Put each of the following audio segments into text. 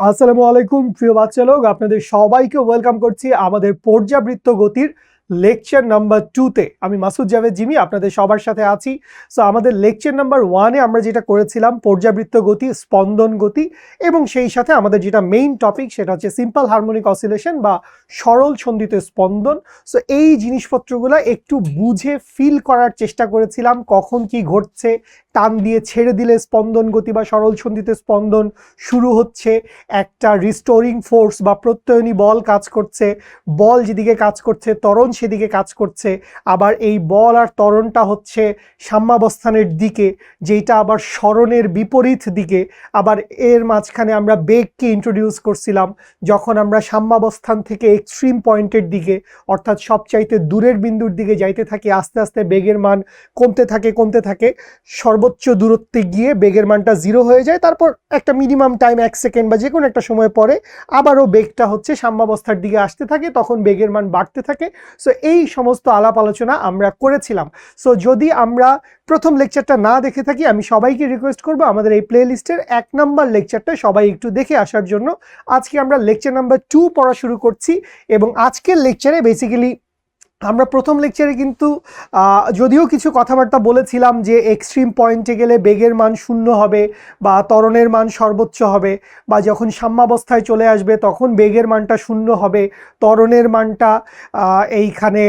আসসালামু আলাইকুম প্রিয় বাচ্চা লোক, আপনাদের সবাইকে ওয়েলকাম করছি আমাদের পর্যাবৃত্ত গতির লেকচার নাম্বার 2-তে। আমি মাসুদ জাভেদ জিমি আপনাদের সবার সাথে আছি। সো আমাদের লেকচার নাম্বার 1-এ আমরা যেটা করেছিলাম পর্যাবৃত্ত গতি, স্পন্দন গতি, এবং সেই সাথে আমাদের যেটা মেইন টপিক সেটা হচ্ছে সিম্পল হারমোনিক অসিলেশন বা সরল ছন্দিত স্পন্দন। সো এই জিনিসপত্রগুলো একটু বুঝে ফিল করার চেষ্টা করেছিলাম, কখন কি ঘটছে, টান দিয়ে ছেড়ে দিলে স্পন্দন গতি বা সরল ছন্দিত স্পন্দন শুরু হচ্ছে, একটা রিস্টোরিং ফোর্স বা প্রত্যয়নী বল কাজ করছে, বল যেদিকে কাজ করছে ত্বরণ সেদিকে কাজ করছে, আবার এই বল আর ত্বরণটা হচ্ছে সাম্যাবস্থানের দিকে, যেটা আবার সরণের বিপরীত দিকে। আবার এর মাঝখানে আমরা বেগকে ইন্ট্রোডিউস করছিলাম, যখন আমরা সাম্যাবস্থান থেকে এক্সট্রিম পয়েন্টের দিকে অর্থাৎ সবচাইতে দূরের বিন্দুর দিকে যাইতে থাকি, আস্তে আস্তে বেগের মান কমতে থাকে, সর্বোচ্চ দূরত্বে গিয়ে বেগের মানটা 0 হয়ে যায়। তারপর একটা মিনিমাম টাইম 1 সেকেন্ড বা যে কোনো একটা সময় পরে আবারও বেগটা হচ্ছে সাম্যাবস্থার দিকে আসতে থাকে, তখন বেগের মান বাড়তে থাকে। সো এই সমস্ত আলাপ আলোচনা আমরা করেছিলাম। সো যদি আমরা প্রথম লেকচারটা না দেখে থাকি, আমি সবাইকে রিকোয়েস্ট করব আমাদের এই প্লে লিস্টের 1 নম্বর লেকচারটা সবাই একটু দেখে আসার জন্য। আজকে আমরা লেকচার নাম্বার 2 পড়া শুরু করছি, এবং আজকের লেকচারে বেসিক্যালি আমরা প্রথম লেকচারে কিন্তু যদিও কিছু কথাবার্তা বলেছিলাম যে এক্সট্রিম পয়েন্টে গেলে বেগের মান 0 হবে বা ত্বরণের মান সর্বোচ্চ হবে, বা যখন সাম্যাবস্থায় চলে আসবে তখন বেগের মানটা 0 হবে, ত্বরণের মানটা এইখানে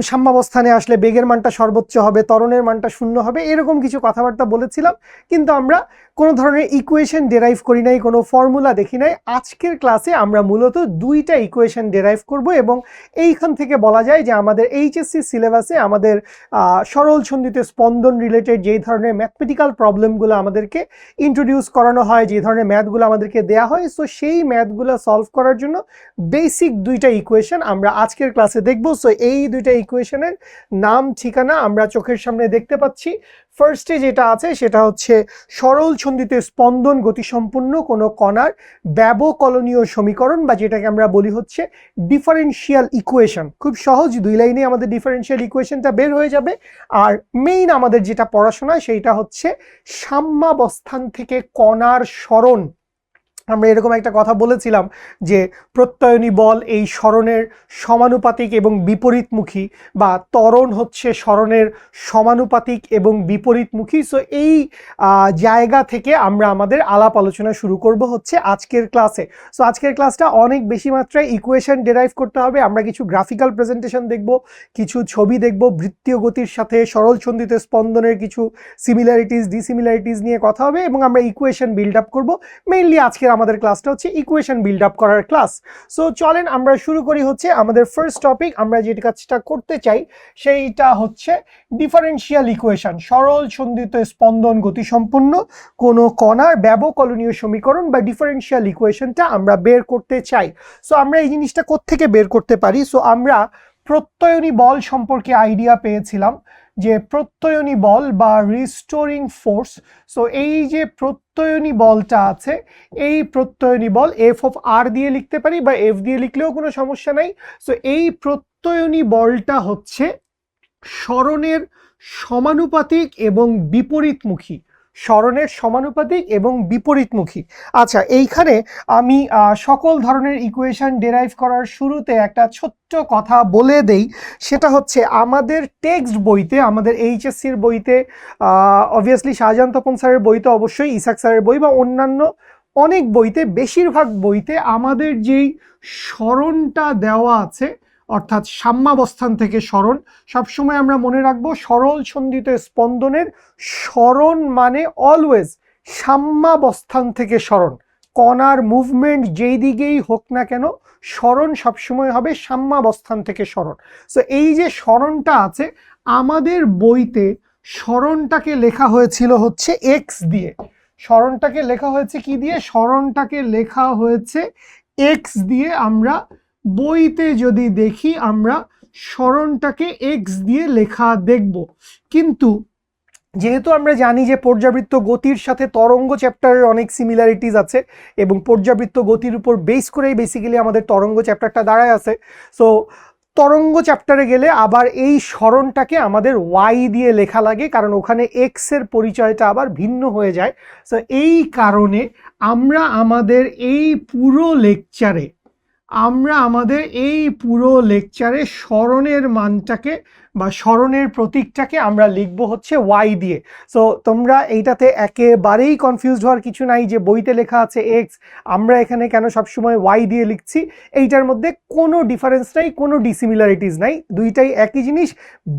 সাম্যাবস্থানে আসলে বেগের মানটা সর্বোচ্চ হবে, ত্বরণের মানটা 0 হবে, এরকম কিছু কথাবার্তা বলেছিলাম। কিন্তু আমরা কোনো ধরনের ইকুয়েশন ডেরাইভ করি নাই, কোনো ফর্মুলা দেখি নাই। আজকের ক্লাসে আমরা মূলত 2টা ইকুয়েশন ডেরাইভ করব, এবং এইখান থেকে বলা যায় যে আমাদের এইচএসসি সিলেবাসে আমাদের সরল ছন্দিত স্পন্দন রিলেটেড যেই ধরনের ম্যাথমেটিক্যাল প্রবলেমগুলো আমাদেরকে ইন্ট্রোডিউস করানো হয়, যে ধরনের ম্যাথগুলো আমাদেরকে দেয়া হয়, সো সেই ম্যাথগুলো সলভ করার জন্য বেসিক 2টা ইকুয়েশন আমরা আজকের ক্লাসে দেখব। সো এই 2টা ইকুয়েশনের নাম ঠিকানা আমরা চোখের সামনে দেখতে পাচ্ছি। ফার্স্টে যেটা আছে সেটা হচ্ছে সরল ছন্দিত স্পন্দন গতিসম্পন্ন কোনো কণার ব্যবকলনীয় সমীকরণ, বা যেটাকে আমরা বলি হচ্ছে ডিফারেনশিয়াল ইকুয়েশন। খুব সহজ, 2 লাইনে আমাদের ডিফারেনশিয়াল ইকুয়েশনটা বের হয়ে যাবে। আর মেইন আমাদের যেটা পড়াশোনা সেইটা হচ্ছে সাম্যাবস্থান থেকে কণার সরণ। আমরা এরকম একটা কথা বলেছিলাম যে প্রত্যয়নী বল এই সরণের সমানুপাতিক এবং বিপরীতমুখী, বা ত্বরণ হচ্ছে সরণের সমানুপাতিক এবং বিপরীতমুখী। সো এই জায়গা থেকে আমরা আমাদের আলাপ আলোচনা শুরু করব হচ্ছে আজকের ক্লাসে। সো আজকের ক্লাসটা অনেক বেশি মাত্রায় ইকুয়েশন ডেরাইভ করতে হবে। আমরা কিছু গ্রাফিক্যাল প্রেজেন্টেশন দেখব, কিছু ছবি দেখব, বৃত্তীয় গতির সাথে সরল ছন্দিত স্পন্দনের কিছু সিমিলারিটিস ডিসিমিলারিটিস নিয়ে কথা হবে, এবং আমরা ইকুয়েশন বিল্ড আপ করব। মেইনলি আজকের আমাদের ক্লাসটা হচ্ছে ইকুয়েশন বিল্ড আপ করার ক্লাস। সো চলেন আমরা শুরু করি হচ্ছে আমাদের ফার্স্ট টপিক। আমরা যে কাজটা করতে চাই সেইটা হচ্ছে ডিফারেনশিয়াল ইকুয়েশন, সরল ছন্দিত স্পন্দন গতিসম্পন্ন কোনো কণার ব্যবকলনীয় সমীকরণ বা ডিফারেনশিয়াল ইকুয়েশনটা আমরা বের করতে চাই। সো আমরা এই জিনিসটা কোত্থেকে বের করতে পারি? সো আমরা প্রত্যয়নী বল সম্পর্কে আইডিয়া পেয়েছিলাম যে প্রত্যয়নী বল বা রিস্টোরিং ফোর্স। সো এই যে প্রত্যয়নী বলটা আছে, এই প্রত্যয়নী বল এফ অফ আর দিয়ে লিখতে পারি বা এফ দিয়ে লিখলেও কোনো সমস্যা নাই। সো এই প্রত্যয়নী বলটা হচ্ছে সরণের সমানুপাতিক এবং বিপরীতমুখী, সরণের সমানুপাতিক এবং বিপরীতমুখী। আচ্ছা, এইখানে আমি সকল ধরনের ইকুয়েশন ডেরাইভ করার শুরুতে একটা ছোট্ট কথা বলে দেই। সেটা হচ্ছে আমাদের টেক্সট বইতে, আমাদের এইচএসসির বইতে, অবভিয়াসলি শাহজাহান তপন স্যারের বইতে, অবশ্যই ইসাক স্যারের বই বা অন্যান্য অনেক বইতে, বেশিরভাগ বইতে আমাদের যেই সরণটা দেওয়া আছে অর্থাৎ সাম্যাবস্থান থেকে সরণ, সবসময় আমরা মনে রাখবো সরল ছন্দিত স্পন্দনের সরণ মানে অলওয়েজ সাম্যাবস্থান থেকে সরণ। কণার মুভমেন্ট যেই দিকেই হোক না কেন, সরণ সবসময় হবে সাম্যাবস্থান থেকে সরণ। সো এই যে সরণটা আছে আমাদের বইতে, সরণটাকে লেখা হয়েছিল হচ্ছে এক্স দিয়ে। সরণটাকে লেখা হয়েছে কি দিয়ে? সরণটাকে লেখা হয়েছে এক্স দিয়ে। আমরা বইতে যদি দেখি আমরা সরণটাকে এক্স দিয়ে লেখা দেখব। কিন্তু যেহেতু আমরা জানি যে পর্যাবৃত্ত গতির সাথে তরঙ্গ চ্যাপ্টারের অনেক সিমিলারিটিস আছে, এবং পর্যাবৃত্ত গতির উপর বেস করেই বেসিক্যালি আমাদের তরঙ্গ চ্যাপ্টারটা দাঁড়ায় আছে। সো তরঙ্গ চ্যাপ্টারে গেলে আবার এই সরণটাকে আমাদের ওয়াই দিয়ে লেখা লাগে, কারণ ওখানে এক্স এর পরিচয়টা আবার ভিন্ন হয়ে যায়। সো এই কারণে আমরা আমাদের এই পুরো লেকচারে সরণের মানটাকে বা সরণের প্রতীকটাকে আমরা লিখব হচ্ছে ওয়াই দিয়ে। সো তোমরা এইটাতে একেবারেই কনফিউজড হওয়ার কিছু নাই যে বইতে লেখা আছে এক্স, আমরা এখানে কেন সবসময় ওয়াই দিয়ে লিখছি। এইটার মধ্যে কোনো ডিফারেন্স নাই, কোনো ডিসিমিলারিটিস নাই, দুইটাই একই জিনিস।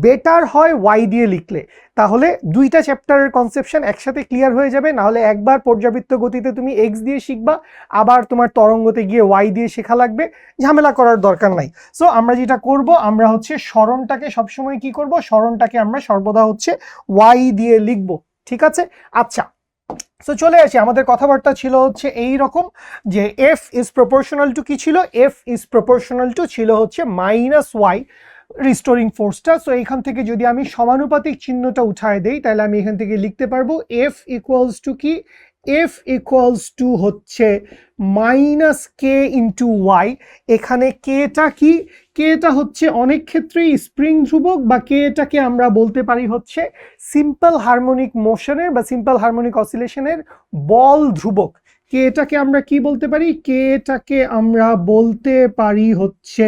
বেটার হয় ওয়াই দিয়ে লিখলে, তাহলে দুইটা চ্যাপ্টারের কনসেপশন একসাথে ক্লিয়ার হয়ে যাবে। নাহলে একবার পর্যাবৃত্ত গতিতে তুমি এক্স দিয়ে শিখবা, আবার তোমার তরঙ্গতে গিয়ে ওয়াই দিয়ে শেখা লাগবে, ঝামেলা করার দরকার নাই। সো আমরা যেটা করব, আমরা হচ্ছে সরণটাকে সবসময় কি করব, সরণটাকে আমরা সর্বদা হচ্ছে ওয়াই দিয়ে লিখব, ঠিক আছে? আচ্ছা, সো চলে আসি, আমাদের কথাবার্তা ছিল হচ্ছে এই রকম যে এফ ইজ প্রপোর্শনাল টু কি ছিল, এফ ইজ প্রপোর্শনাল টু ছিল হচ্ছে মাইনাস ওয়াই রিস্টোরিং ফোর্সটা। সো এখান থেকে যদি আমি সমানুপাতিক চিহ্নটা উঠায় দেই, তাহলে আমি এখান থেকে লিখতে পারবো এফ ইকুয়ালস টু কি, এফ ইকুয়ালস টু হচ্ছে মাইনাস কে ইন্টু ওয়াই। এখানে কেটা কি, কেটা হচ্ছে অনেক ক্ষেত্রেই স্প্রিং ধ্রুবক, বা কেটাকে আমরা বলতে পারি হচ্ছে সিম্পল হারমোনিক মোশনের বা সিম্পল হারমোনিক অসিলেশনের বল ধ্রুবক। কেটাকে আমরা কি বলতে পারি, কেটাকে আমরা বলতে পারি হচ্ছে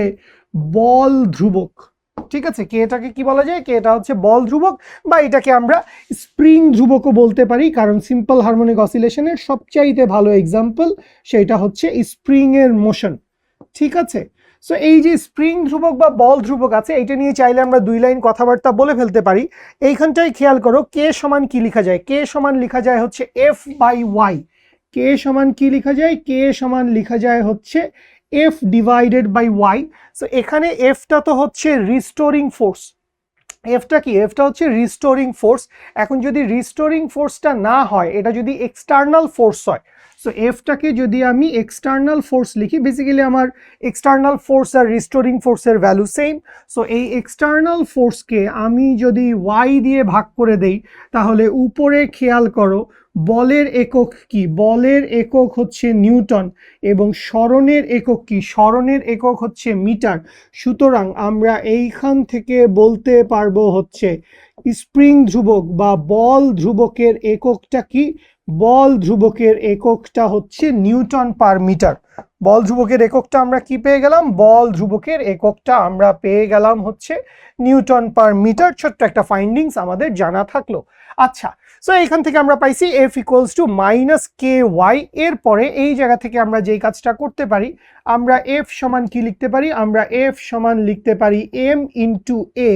বল ধ্রুবক, ঠিক আছে? কেটাকে কি বলা যায়, কেটা হচ্ছে বল ধ্রুবক, বা এটাকে আমরা স্প্রিং ধ্রুবকও বলতে পারি, কারণ সিম্পল হারমোনিক অসিলেশনের সবচাইতে ভালো এক্সাম্পল সেটা হচ্ছে স্প্রিং এর মোশন, ঠিক আছে? সো এই যে স্প্রিং ধ্রুবক বা বল ধ্রুবক আছে, এটা নিয়ে চাইলে আমরা দুই লাইন কথাবার্তা বলে ফেলতে পারি। এইখানটায় খেয়াল করো, কে সমান কি লেখা যায়, কে সমান লেখা যায় হচ্ছে এফ বাই ওয়াই। কে সমান কি লেখা যায়, কে সমান লেখা যায় হচ্ছে F divided by y. So এখানে এফটা তো হচ্ছে রিস্টোরিং ফোর্স, এফটা কি, এফটা হচ্ছে রিস্টোরিং ফোর্স। এখন যদি রিস্টোরিং ফোর্সটা না হয়, এটা যদি এক্সটার্নাল ফোর্স হয়, সো এফটাকে যদি আমি এক্সটার্নাল ফোর্স লিখি, বেসিক্যালি আমার এক্সটার্নাল ফোর্স আর রিস্টোরিং ফোর্সের ভ্যালু সেম। সো এই এক্সটার্নাল ফোর্সকে আমি যদি ওয়াই দিয়ে ভাগ করে দেই, তাহলে উপরে খেয়াল করো বলের একক কি, বলের একক হচ্ছে নিউটন, এবং সরণের একক কি, সরণের একক হচ্ছে মিটার। সুতরাং আমরা এইখান থেকে বলতে পারবো হচ্ছে স্প্রিং ধ্রুবক বা বল ধ্রুবকের এককটা কি, বল ধ্রুবকের এককটা হচ্ছে নিউটন পার মিটার। বল ধ্রুবকের এককটা আমরা কি পেয়ে গেলাম, বল ধ্রুবকের এককটা আমরা পেয়ে গেলাম হচ্ছে নিউটন পার মিটার। ছোট্ট একটা ফাইন্ডিংস আমাদের জানা থাকলো। আচ্ছা, সো এখান থেকে আমরা পাইছি F equals to minus k y. এরপরে এই জায়গা থেকে আমরা যেই কাজটা করতে পারি, আমরা এফ সমান কি লিখতে পারি, আমরা এফ সমান লিখতে পারি এম ইন্টু এ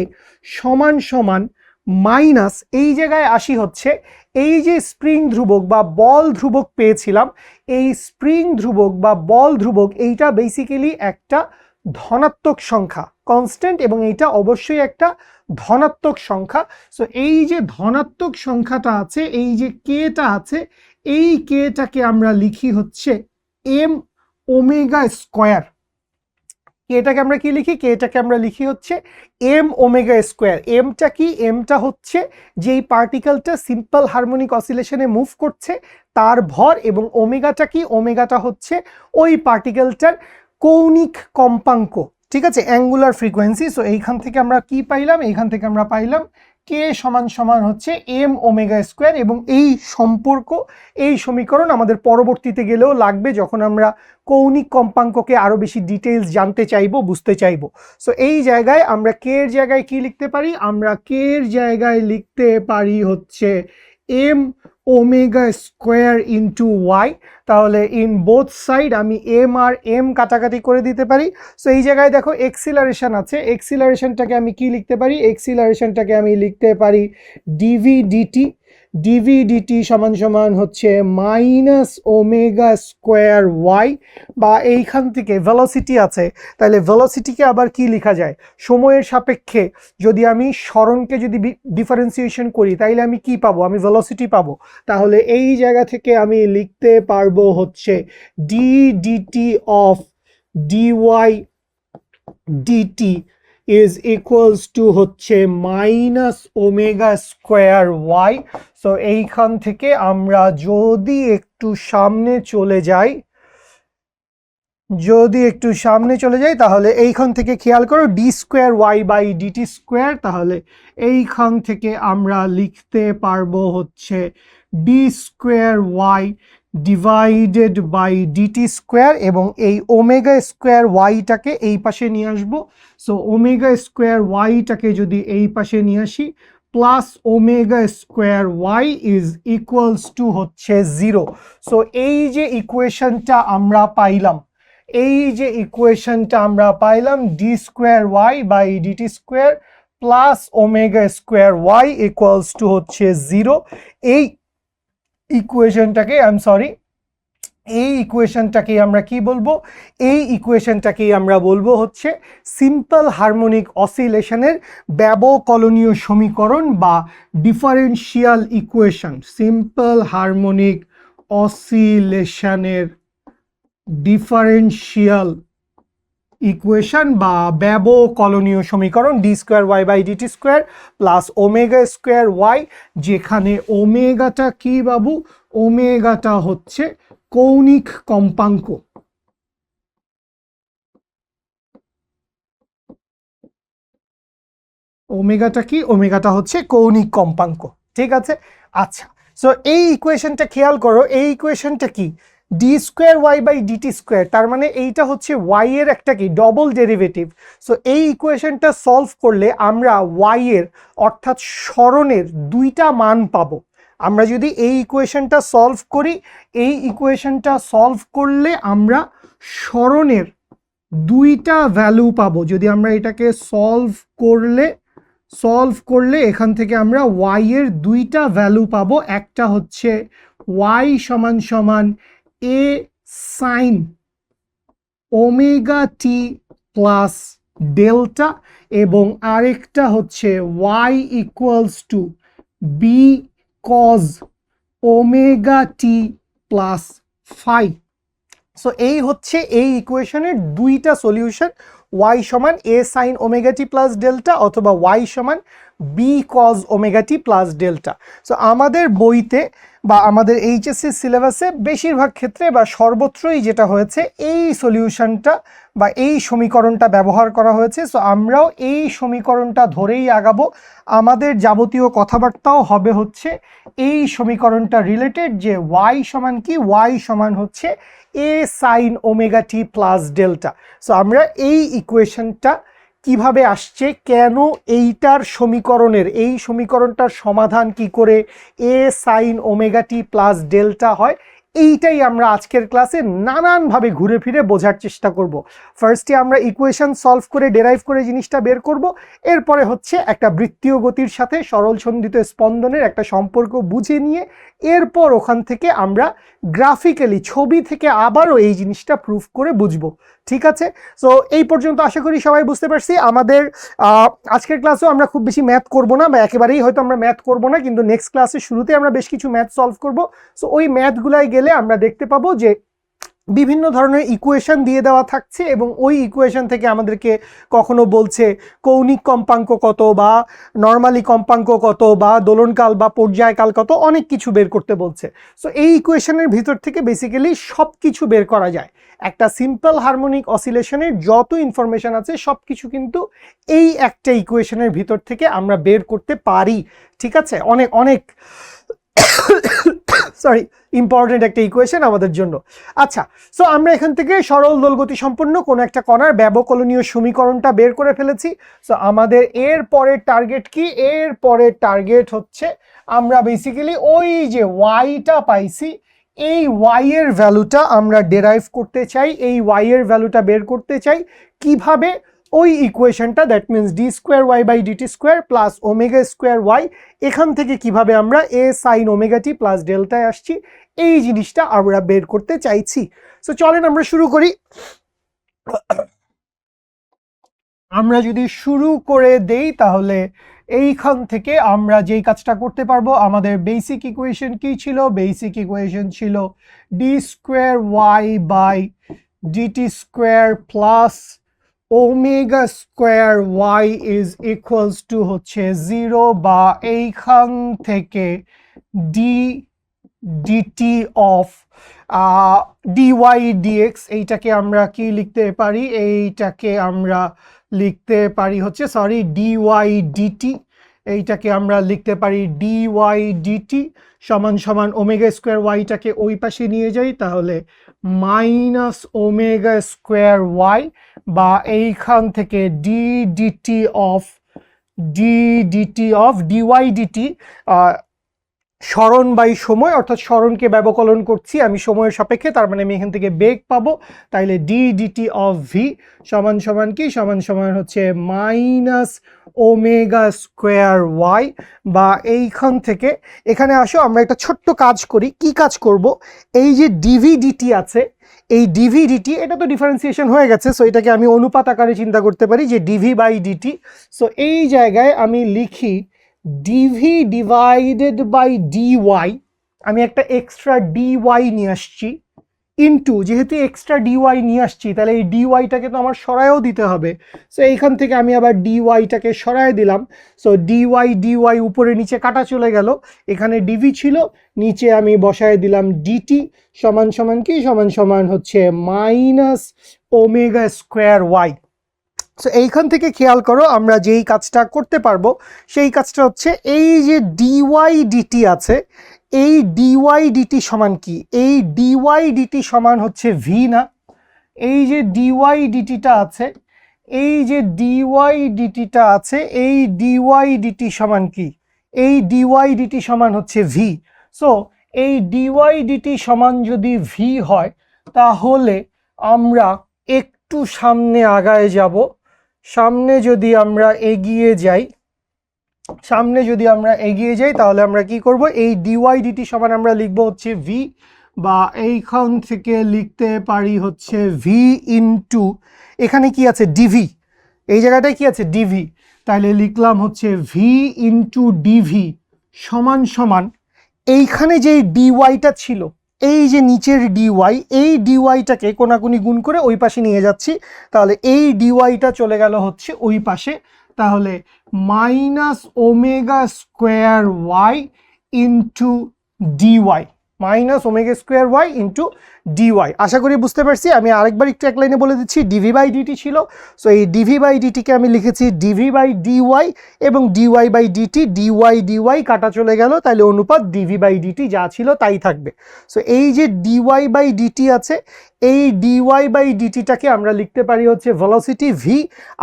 সমান সমান মাইনাস, এই জায়গায় আসি হচ্ছে এই যে স্প্রিং ধ্রুবক বা বল ধ্রুবক পেয়েছিলাম, এই স্প্রিং ধ্রুবক বা বল ধ্রুবক এইটা বেসিক্যালি একটা ধনাত্মক সংখ্যা কনস্ট্যান্ট, এবং এইটা অবশ্যই একটা ধনাত্মক সংখ্যা। সো এই যে ধনাত্মক সংখ্যাটা আছে, এই যে কেটা আছে, এই কেটাকে আমরা লিখি হচ্ছে এম ওমেগা স্কোয়ার। কেটাকে আমরা কি লিখি, কেটাকে আমরা লিখি হচ্ছে এম ওমেগা স্কোয়ার। এমটা কি, এমটা হচ্ছে যেই পার্টিকেলটা সিম্পল হারমোনিক অসিলেশনে মুভ করছে তার ভর, এবং ওমেগাটা কি, ওমেগাটা হচ্ছে ওই পার্টিকেলটার কৌণিক কম্পাঙ্ক, ঠিক আছে, অ্যাঙ্গুলার ফ্রিকোয়েন্সি। সো এইখান থেকে আমরা কি পাইলাম, এইখান থেকে আমরা পাইলাম কে সমান সমান হচ্ছে এম ওমেগা স্কোয়ার। এবং এই সম্পর্ক, এই সমীকরণ আমাদের পরবর্তীতে গেলেও লাগবে, যখন আমরা কৌণিক কম্পাঙ্ককে আরো বেশি ডিটেইলস জানতে চাইবো, বুঝতে চাইবো। সো এই জায়গায় আমরা কে এর জায়গায় কি লিখতে পারি, আমরা কে এর জায়গায় লিখতে পারি হচ্ছে m omega square into y. তাহলে ইন বোথ সাইড আমি এম আর এম কাটাকাটি করে দিতে পারি। সো এই জায়গায় দেখো এক্সিলারেশন আছে, এক্সিলারেশনটাকে আমি কি লিখতে পারি, এক্সিলারেশনটাকে আমি লিখতে পারি ডিভি ডিটি। ডিভি ডিটি সমান সমান হচ্ছে মাইনাস ওমেগা স্কোয়ার ওয়াই। বা এইখান থেকে ভেলোসিটি আছে, তাহলে ভেলোসিটিকে আবার কি লেখা যায়, সময়ের সাপেক্ষে যদি আমি সরণকে যদি ডিফারেন্সিয়েশন করি, তাইলে আমি কি পাবো, আমি ভেলোসিটি পাবো। তাহলে এই জায়গা থেকে আমি লিখতে পারবো হচ্ছে d DT of d y d t is equals to হচ্ছে minus omega square y. So এইখান থেকে আমরা যদি একটু সামনে চলে যাই, যদি একটু সামনে চলে যাই তাহলে এইখান থেকে খেয়াল করো d square y by DT square, তাহলে এইখান থেকে আমরা লিখতে পারবো হচ্ছে d square y divided by DT square, এবং এই ওমেগা স্কোয়ার ওয়াইটাকে এই পাশে নিয়ে আসবো। সো ওমেগা স্কোয়ার ওয়াইটাকে যদি এই পাশে নিয়ে আসি, plus omega square y is equals to হচ্ছে 0। সো এই যে ইকুয়েশনটা আমরা পাইলাম, d square y by DT square plus omega square y equals to হচ্ছে 0। এই ইকুয়েশনটাকে আমরা কি বলবো? এই ইকুয়েশনটাকেই আমরা বলবো হচ্ছে সিম্পল হারমোনিক অসিলেশনের ব্যবকলনীয় সমীকরণ বা ডিফারেনশিয়াল ইকুয়েশন। সিম্পল হারমোনিক অসিলেশনের ডিফারেনশিয়াল ইকুয়েশন বা ব্যবকলনীয় সমীকরণ d square y by DT square plus omega square y, যেখানে ওমেগাটা কি বাবু? ওমেগাটা হচ্ছে কৌণিক কম্পাঙ্ক। ওমেগাটা কি? ওমেগাটা হচ্ছে কৌণিক কম্পাঙ্ক। ঠিক আছে, আচ্ছা। সো এই ইকুয়েশনটা খেয়াল করো, এই ইকুয়েশনটা কি? D square y by DT square, তার মানে এইটা হচ্ছে ওয়াই এর একটা কি ডবল ডেরিভেটিভ। সো এই ইকুয়েশনটা সলভ করলে আমরা ওয়াই এর অর্থাৎ সরণের দুইটা মান পাবো। আমরা যদি এই ইকুয়েশনটা সলভ করি, এই ইকুয়েশনটা সলভ করলে আমরা সরণের দুইটা ভ্যালু পাবো। যদি আমরা এটাকে সলভ করলে এখান থেকে আমরা ওয়াই এর দুইটা ভ্যালু পাবো। একটা হচ্ছে ওয়াই সমান সমান a sine omega T plus delta, এবং আরেকটা হচ্ছে y equals to b cos omega T plus phi. So এই হচ্ছে এই ইকুয়েশনের দুইটা সলিউশন, ওয়াই সমান a sine omega T plus delta অথবা ওয়াই সমান বি কজ ওমেগা টি প্লাস ডেল্টা। সো আমাদের বইতে বা আমাদের এইচএসসি সিলেবাসে বেশিরভাগ ক্ষেত্রে বা সর্বত্রই যেটা হয়েছে এই সলিউশনটা বা এই সমীকরণটা ব্যবহার করা হয়েছে। সো আমরাও এই সমীকরণটা ধরেই আগাবো। আমাদের যাবতীয় কথাবার্তাও হবে হচ্ছে এই সমীকরণটা রিলেটেড, যে ওয়াই সমান কি? ওয়াই সমান হচ্ছে এ সাইন ওমেগা টি প্লাস ডেল্টা। সো আমরা এই ইকুয়েশনটা কিভাবে আসছে, কেন এইটার এই সমীকরণটার সমাধান কি করে এ সাইন ওমেগা টি প্লাস ডেল্টা হয়, এইটাই আমরা আজকের ক্লাসে নানানভাবে ঘুরে ফিরে বোঝার চেষ্টা করব। ফার্স্টে আমরা ইকুয়েশন সলভ করে ডেরাইভ করে জিনিসটা বের করব, এরপরে হচ্ছে একটা বৃত্তীয় গতির সাথে সরল সন্ধিত স্পন্দনের একটা সম্পর্ক বুঝে নিয়ে এরপর ওখান থেকে আমরা গ্রাফিক্যালি ছবি থেকে আবারও এই জিনিসটা প্রুফ করে বুঝবো। ঠিক আছে, সো এই পর্যন্ত আশা করি সবাই বুঝতে পারছি। আমাদের আজকের ক্লাসেও আমরা খুব বেশি ম্যাথ করব না, বা একেবারেই হয়তো আমরা ম্যাথ করব না, কিন্তু নেক্সট ক্লাসের শুরুতে আমরা বেশ কিছু ম্যাথ সলভ করব। সো ওই ম্যাথগুলাই গেলে আমরা দেখতে পাবো যে বিভিন্ন ধরনের ইকুয়েশন দিয়ে দেওয়া থাকছে, এবং ওই ইকুয়েশন থেকে আমাদেরকে কখনো বলছে কৌণিক কম্পাঙ্ক কত, বা নর্মালি কম্পাঙ্ক কত, বা দোলনকাল বা পর্যায়কাল কত, অনেক কিছু বের করতে বলছে। সো এই ইকুয়েশনের ভিতর থেকে বেসিক্যালি সব কিছু বের করা যায়। একটা সিম্পল হারমোনিক অসিলেশনের যত ইনফরমেশন আছে সব কিছু কিন্তু এই একটা ইকুয়েশনের ভিতর থেকে আমরা বের করতে পারি। ঠিক আছে, অনেক অনেক ইম্পর্টেন্ট একটা ইকুয়েশন আমাদের জন্য। আচ্ছা, সো আমরা এখান থেকে সরল দোলগতি সম্পন্ন কোনো একটা কণার ব্যবকলনীয় সমীকরণটা বের করে ফেলেছি। সো আমাদের এর পরের টার্গেট কি? এর পরের টার্গেট হচ্ছে আমরা বেসিক্যালি ওই যে ওয়াইটা পাইছি, এই ওয়াই এর ভ্যালুটা আমরা ডেরাইভ করতে চাই, এই ওয়াই এর ভ্যালুটা বের করতে চাই কিভাবে? ওই ইকুয়েশনটা, that means d square y by DT square plus omega square y, এখান থেকে কিভাবে আমরা a sine omega T plus ডেল্টায় আসছি, এই জিনিসটা আমরা বের করতে চাইছি। সো চলেন আমরা শুরু করি। আমরা যদি শুরু করে দেই তাহলে এইখান থেকে আমরা যেই কাজটা করতে পারবো, আমাদের বেসিক ইকুয়েশন কি ছিল? বেসিক ইকুয়েশন ছিল d square y by DT square plus omega square y is equals to হচ্ছে 0, বা এইখান থেকে d DT of dy dx, এইটাকে আমরা কি লিখতে পারি, এইটাকে আমরা লিখতে পারি হচ্ছে ডিওয়াই ডিটি, এইটাকে আমরা লিখতে পারি ডিওয়াই ডিটি সমান সমান ওমেগা স্কোয়ার ওয়াইটাকে ওই পাশে নিয়ে যাই, তাহলে মাইনাস ওমেগা স্কোয়ার ওয়াই, বা এইখান থেকে ডিটি অফ ডিওয়াই ডিটি, স্মরণ বাই সময়, অর্থাৎ স্মরণকে ব্যবকলন করছি আমি সময়ের সাপেক্ষে, তার মানে আমি এখান থেকে বেগ পাবো, তাইলে ডিটি অফ ভি সমান সমান কি, সমান সমান হচ্ছে মাইনাস ওমেগা স্কোয়ার ওয়াই, বা এইখান থেকে এখানে আসো আমরা একটা ছোট্ট কাজ করি। কি কাজ করব, এই যে ডিভি ডিটি আছে, এই ডিভি ডিটি এটা তো ডিফারেন্সিয়েশন হয়ে গেছে, সো এটাকে আমি অনুপাত আকারে চিন্তা করতে পারি যে ডিভি বাই ডিটি। সো এই জায়গায় আমি লিখি ডিভি ডিভাইডেড বাই ডিওয়াই, আমি একটা এক্সট্রা ডিওয়াই নিয়ে আসছি, ইনটু যেহেতু এক্সট্রা ডিওয়াই নিয়ে আসছি তাহলে এই ডিওয়াইটাকে তো আমার সরায়ও দিতে হবে, সো এইখান থেকে আমি আবার ডিওয়াইটাকে সরায় দিলাম। সো ডিওয়াই উপরে নিচে কাটা চলে গেল, এখানে ডিভি ছিল, নিচে আমি বসায় দিলাম ডিটি সমান সমান কি, সমান সমান হচ্ছে minus omega square y. So এইখান থেকে খেয়াল করো আমরা যেই কাজটা করতে পারবো সেই কাজটা হচ্ছে এই যে ডিওয়াই ডিটি আছে, এই ডিওয়াই ডিটি সমান কি, এই ডিওয়াই ডিটি সমান হচ্ছে ভি না, এই যে ডিওয়াই ডিটিটা আছে, এই যে ডিওয়াই ডিটিটা আছে, এই ডিওয়াই ডিটি সমান কি, এই ডিওয়াই ডিটি সমান হচ্ছে ভি। সো এই ডিওয়াই ডিটি সমান যদি ভি হয় তাহলে আমরা একটু সামনে আগায় যাব, সামনে যদি আমরা এগিয়ে যাই তাহলে আমরা কি করব, এই ডিওয়াই ডিটি সমান আমরা লিখব হচ্ছে ভি, বা এইখান থেকে লিখতে পারি হচ্ছে ভি ইনটু, এখানে কি আছে ডিভি, এই জায়গাটায় কি আছে ডিভি, তাহলে লিখলাম হচ্ছে ভি ইনটু ডিভি সমান সমান এইখানে যে ডিওয়াইটা ছিল, এই যে নিচের ডিওয়াই, এই ডিওয়াইটাকে কোনাকুনি গুণ করে ওই পাশে নিয়ে যাচ্ছি, তাহলে এই ডিওয়াইটা চলে গেল হচ্ছে ওই পাশে, তাহলে minus omega square y into d y, minus omega square y into d y. আশা করি বুঝতে পারছি। আমি আরেকবার একটু এক লাইনে বলে দিচ্ছি, ডিভি বাই ডিটি ছিল, সো এই ডিভি বাই ডিটিকে আমি লিখেছি ডিভি বাই ডিওয়াই, এবং ডিওয়াই বাই ডিটি, ডিওয়াই কাটা চলে গেল, তাহলে অনুপাত ডিভি বাই ডিটি যা ছিল তাই থাকবে। সো এই যে ডিওয়াই বাই ডিটি আছে, এই ডিওয়াই বাই ডিটিটাকে আমরা লিখতে পারি হচ্ছে ভেলোসিটি ভি,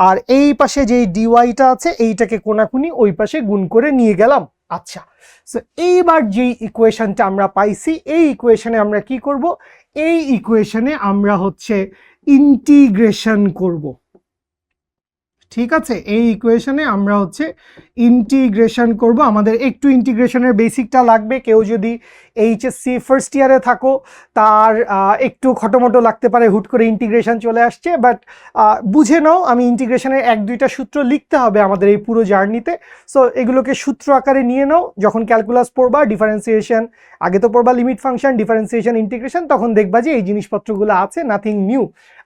আর এই পাশে যেই ডিওয়াইটা আছে এইটাকে কোনাকুনি ওই পাশে গুণ করে নিয়ে গেলাম। আচ্ছা, সো এইবার যেই ইকুয়েশনটা আমরা পাইছি, এই ইকুয়েশনে আমরা কি করব, এই ইকুয়েশনে আমরা হচ্ছে ইন্টিগ্রেশন করব। ঠিক আছে, এই ইকুয়েশনে আমরা হচ্ছে ইন্টিগ্রেশন করব। আমাদের একটু ইন্টিগ্রেশনের বেসিকটা লাগবে, কেউ যদি এইচএসসি ফার্স্ট ইয়ারে থাকো তার একটু খটোমটো লাগতে পারে, হুট করে ইন্টিগ্রেশন চলে আসছে, বাট বুঝে নাও আমি ইন্টিগ্রেশনের এক দুইটা সূত্র লিখতে হবে আমাদের এই পুরো জার্নিতে। সো এগুলোকে সূত্র আকারে নিয়ে নাও, যখন ক্যালকুলাস পড়বা, ডিফারেন্সিয়েশন আগে তো পড়বা, লিমিট ফাংশন, ডিফারেন্সিয়েশন, ইন্টিগ্রেশন, তখন দেখবা যে এই জিনিসপত্রগুলো আছে, নাথিং নিউ।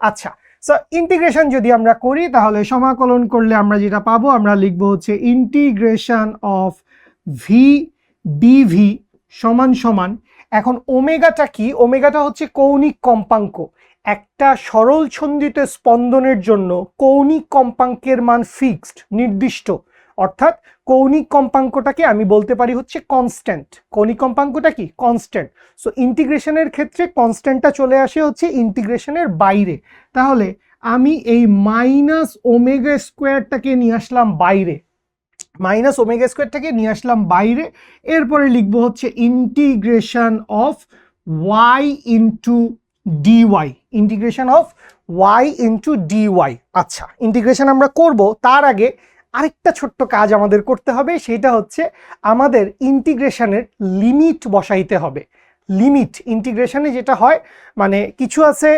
আচ্ছা, সো ইন্টিগ্রেশন যদি আমরা করি তাহলে সমাকলন করলে আমরা যেটা পাবো, আমরা লিখব হচ্ছে ইন্টিগ্রেশন অফ ভি ডিভি সমান সমান, এখন ওমেগাটা কি, ওমেগাটা হচ্ছে কৌণিক কম্পাঙ্ক। একটা সরল ছন্দিত স্পন্দনের জন্য কৌণিক কম্পাঙ্কের মান ফিক্সড, নির্দিষ্ট, অর্থাৎ কৌণিক কম্পাঙ্কটাকে আমি বলতে পারি হচ্ছে কনস্ট্যান্ট। কৌণিক কম্পাঙ্কটা কি, কনস্ট্যান্ট। সো ইন্টিগ্রেশনের ক্ষেত্রে কনস্ট্যান্টটা চলে আসে হচ্ছে ইন্টিগ্রেশনের বাইরে, তাহলে আমি এই মাইনাস ওমেগা স্কোয়ারটাকে নিয়ে আসলাম বাইরে, মাইনাস ওমেগা স্কোয়ারটাকে নিয়ে আসলাম বাইরে, এরপরে লিখবো হচ্ছে integration of y into dy, integration of y into dy. আচ্ছা, ইন্টিগ্রেশন আমরা করব, তার আগে আরেকটা ছোট্ট কাজ আমাদের করতে হবে, সেটা হচ্ছে আমাদের ইন্টিগ্রেশনের লিমিট বসাইতে হবে। লিমিট ইন্টিগ্রেশনে যেটা হয়, মানে কিছু আছে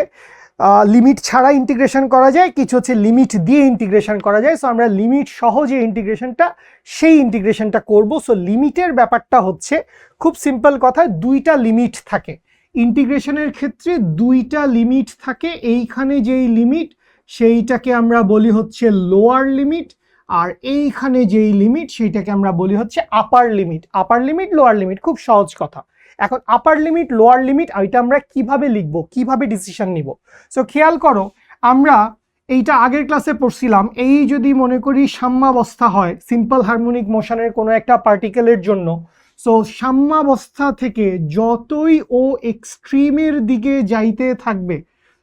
লিমিট ছাড়া ইন্টিগ্রেশন করা যায়, কিছু হচ্ছে লিমিট দিয়ে ইন্টিগ্রেশন করা যায়। সো আমরা লিমিট সহ যে ইন্টিগ্রেশনটা, সেই ইন্টিগ্রেশনটা করব। সো লিমিটের ব্যাপারটা হচ্ছে খুব সিম্পল কথা, দুইটা লিমিট থাকে ইন্টিগ্রেশনের ক্ষেত্রে, দুইটা লিমিট থাকে। এইখানে যেই লিমিট সেইটাকে আমরা বলি হচ্ছে লোয়ার লিমিট, আর এইখানে যেই লিমিট সেইটাকে আমরা বলি হচ্ছে আপার লিমিট। আপার লিমিট, লোয়ার লিমিট, খুব সহজ কথা। এখন আপার লিমিট লোয়ার লিমিট এটা আমরা কিভাবে লিখব, কিভাবে ডিসিশন নিব? সো খেয়াল করো, আমরা এইটা আগের ক্লাসে পড়ছিলাম। এই যদি মনে করি সাম্যাবস্থা হয় সিম্পল হারমোনিক মোশনের কোনো একটা পার্টিকেলের জন্য, সো সাম্যাবস্থা থেকে যতই ও এক্সট্রিমের দিকে যাইতে থাকবে,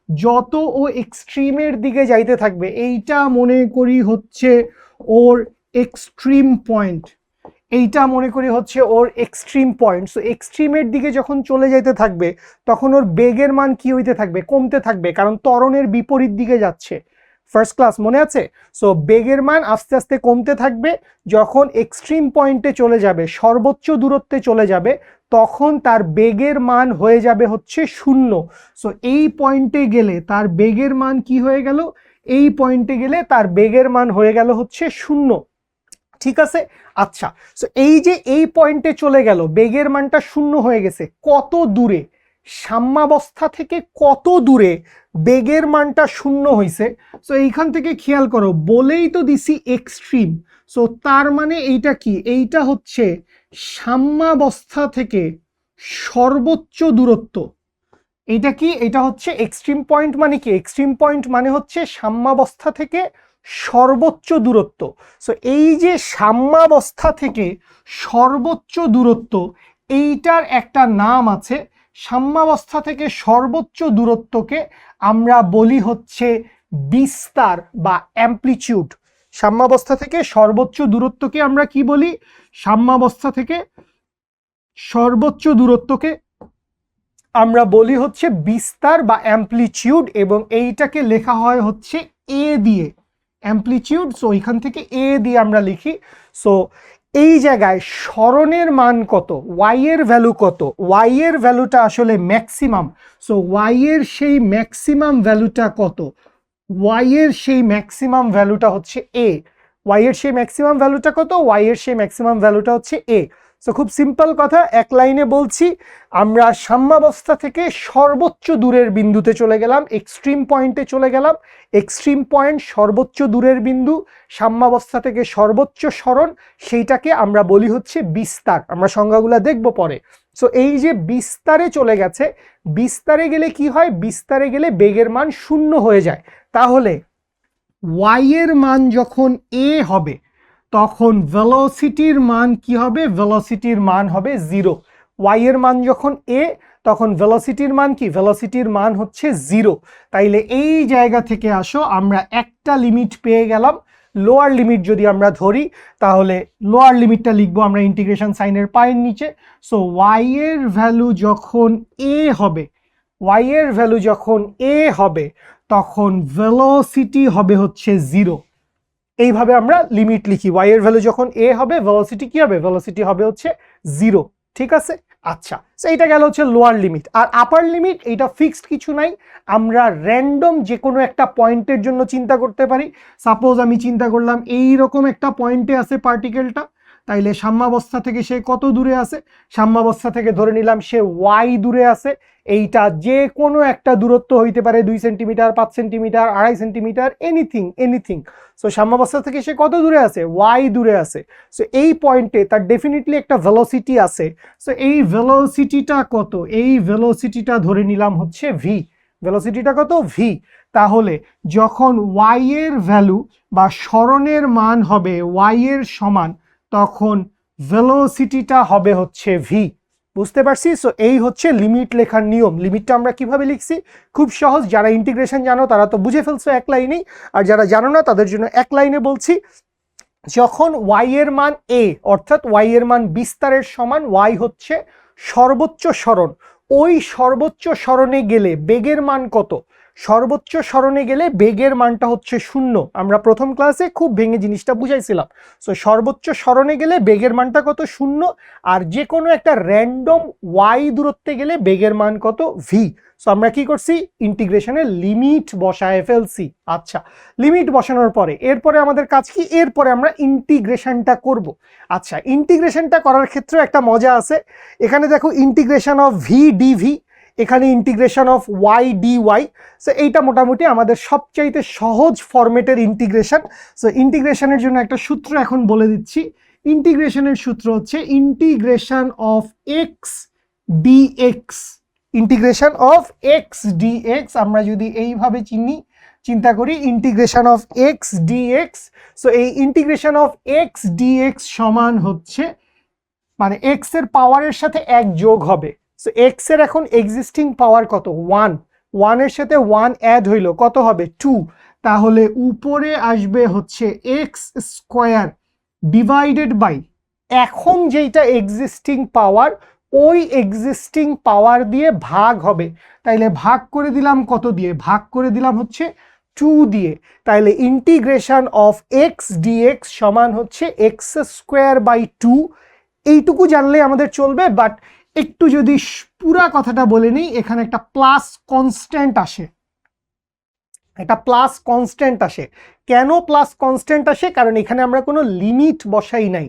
যত ও এক্সট্রিমের দিকে যাইতে থাকবে, এইটা মনে করি হচ্ছে ওর এক্সট্রিম পয়েন্ট, এইটা মনে করি হচ্ছে ওর এক্সট্রিম পয়েন্ট। সো এক্সট্রিমের দিকে যখন চলে যাইতে থাকবে তখন ওর বেগের মান কি হইতে থাকবে? কমতে থাকবে, কারণ ত্বরণের বিপরীত দিকে যাচ্ছে। ফার্স্ট ক্লাস মনে আছে? সো বেগের মান আস্তে আস্তে কমতে থাকবে, যখন এক্সট্রিম পয়েন্টে চলে যাবে, সর্বোচ্চ দূরত্বে চলে যাবে, তখন তার বেগের মান হয়ে যাবে হচ্ছে 0। সো এই পয়েন্টে গেলে তার বেগের মান কি হয়ে গেল? এই পয়েন্টে গেলে তার বেগের মান হয়ে গেল হচ্ছে 0। ঠিক আছে? আচ্ছা, সো এই যে এই পয়েন্টে চলে গেল, বেগের মানটা 0 হয়ে গেছে, কত দূরে? সাম্যাবস্থা থেকে কত দূরে বেগের মানটা 0 হয়েছে? সো এইখান থেকে খেয়াল করো, বলেই তো দিছি এক্সট্রিম। সো তার মানে এইটা কি? এইটা হচ্ছে সাম্যাবস্থা থেকে সর্বোচ্চ দূরত্ব। এইটা কি? এটা হচ্ছে এক্সট্রিম পয়েন্ট। মানে কি এক্সট্রিম পয়েন্ট? মানে হচ্ছে সাম্যাবস্থা থেকে সর্বোচ্চ দূরত্ব। সো এই যে সাম্যাবস্থা থেকে সর্বোচ্চ দূরত্ব, এইটার একটা নাম আছে। সাম্যাবস্থা থেকে সর্বোচ্চ দূরত্বকে আমরা বলি হচ্ছে বিস্তার বা অ্যামপ্লিটিউড। সাম্যাবস্থা থেকে সর্বোচ্চ দূরত্বকে আমরা কি বলি? সাম্যাবস্থা থেকে সর্বোচ্চ দূরত্বকে আমরা বলি হচ্ছে বিস্তার বা অ্যামপ্লিটিউড, এবং এইটাকে লেখা হয় হচ্ছে এ দিয়ে, অ্যামপ্লিটিউড। সো এখান থেকে এ দিয়ে আমরা লিখি। সো এই জায়গায় স্মরণের মান কত, ওয়াই এর ভ্যালু কত? ওয়াই এর ভ্যালুটা আসলে ম্যাক্সিমাম। সো ওয়াই এর সেই ম্যাক্সিমাম ভ্যালুটা কত? ওয়াই এর সেই ম্যাক্সিমাম ভ্যালুটা হচ্ছে এ। ওয়াই এর সেই ম্যাক্সিমাম ভ্যালুটা কত? ওয়াই এর সেই ম্যাক্সিমাম ভ্যালুটা হচ্ছে এ। সো খুব সিম্পল কথা, এক লাইনে বলছি, আমরা সাম্যাবস্থা থেকে সর্বোচ্চ দূরের বিন্দুতে চলে গেলাম, এক্সট্রিম পয়েন্টে চলে গেলাম। এক্সট্রিম পয়েন্ট সর্বোচ্চ দূরের বিন্দু, সাম্যাবস্থা থেকে সর্বোচ্চ সরণ, সেইটাকে আমরা বলি হচ্ছে বিস্তার। আমরা সংজ্ঞাগুলো দেখব পরে। সো এই যে বিস্তারে চলে গেছে, বিস্তারে গেলে কি হয়? বিস্তারে গেলে বেগের মান 0 হয়ে যায়। তাহলে ওয়াই এর মান যখন এ হবে, তখন ভেলোসিটির মান কি হবে? ভেলোসিটির মান হবে 0। ওয়াই এর মান যখন এ, তখন ভেলোসিটির মান কি? ভেলোসিটির মান হচ্ছে 0। তাইলে এই জায়গা থেকে আসো, আমরা একটা লিমিট পেয়ে গেলাম। লোয়ার লিমিট যদি আমরা ধরি, তাহলে লোয়ার লিমিটটা লিখবো আমরা ইন্টিগ্রেশন সাইনের পায়ের নিচে। সো ওয়াই এর ভ্যালু যখন এ হবে, ওয়াই এর ভ্যালু যখন এ হবে, তখন ভেলোসিটি হবে হচ্ছে 0। এইভাবে আমরা লিমিট লিখি। ওয়াই এর ভ্যালু যখন এ হবে, ভেলোসিটি কি হবে? ভেলোসিটি হবে হচ্ছে 0। ঠিক আছে? আচ্ছা, সো এইটা গেল হচ্ছে লোয়ার লিমিট। আর আপার লিমিট, এইটা ফিক্সড কিছু নাই, আমরা র্যান্ডম যে কোনো একটা পয়েন্টের জন্য চিন্তা করতে পারি। সাপোজ আমি চিন্তা করলাম এইরকম একটা পয়েন্টে আছে পার্টিকেলটা, তাইলে সাম্যাবস্থা থেকে সে কত দূরে আছে? সাম্যাবস্থা থেকে ধরে নিলাম সে ওয়াই দূরে আছে। এইটা যে কোনো একটা দূরত্ব হইতে পারে, 2 centimetre, 5 centimetre, 2.5 centimetre, anything. So সাম্যাবস্থা থেকে সে কত দূরে আছে? ওয়াই দূরে আছে। সো এই পয়েন্টে তার ডেফিনেটলি একটা ভেলোসিটি আছে। সো এই ভেলোসিটিটা কত? এই ভেলোসিটিটা ধরে নিলাম হচ্ছে ভি। ভেলোসিটিটা কত? ভি। তাহলে যখন ওয়াই এর ভ্যালু বা স্মরণের মান হবে ওয়াই এর সমান, তখন ভেলোসিটিটা হবে হচ্ছে ভি। বুঝতে পারছি? সো এই হচ্ছে লিমিট লেখার নিয়ম। লিমিটটা আমরা কিভাবে লিখছি? খুব সহজ। যারা ইন্টিগ্রেশন জানো তারা তো বুঝে ফেলছো এক লাইনেই, আর যারা জানো না তাদের জন্য এক লাইনে বলছি। যখন ওয়াই এর মান এ, অর্থাৎ ওয়াই এর মান বিস্তারের সমান, ওয়াই হচ্ছে সর্বোচ্চ সরণ, ওই সর্বোচ্চ সরণে গেলে বেগের মান কত? সর্বোচ্চ সরণে গেলে বেগের মানটা হচ্ছে 0। আমরা প্রথম ক্লাসে খুব ভেঙে জিনিসটা বুঝাইছিলাম। সো সর্বোচ্চ সরণে গেলে বেগের মানটা কত? 0। আর যে কোনো একটা র্যান্ডম ওয়াই দূরত্বে গেলে বেগের মান কত? ভি। সো আমরা কি করছি? ইন্টিগ্রেশনের লিমিট বসায় ফেলছি। আচ্ছা, লিমিট বসানোর পরে এরপরে আমাদের কাজ কি? এরপরে আমরা ইন্টিগ্রেশনটা করব। আচ্ছা, ইন্টিগ্রেশনটা করার ক্ষেত্রে একটা মজা আছে। এখানে দেখো ইন্টিগ্রেশন অফ ভি ডিভি, এখানে integration of y d y. So এইটা মোটামুটি আমাদের সবচাইতে সহজ ফরম্যাটের ইন্টিগ্রেশন। সো ইন্টিগ্রেশনের জন্য একটা সূত্র এখন বলে দিচ্ছি। ইন্টিগ্রেশনের সূত্র হচ্ছে integration of x dx, integration of x dx, আমরা যদি এইভাবে চিন্তা করি integration of x dx, so এই ইন্টিগ্রেশন অফ এক্স ডিএক্স সমান হচ্ছে মানে এক্স এর পাওয়ারের সাথে 1 যোগ হবে। সো এক্স এর এখন এক্সিস্টিং পাওয়ার কত 1, 1 এর সাথে 1 অ্যাড হইলো কত হবে 2, তাহলে উপরে আসবে হচ্ছে এক্স স্কোয়ার ডিভাইডেড বাই এখন যেটা এক্সিস্টিং পাওয়ার ওই এক্সিস্টিং পাওয়ার দিয়ে ভাগ হবে, তাইলে ভাগ করে দিলাম কত দিয়ে, ভাগ করে দিলাম হচ্ছে 2 দিয়ে, তাইলে ইন্টিগ্রেশন অফ এক্স ডিএক্স সমান হচ্ছে এক্স স্কোয়ার বাই 2। এইটুকু জানলে আমাদের চলবে, বাট একটু যদি পুরা কথাটা বলে নিই, এখানে একটা প্লাস কনস্ট্যান্ট আসে, একটা প্লাস কনস্ট্যান্ট আসে। কেন প্লাস কনস্ট্যান্ট আসে? কারণ এখানে আমরা কোনো লিমিট বসাই নাই,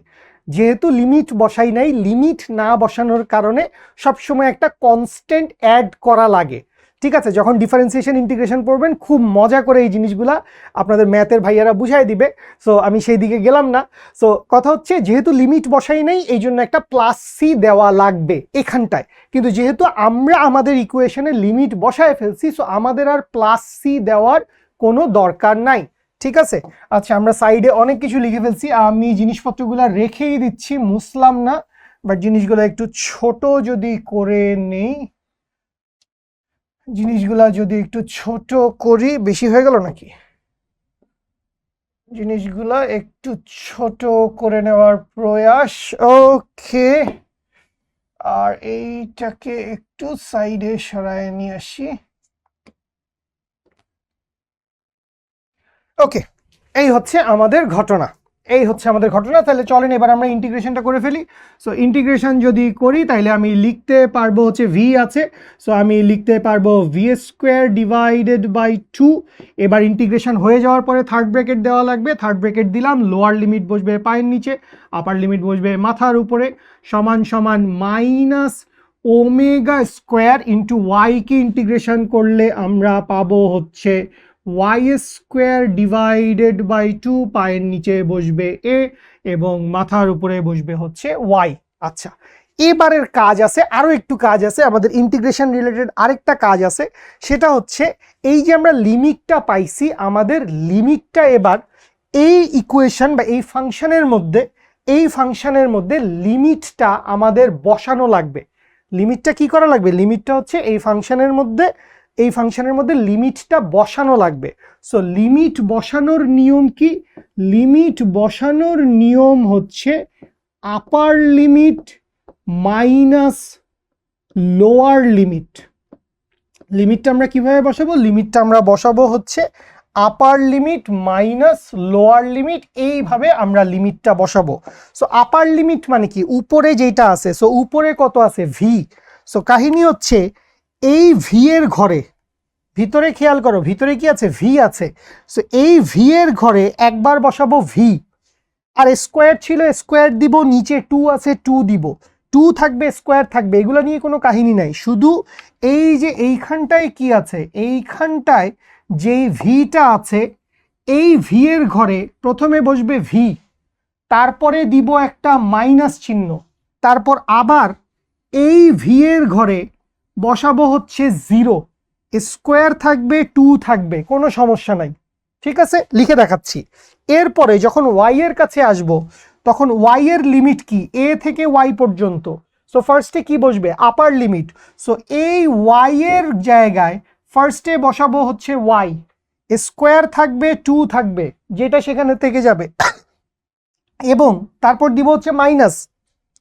যেহেতু লিমিট বসাই নাই, লিমিট না বসানোর কারণে সবসময় একটা কনস্ট্যান্ট অ্যাড করা লাগে। ঠিক আছে, যখন ডিফারেন্সিয়েশন ইন্টিগ্রেশন পড়বেন খুব মজা করে এই জিনিসগুলা আপনাদের ম্যাথের ভাইয়ারা বুঝাই দিবে, সো আমি সেই দিকে গেলাম না। সো কথা হচ্ছে যেহেতু লিমিট বসাই নাই এই জন্য একটা প্লাস সি দেওয়া লাগবে এখানটায়, কিন্তু যেহেতু আমরা আমাদের ইকুয়েশনে লিমিট বসায় ফেলছি, সো আমাদের আর প্লাস সি দেওয়ার কোনো দরকার নাই। ঠিক আছে, আচ্ছা আমরা সাইডে অনেক কিছু লিখে ফেলছি, আমি জিনিসপত্রগুলো রেখেই দিচ্ছি, মুছলাম না, বাট জিনিসগুলো একটু ছোট যদি করে নেই, জিনিসগুলা যদি একটু ছোট করি, বেশি হয়ে গেল নাকি? জিনিসগুলা একটু ছোট করে নেওয়ার প্রয়াস, ওকে। আর এইটাকে একটু সাইডে সরায় নিয়ে আসি, ওকে। এই হচ্ছে আমাদের ঘটনা, এই হচ্ছে আমাদের ঘটনা। তাহলে চলেন এবার আমরা ইন্টিগ্রেশনটা করে ফেলি। সো ইন্টিগ্রেশন যদি করি তাহলে আমি লিখতে পারবো হচ্ছে ভি আছে, সো আমি লিখতে পারবো ভি স্কোয়ার ডিভাইডেড বাই 2। এবার ইন্টিগ্রেশন হয়ে যাওয়ার পরে থার্ড ব্র্যাকেট দেওয়া লাগবে, থার্ড ব্র্যাকেট দিলাম, লোয়ার লিমিট বসবে পায়ের নিচে, আপার লিমিট বসবে মাথার উপরে, সমান সমান মাইনাস ওমেগা স্কোয়ার ইন্টু ওয়াইকে ইন্টিগ্রেশন করলে আমরা পাবো হচ্ছে ওয়াই স্কোয়ার ডিভাইডেড বাই 2, পায়ের নিচে বসবে এ এবং মাথার উপরে বসবে হচ্ছে ওয়াই। আচ্ছা, এবারের কাজ আছে, আরও একটু কাজ আছে আমাদের ইন্টিগ্রেশন রিলেটেড, আরেকটা কাজ আছে, সেটা হচ্ছে এই যে আমরা লিমিটটা পাইছি, আমাদের লিমিটটা এবার এই ইকুয়েশন বা এই ফাংশনের মধ্যে লিমিটটা আমাদের বসানো লাগবে। লিমিটটা কি করা লাগবে? লিমিটটা হচ্ছে এই ফাংশনের মধ্যে লিমিটটা বসানো লাগবে। সো লিমিট বসানোর নিয়ম কি? লিমিট বসানোর নিয়ম হচ্ছে upper limit minus lower limit. লিমিটটা আমরা কিভাবে বসাবো? লিমিটটা আমরা বসাবো হচ্ছে upper limit minus lower limit, এইভাবে আমরা লিমিটটা বসাবো। সো আপার লিমিট মানে কি? উপরে যেটা আছে, সো উপরে কত আছে? ভি। সো কাহিনী হচ্ছে এই ভি এর ঘরে, ভিতরে খেয়াল করো, ভিতরে কি আছে? ভি আছে। সো এই ভি এর ঘরে একবার বসাবো ভি, আর স্কোয়ার ছিল স্কোয়ার দিব, নিচে 2 আছে 2 দিব, 2 থাকবে স্কোয়ার থাকবে, এগুলো নিয়ে কোনো কাহিনী নাই। শুধু এই যে এইখানটায় কি আছে, এইখানটায় যেই ভিটা আছে, এই ভি এর ঘরে প্রথমে বসবে ভি, তারপরে দিব একটা মাইনাস চিহ্ন, তারপর আবার এই ভি এর ঘরে বসাবো হচ্ছে 0, স্কোয়ার থাকবে 2 থাকবে, কোনো সমস্যা নাই। ঠিক আছে, লিখে দেখাচ্ছি। এরপরে যখন ওয়াই এর কাছে আসব, তখন ওয়াই এর লিমিট কি? এ থেকে ওয়াই পর্যন্ত। সো ফার্স্টে কি বসবে? আপার লিমিট। সো এই ওয়াই এর জায়গায় ফার্স্টে বসাবো হচ্ছে ওয়াই, স্কোয়ার থাকবে 2 থাকবে, যেটা সেখানে থেকে যাবে, এবং তারপর দিব হচ্ছে মাইনাস,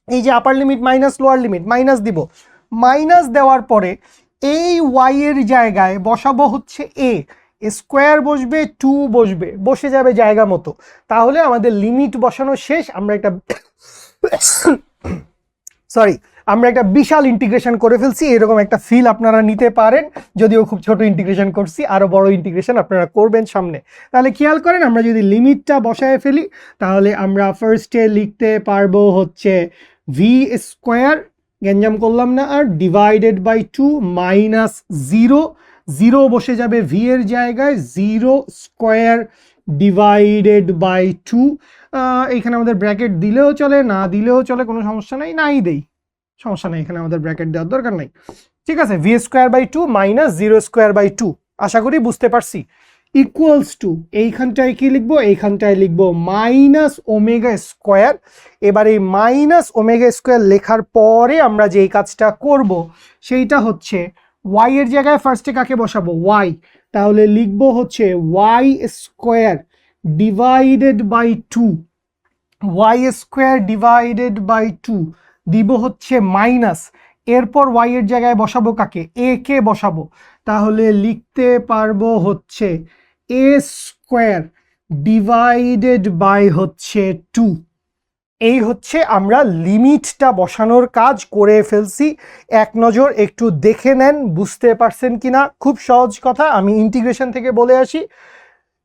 এই যে আপার limit minus lower limit, minus দিব। মাইনাস দেওয়ার পরে এই ওয়াই এর জায়গায় বসাবো হচ্ছে এ, স্কোয়ার বসবে 2 বসবে, বসে যাবে জায়গা মতো। তাহলে আমাদের লিমিট বসানো শেষ। আমরা একটা বিশাল ইন্টিগ্রেশন করে ফেলছি, এরকম একটা ফিল আপনারা নিতে পারেন। যদিও খুব ছোট ইন্টিগ্রেশন করছি, আরো বড় ইন্টিগ্রেশন আপনারা করবেন সামনে। তাহলে খেয়াল করেন, আমরা যদি লিমিটটা বসায় ফেলি তাহলে আমরা ফার্স্টে লিখতে পারবো হচ্ছে ভি স্কোয়ার, গ্যাঞ্জাম করলাম না আর, ডিভাইডেড বাই 2 মাইনাস 0, 0 বসে যাবে ভি এর জায়গায়, 0 স্কোয়ার ডিভাইডেড বাই 2। এইখানে আমাদের ব্র্যাকেট দিলেও চলে, না দিলেও চলে, কোনো সমস্যা নাই, নাই দেই। সমস্যা নেই, এখানে আমাদের ব্র্যাকেট দেওয়ার দরকার নাই। ঠিক আছে, v square by two minus zero square by two, আশা করি বুঝতে পারছি, ইকুয়ালস টু এইখানটায় কি লিখবো, এইখানটায় লিখবো মাইনাস ওমেগা স্কোয়ার। এবার এই মাইনাস ওমেগা স্কোয়ার লেখার পরে আমরা যেই কাজটা করব সেইটা হচ্ছে ওয়াই এর জায়গায় ফার্স্টে কাকে বসাবো, ওয়াই, তাহলে লিখবো হচ্ছে y square divided by two, y square divided by two দিব হচ্ছে মাইনাস, এরপর ওয়াই এর জায়গায় বসাবো কাকে, এ কে বসাবো, তাহলে লিখতে পারবো হচ্ছে এ স্কোয়ার ডিভাইডেড বাই হচ্ছে টু। এই হচ্ছে আমরা লিমিটটা বসানোর কাজ করে ফেলছি। এক নজর একটু দেখে নেন বুঝতে পারছেন কিনা, খুব সহজ কথা। আমি ইন্টিগ্রেশন থেকে বলে আসি,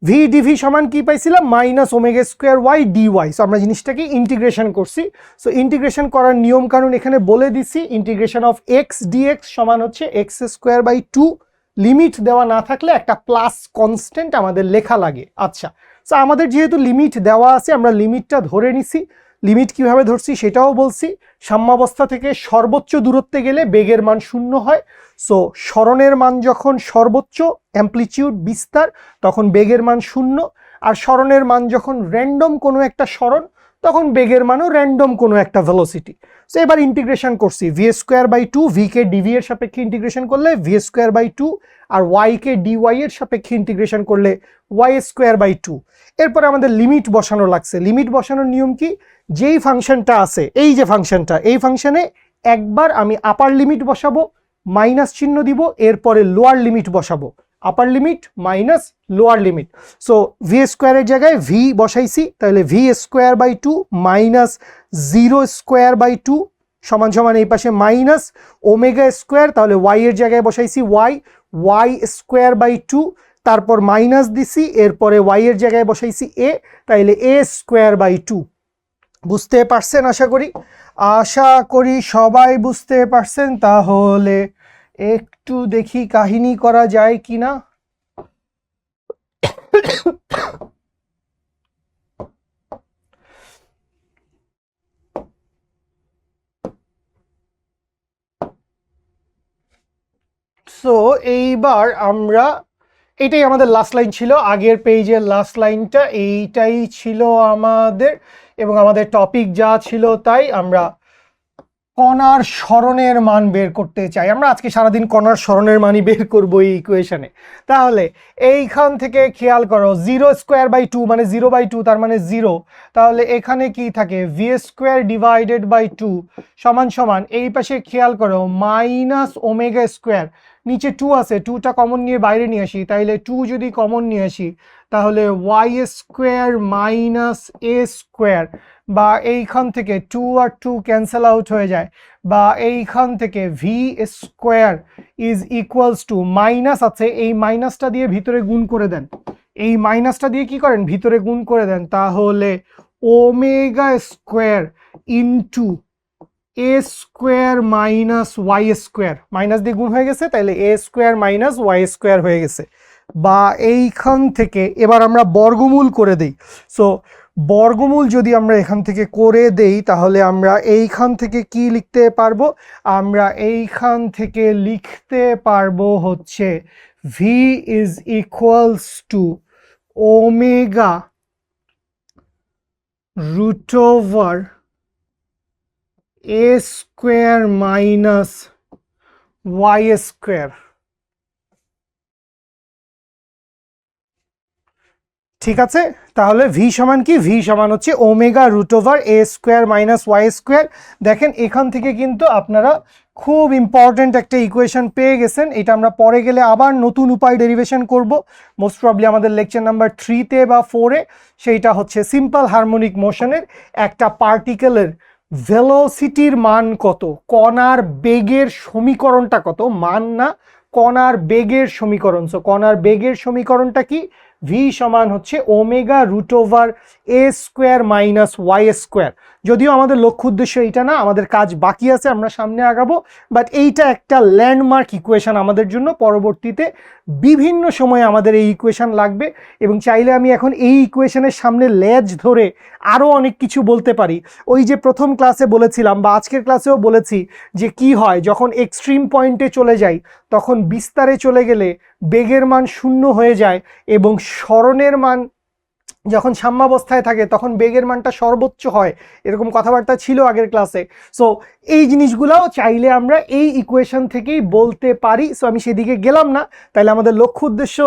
ভি ডিভি সমান কি পাইছিলাম, minus omega square y dy. So আমরা জিনিসটাকে ইন্টিগ্রেশন করছি। সো ইন্টিগ্রেশন করার নিয়ম কানুন এখানে বলে দিছি, ইন্টিগ্রেশন অফ এক্স ডিএক্স সমান হচ্ছে x square by two, limit দেওয়া না থাকলে একটা প্লাস কনস্ট্যান্ট আমাদের লেখা লাগে। আচ্ছা, সো আমাদের যেহেতু লিমিট দেওয়া আছে আমরা লিমিটটা ধরে নিছি। লিমিট কিভাবে ধরছি সেটাও বলছি, সাম্যাবস্থা থেকে সর্বোচ্চ দূরত্বে গেলে বেগের মান শূন্য হয়। সো সরণের মান যখন সর্বোচ্চ অ্যামপ্লিটিউড বিস্তার তখন বেগের মান শূন্য, আর সরণের মান যখন র্যান্ডম কোনো একটা সরণ তখন বেগের মানও র্যান্ডম কোনো একটা ভেলোসিটি। সো এবার ইন্টিগ্রেশন করছি, v square by two, v কে ডিভি এর সাপেক্ষে ইন্টিগ্রেশন করলে ভি স্কোয়ার বাই টু, আর ওয়াই কে ডিওয়াই এর সাপেক্ষে ইন্টিগ্রেশন করলে ওয়াই স্কোয়ার বাই টু। এরপরে আমাদের লিমিট বসানো লাগছে। লিমিট বসানোর নিয়ম কি, যেই ফাংশনটা আছে, এই যে ফাংশনটা, এই ফাংশনে একবার আমি আপার লিমিট বসাবো, মাইনাস চিহ্ন দিব, এরপরে লোয়ার লিমিট বসাবো, upper limit minus lower limit. So v স্কোয়ারের জায়গায় ভি বসাইছি, তাহলে v square by two minus zero square by two সমান সমান এই পাশে মাইনাস ওমেগা স্কোয়ার, তাহলে ওয়াই এর জায়গায় বসাইছি y, y square by two, তারপর মাইনাস দিছি, এরপরে ওয়াই এর জায়গায় বসাইছি এ, তাইলে এ স্কোয়ার বাই টু। বুঝতে পারছেন আশা করি, আশা করি সবাই বুঝতে পারছেন। তাহলে একটু দেখি কাহিনী করা যায় কিনা। সো এইবার আমরা, এটাই আমাদের লাস্ট লাইন ছিল, আগের পেজের লাস্ট লাইনটা এইটাই ছিল আমাদের, এবং আমাদের টপিক যা ছিল তাই। আমরা কণার সরণের মান বের করতে চাই, আমরা আজকে সারাদিন কণার সরণের মানই বের করবো এই ইকুয়েশনে। তাহলে এইখান থেকে খেয়াল করো, জিরো স্কোয়ার বাই টু মানে জিরো বাই টু, তার মানে জিরো, তাহলে এখানে কি থাকে, v square divided by two সমান সমান, এই পাশে খেয়াল করো মাইনাস ওমেগা স্কোয়ার, নিচে টু আছে, টুটা কমন নিয়ে বাইরে নিয়ে আসি, তাইলে টু যদি কমন নিয়ে আসি তাহলে ওয়াই স্কোয়ার মাইনাস এ স্কোয়ার, বা এইখান থেকে টু আর টু ক্যান্সেল আউট হয়ে যায়, বা এইখান থেকে V square is equals to, minus আছে এই মাইনাসটা দিয়ে ভিতরে গুণ করে দেন, এই মাইনাসটা দিয়ে কি করেন ভিতরে গুণ করে দেন, তাহলে omega square into a square minus y square, minus দিয়ে গুণ হয়ে গেছে, তাহলে a square minus y square হয়ে গেছে। বা এইখান থেকে এবার আমরা বর্গমূল করে দেই। সো বর্গমূল যদি আমরা এখান থেকে করে দেই তাহলে আমরা এইখান থেকে কি লিখতে পারবো, আমরা এইখান থেকে লিখতে পারবো হচ্ছে v is equals to omega root over a square minus y square. ঠিক আছে, তাহলে ভি সমান কি, ভি সমান হচ্ছে omega root over a square minus y square. দেখেন এখান থেকে কিন্তু আপনারা খুব ইম্পর্টেন্ট একটা ইকুয়েশন পেয়ে গেছেন। এটা আমরা পরে গেলে আবার নতুন উপায় ডেরিভেশন করব, মোস্ট প্রবলি আমাদের লেকচার নাম্বার 3-তে বা 4-এ। সেইটা হচ্ছে সিম্পল হারমোনিক মোশনের একটা পার্টিকেলের ভেলোসিটির মান কত, কণার বেগের সমীকরণটা কত, মান না, কণার বেগের সমীকরণ। সো কণার বেগের সমীকরণটা কি, ভি সমান হচ্ছে omega root over a square minus y square. যদিও আমাদের লক্ষ্য উদ্দেশ্য এইটা না, আমাদের কাজ বাকি আছে, আমরা সামনে আগাবো, বাট এইটা একটা ল্যান্ডমার্ক ইকুয়েশন আমাদের জন্য। পরবর্তীতে বিভিন্ন সময়ে আমাদের এই ইকুয়েশন লাগবে এবং চাইলে আমি এখন এই ইকুয়েশনের সামনে লেজ ধরে আরও অনেক কিছু বলতে পারি। ওই যে প্রথম ক্লাসে বলেছিলাম বা আজকের ক্লাসেও বলেছি যে কি হয় যখন এক্সট্রিম পয়েন্টে চলে যাই, তখন বিস্তারে চলে গেলে বেগের মান শূন্য হয়ে যায় এবং সরণের মান যখন সাম্যাবস্থায় থাকে তখন বেগের মানটা সর্বোচ্চ হয়, এরকম কথাবার্তা ছিল আগের ক্লাসে। সো এই জিনিসগুলোও চাইলে আমরা এই ইকুয়েশন থেকেই বলতে পারি। সো আমি সেদিকে গেলাম না, তাইলে আমাদের লক্ষ্য উদ্দেশ্য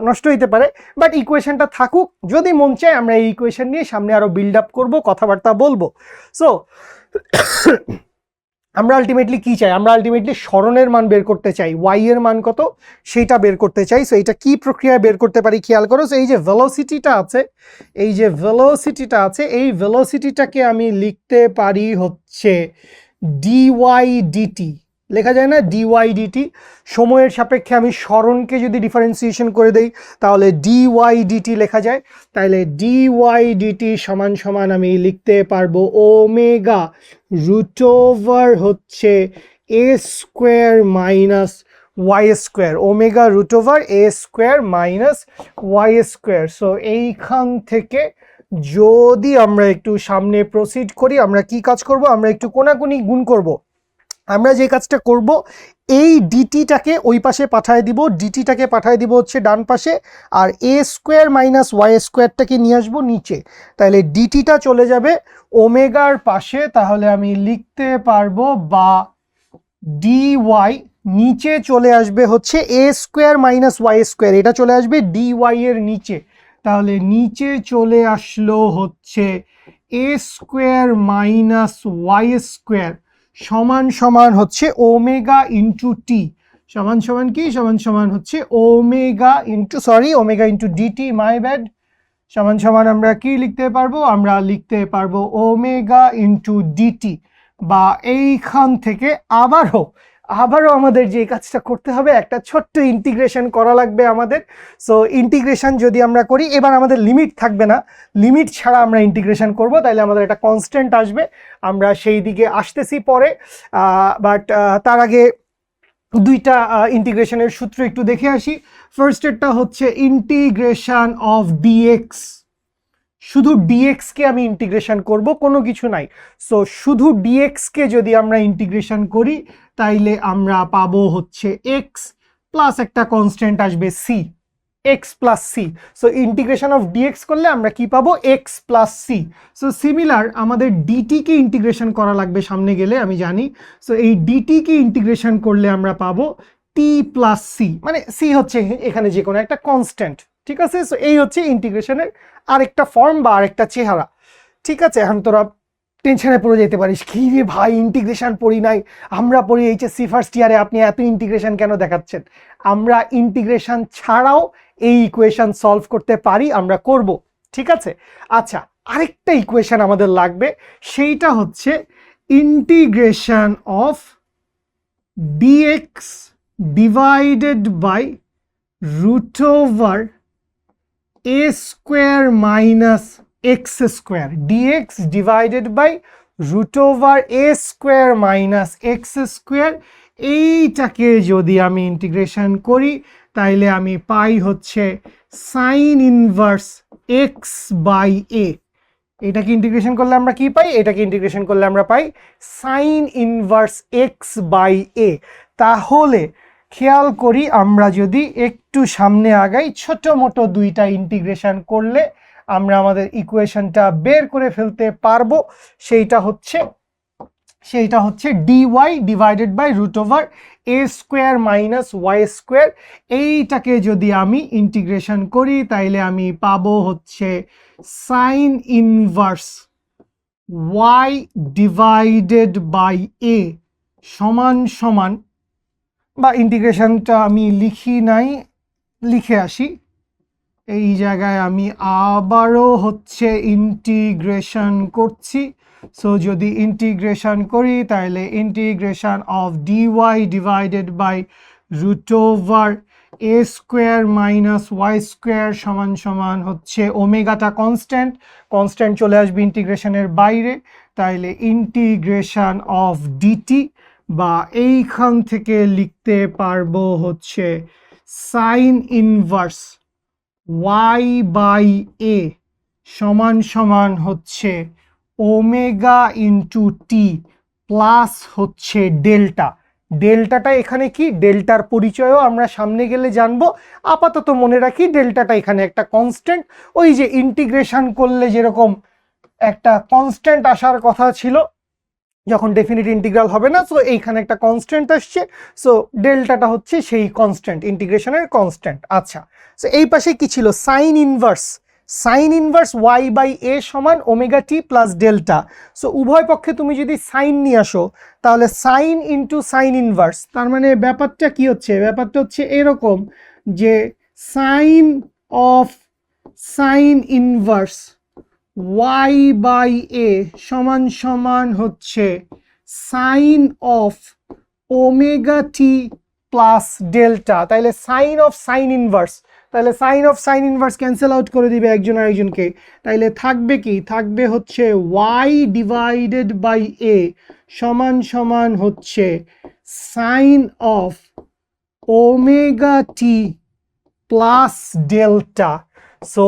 নষ্ট হইতে পারে, বাট ইকুয়েশনটা থাকুক। যদি মন চায় আমরা এই ইকুয়েশন নিয়ে সামনে আরও বিল্ড আপ করবো, কথাবার্তা বলবো। সো আমরা আলটিমেটলি কি চাই? আমরা আলটিমেটলি সরণের মান বের করতে চাই, ওয়াই এর মান কত সেইটা বের করতে চাই। সো এইটা কি প্রক্রিয়ায় বের করতে পারি খেয়াল করো। সো এই যে ভেলোসিটিটা আছে, এই ভেলোসিটিটাকে আমি লিখতে পারি হচ্ছে ডিওয়াই ডিটি। লেখা যায় না ডিওয়াই ডিটি? সময়ের সাপেক্ষে আমি সরণকে যদি ডিফারেন্সিয়েশন করে দেই তাহলে ডিওয়াই ডিটি লেখা যায়। তাহলে ডিওয়াই ডিটি সমান সমান আমি লিখতে পারবো ওমেগা রুট ওভার হচ্ছে a square minus y square, omega root over a square minus y square. So এইখান থেকে যদি আমরা একটু সামনে প্রসিড করি, আমরা কি কাজ করব? আমরা একটু কোনাকুনি গুণ করব। আমরা যে কাজটা করব, এই ডিটিটাকে ওই পাশে পাঠিয়ে দিব, ডিটিটাকে পাঠিয়ে দিব হচ্ছে ডান পাশে, আর এ স্কোয়ার মাইনাস ওয়াই স্কোয়ারটাকে নিয়ে আসবো নিচে। তাহলে ডিটিটা চলে যাবে ওমেগার পাশে, তাহলে আমি লিখতে পারবো বা ডিওয়াই নিচে চলে আসবে হচ্ছে a square minus y square, এটা চলে আসবে ডিওয়াই এর নিচে। তাহলে নিচে চলে আসলো হচ্ছে a square minus y square সমান সমান হচ্ছে ওমেগা ইন্টু টি, সমান সমান কি? সমান সমান হচ্ছে omega into dt, my bad. সমান সমান আমরা কি লিখতে পারবো? আমরা লিখতে পারবো ওমেগা ইন্টু ডিটি। বা এইখান থেকে আবারও আমাদের যে কাজটা করতে হবে, একটা ছোট্ট ইন্টিগ্রেশন করা লাগবে আমাদের। সো ইন্টিগ্রেশন যদি আমরা করি, এবার আমাদের লিমিট থাকবে না, লিমিট ছাড়া আমরা ইন্টিগ্রেশন করব, তাইলে আমাদের একটা কনস্ট্যান্ট আসবে। আমরা সেই দিকে আসতেছি পরে, বাট তার আগে দুইটা ইন্টিগ্রেশনের সূত্র একটু দেখে আসি। ফার্স্টেরটা হচ্ছে ইন্টিগ্রেশন অফ ডিএক্স, শুধু ডিএক্সকে আমি ইন্টিগ্রেশন করব, কোনো কিছু নাই। সো শুধু ডিএক্সকে যদি আমরা ইন্টিগ্রেশন করি তাইলে আমরা পাবো হচ্ছে এক্স প্লাস একটা কনস্ট্যান্ট আসবে c, x plus c. So integration of dx করলে আমরা কি পাবো? X plus c. So similar আমাদের ডিটিকে ইন্টিগ্রেশন করা লাগবে সামনে গেলে, আমি জানি। সো এই ডিটিকে ইন্টিগ্রেশন করলে আমরা পাবো টি প্লাস সি, মানে সি হচ্ছে এখানে যে কোনো একটা কনস্ট্যান্ট, ঠিক আছে? সো এই হচ্ছে ইন্টিগ্রেশনের আরেকটা ফর্ম বা আরেকটা চেহারা, ঠিক আছে? এখন তোরা টেনশনে পড়ে যেতে পারিস, কি রে ভাই ইন্টিগ্রেশন পড়ি নাই, আমরা পড়ি এইচএসসি ফার্স্ট ইয়ারে, আপনি এত ইন্টিগ্রেশন কেন দেখাচ্ছেন? আমরা ইন্টিগ্রেশন ছাড়াও এই ইকুয়েশন সলভ করতে পারি, আমরা করব, ঠিক আছে? আচ্ছা, আরেকটা ইকুয়েশন আমাদের লাগবে, সেইটা হচ্ছে integration of dx divided by root over a square minus x square, dx divided by root over a square minus x square. এইটাকে যদি আমি ইন্টিগ্রেশন করি তাইলে আমি পাই হচ্ছে sine inverse x by a. এটাকে ইন্টিগ্রেশন করলে আমরা কি পাই? এটাকে ইন্টিগ্রেশন করলে আমরা পাই সাইন ইনভার্স এক্স বাই এ। তাহলে খেয়াল করি, আমরা যদি একটু সামনে আগাই, ছোট মোটো দুইটা ইন্টিগ্রেশন করলে আমরা আমাদের ইকুয়েশনটা বের করে ফেলতে পারবো। সেইটা হচ্ছে d y divided by root over a square minus y square. এইটাকে যদি আমি ইন্টিগ্রেশন করি তাইলে আমি পাবো হচ্ছে sine inverse y divided by a সমান সমান, বা ইন্টিগ্রেশনটা আমি লিখি নাই, লিখে আসি। এই জায়গায় আমি আবারও হচ্ছে ইন্টিগ্রেশন করছি। সো যদি ইন্টিগ্রেশন করি তাহলে integration of dy divided by root over a square minus y square সমান সমান হচ্ছে ওমেগাটা কনস্ট্যান্ট, কনস্ট্যান্ট চলে আসবে ইন্টিগ্রেশনের বাইরে, তাইলে ইন্টিগ্রেশন অফ ডিটি বা এইখান থেকে লিখতে পারবো হচ্ছে sine inverse y by a সমান সমান হচ্ছে ওমেগা ইন্টু টি প্লাস হচ্ছে ডেল্টা। ডেল্টাটা এখানে কি, ডেল্টার পরিচয়ও আমরা সামনে গেলে জানবো। আপাতত মনে রাখি ডেল্টাটা এখানে একটা কনস্ট্যান্ট, ওই যে ইন্টিগ্রেশন করলে যেরকম একটা কনস্ট্যান্ট আসার কথা ছিল যখন ডেফিনিট ইন্টিগ্রাল হবে না, সো এইখানে একটা কনস্ট্যান্ট আসছে, সো ডেল্টাটা হচ্ছে সেই কনস্ট্যান্ট, ইন্টিগ্রেশনের কনস্ট্যান্ট। আচ্ছা, সো এই পাশে কি ছিল, sine inverse, sine inverse y by a সমান ওমেগা টি প্লাস ডেল্টা। সো উভয় পক্ষে তুমি যদি সাইন নিয়ে আসো তাহলে সাইন ইন্টু সাইন ইনভার্স, তার মানে ব্যাপারটা কি হচ্ছে, ব্যাপারটা হচ্ছে এরকম যে sine of sine inverse y by a সমান সমান হচ্ছে sine of omega T plus delta. তাইলে সাইন অফ সাইন ইনভার্স, তাহলে sine of sine inverse cancel out করে দিবে একজন আরেকজনকে, তাইলে থাকবে কি, থাকবে হচ্ছে ওয়াই ডিভাইডেড বাই এ সমান সমান হচ্ছে sine of omega T plus delta. So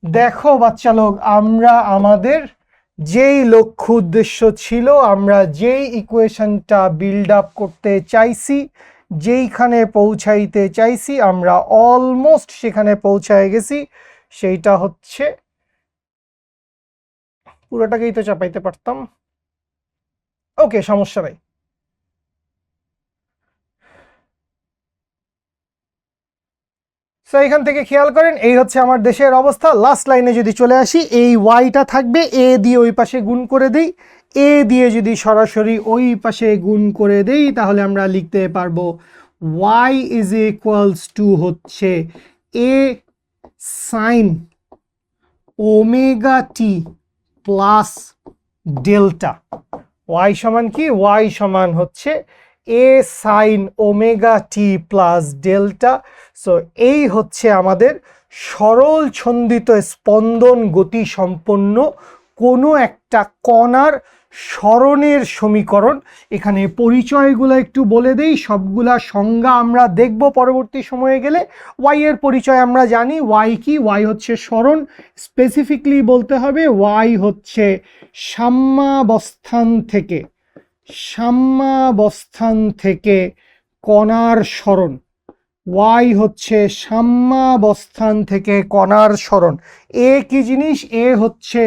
দেখো বাচ্চা লোক, আমরা আমাদের যেই লক্ষ্য উদ্দেশ্য ছিল, আমরা যেই ইকুয়েশনটা বিল্ড আপ করতে চাইছি, যেইখানে পৌঁছাইতে চাইছি, আমরা অলমোস্ট সেখানে পৌঁছায় গেছি। সেইটা হচ্ছে, পুরোটাকেই তো চাপাইতে পারতাম, ওকে সমস্যা নাই। সো এখান থেকে খেয়াল করেন, এই হচ্ছে আমার দেশের অবস্থা। লাস্ট লাইনে যদি চলে আসি, এই ওয়াইটা থাকবে, এ দিয়ে ওই পাশে গুণ করে দিই, এ দিয়ে যদি সরাসরি ওই পাশে গুণ করে দেই তাহলে আমরা লিখতে পারবো ওয়াই ইজ ইকুয়ালস টু হচ্ছে এ সাইন ওমেগা টি প্লাস ডেল্টা। ওয়াই সমান কি, ওয়াই সমান হচ্ছে এ সাইন ওমেগা টি প্লাস ডেল্টা। সো এই হচ্ছে আমাদের সরল ছন্দিত স্পন্দন গতি সম্পন্ন কোনো একটা কণার সরণের সমীকরণ। এখানে পরিচয়গুলো একটু বলে দেই, সবগুলা সংজ্ঞা আমরা দেখব পরবর্তী সময়ে গেলে। ওয়াই এর পরিচয় আমরা জানি, ওয়াই কি, ওয়াই হচ্ছে সরণ, স্পেসিফিকলি বলতে হবে ওয়াই হচ্ছে সাম্যাবস্থান থেকে কণার সরণ, ওয়াই হচ্ছে সাম্যাবস্থান থেকে কণার সরণ। এ কি জিনিস, এ হচ্ছে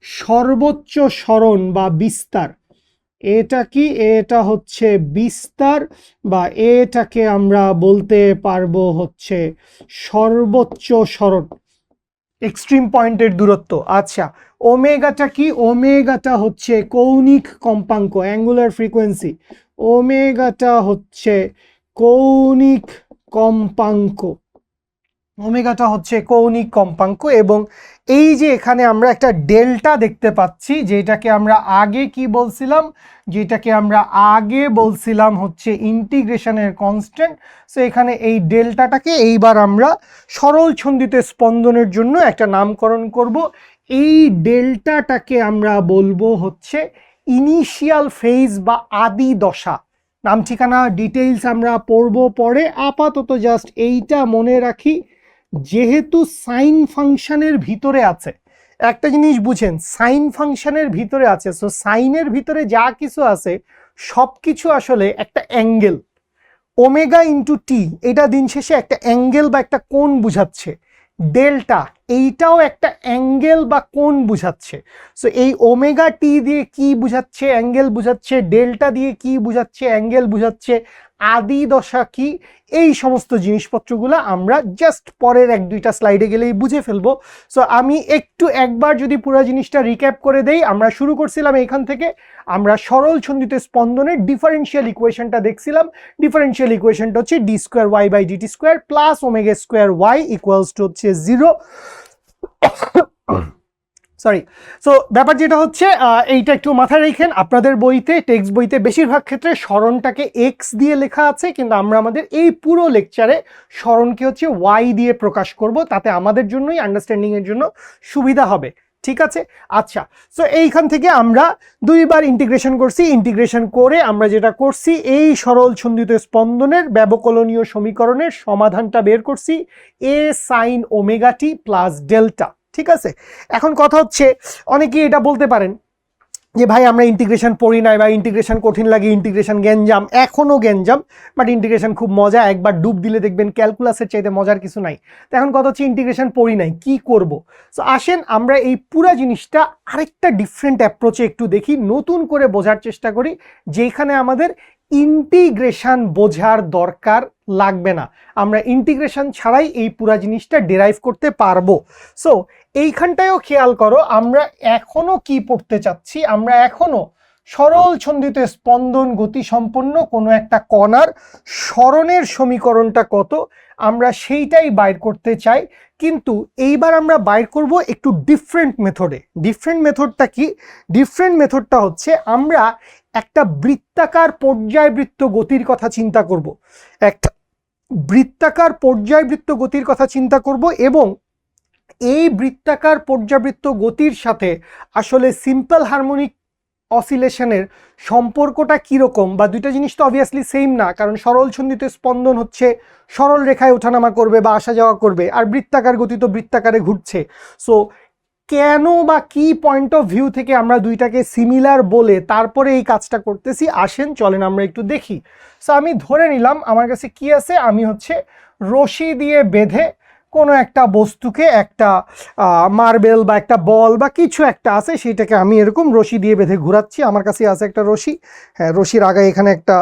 সর্বোচ্চ সরণ বা বিস্তার। এটা কি, এটা হচ্ছে বিস্তার, বা এটাকে আমরা বলতে পারবো হচ্ছে সর্বোচ্চ সরণ, এক্সট্রিম পয়েন্টের দূরত্ব। আচ্ছা, ওমেগাটা কি, ওমেগাটা হচ্ছে কৌণিক কম্পাঙ্ক, অ্যাঙ্গুলার ফ্রিকোয়েন্সি। ওমেগাটা হচ্ছে কৌণিক কম্পাঙ্ক, ওমেগাটা হচ্ছে কৌণিক কম্পাঙ্ক। এবং এই যে এখানে আমরা একটা ডেল্টা দেখতে পাচ্ছি, যেটাকে আমরা আগে কি বলছিলাম, যেটাকে আমরা আগে বলছিলাম হচ্ছে ইন্টিগ্রেশনের কনস্ট্যান্ট। সো এখানে এই ডেল্টাটাকে এইবার আমরা সরল ছন্দিত স্পন্দনের জন্য একটা নামকরণ করব। এই ডেল্টাটাকে আমরা বলবো হচ্ছে ইনিশিয়াল ফেজ বা আদি দশা। নাম ঠিকানা ডিটেইলস আমরা পড়ব পরে, আপাতত জাস্ট এইটা মনে রাখি, যেহেতু সাইন ফাংশনের ভিতরে আছে, একটা জিনিস বুঝেন, সাইন ফাংশনের ভিতরে আছে, সো সাইনের ভিতরে যা কিছু আছে সব কিছু আসলে একটা অ্যাঙ্গেল, ওমেগা ইন্টু টি, এটা দিন শেষে একটা অ্যাঙ্গেল বা একটা কোণ বুঝাচ্ছে। ডেল্টা এইটাও একটা অ্যাঙ্গেল বা কোণ বুঝাচ্ছে। সো এই ওমেগা টি দিয়ে কি বুঝাচ্ছে, অ্যাঙ্গেল বুঝাচ্ছে, ডেল্টা দিয়ে কি বুঝাচ্ছে, অ্যাঙ্গেল বুঝাচ্ছে, আদি দশা কি, এই সমস্ত জিনিসপত্রগুলো আমরা জাস্ট পরের এক দুইটা স্লাইডে গেলেই বুঝে ফেলবো। সো আমি একবার যদি পুরো জিনিসটা রিক্যাপ করে দেই, আমরা শুরু করছিলাম এইখান থেকে, আমরা সরল ছন্দিত স্পন্দনের ডিফারেন্সিয়াল ইকুয়েশনটা দেখছিলাম। ডিফারেন্সিয়াল ইকুয়েশনটা হচ্ছে d square y by DT square plus omega square y equals to হচ্ছে 0। সরি। সো ব্যাপার যেটা হচ্ছে এইটা একটু মাথায় রেখেন, আপনাদের বইতে টেক্সট বইতে বেশিরভাগ ক্ষেত্রে স্মরণটাকে এক্স দিয়ে লেখা আছে, কিন্তু আমরা আমাদের এই পুরো লেকচারে স্মরণকে হচ্ছে ওয়াই দিয়ে প্রকাশ করব, তাতে আমাদের জন্যই আন্ডারস্ট্যান্ডিংয়ের জন্য সুবিধা হবে। ঠিক আছে? আচ্ছা, সো এইখান থেকে আমরা দুইবার ইন্টিগ্রেশন করছি, ইন্টিগ্রেশন করে আমরা যেটা করছি এই সরল ছন্দিত স্পন্দনের ব্যবকলনীয় সমীকরণের সমাধানটা বের করছি, এ সাইন ওমেগা টি প্লাস ডেল্টা। ঠিক আছে? এখন কথা হচ্ছে অনেকেই এটা বলতে পারেন যে ভাই আমরা ইন্টিগ্রেশন পড়ি নাই বা ইন্টিগ্রেশন কঠিন লাগে, ইন্টিগ্রেশন গ্যাঞ্জাম, এখনও গ্যাঞ্জাম, বাট ইন্টিগ্রেশন খুব মজা, একবার ডুব দিলে দেখবেন ক্যালকুলাসের চাইতে মজার কিছু নাই। তো এখন কথা হচ্ছে ইন্টিগ্রেশন পড়ি নাই, কি করব? সো আসেন আমরা এই পুরা জিনিসটা আরেকটা ডিফারেন্ট অ্যাপ্রোচে একটু দেখি, নতুন করে বোঝার চেষ্টা করি, যেখানে আমাদের ইন্টিগ্রেশন বোঝার দরকার লাগবে না, আমরা ইন্টিগ্রেশন ছাড়াই এই পুরা জিনিসটা ডেরাইভ করতে পারবো। সো এইখানটায়ও খেয়াল করো, আমরা এখনো কি পড়তে চাচ্ছি, আমরা এখনো সরল ছন্দিত স্পন্দন গতি সম্পন্ন কোনো একটা কণার স্মরণের সমীকরণটা কত আমরা সেইটাই বাইর করতে চাই, কিন্তু এইবার আমরা বাইর করব একটু ডিফারেন্ট মেথডে। ডিফারেন্ট মেথডটা কি? ডিফারেন্ট মেথডটা হচ্ছে আমরা একটা বৃত্তাকার পর্যায়বৃত্ত গতির কথা চিন্তা করব, একটা বৃত্তাকার পর্যায়বৃত্ত গতির কথা চিন্তা করব, এবং এই বৃত্তাকার পর্যাবৃত্ত গতির সাথে আসলে সিম্পল হারমোনিক অসিলেশনের সম্পর্কটা কীরকম, বা দুইটা জিনিস তো অবভিয়াসলি সেম না, কারণ সরল ছন্দিত স্পন্দন হচ্ছে সরল রেখায় ওঠানামা করবে বা আসা যাওয়া করবে, আর বৃত্তাকার গতি তো বৃত্তাকারে ঘুরছে। সো কেন বা কি পয়েন্ট অফ ভিউ থেকে আমরা দুইটাকে সিমিলার বলে তারপরে এই কাজটা করতেছি, আসেন চলেন আমরা একটু দেখি। সো আমি ধরে নিলাম আমার কাছে কি আছে, আমি হচ্ছে রশি দিয়ে বেঁধে কোনো একটা বস্তুকে, একটা মার্বেল বা একটা বল বা কিছু একটা আছে, সেটাকে আমি এরকম রশি দিয়ে বেঁধে ঘোরাচ্ছি। আমার কাছে আছে একটা রশি, হ্যাঁ রশির আগে এখানে একটা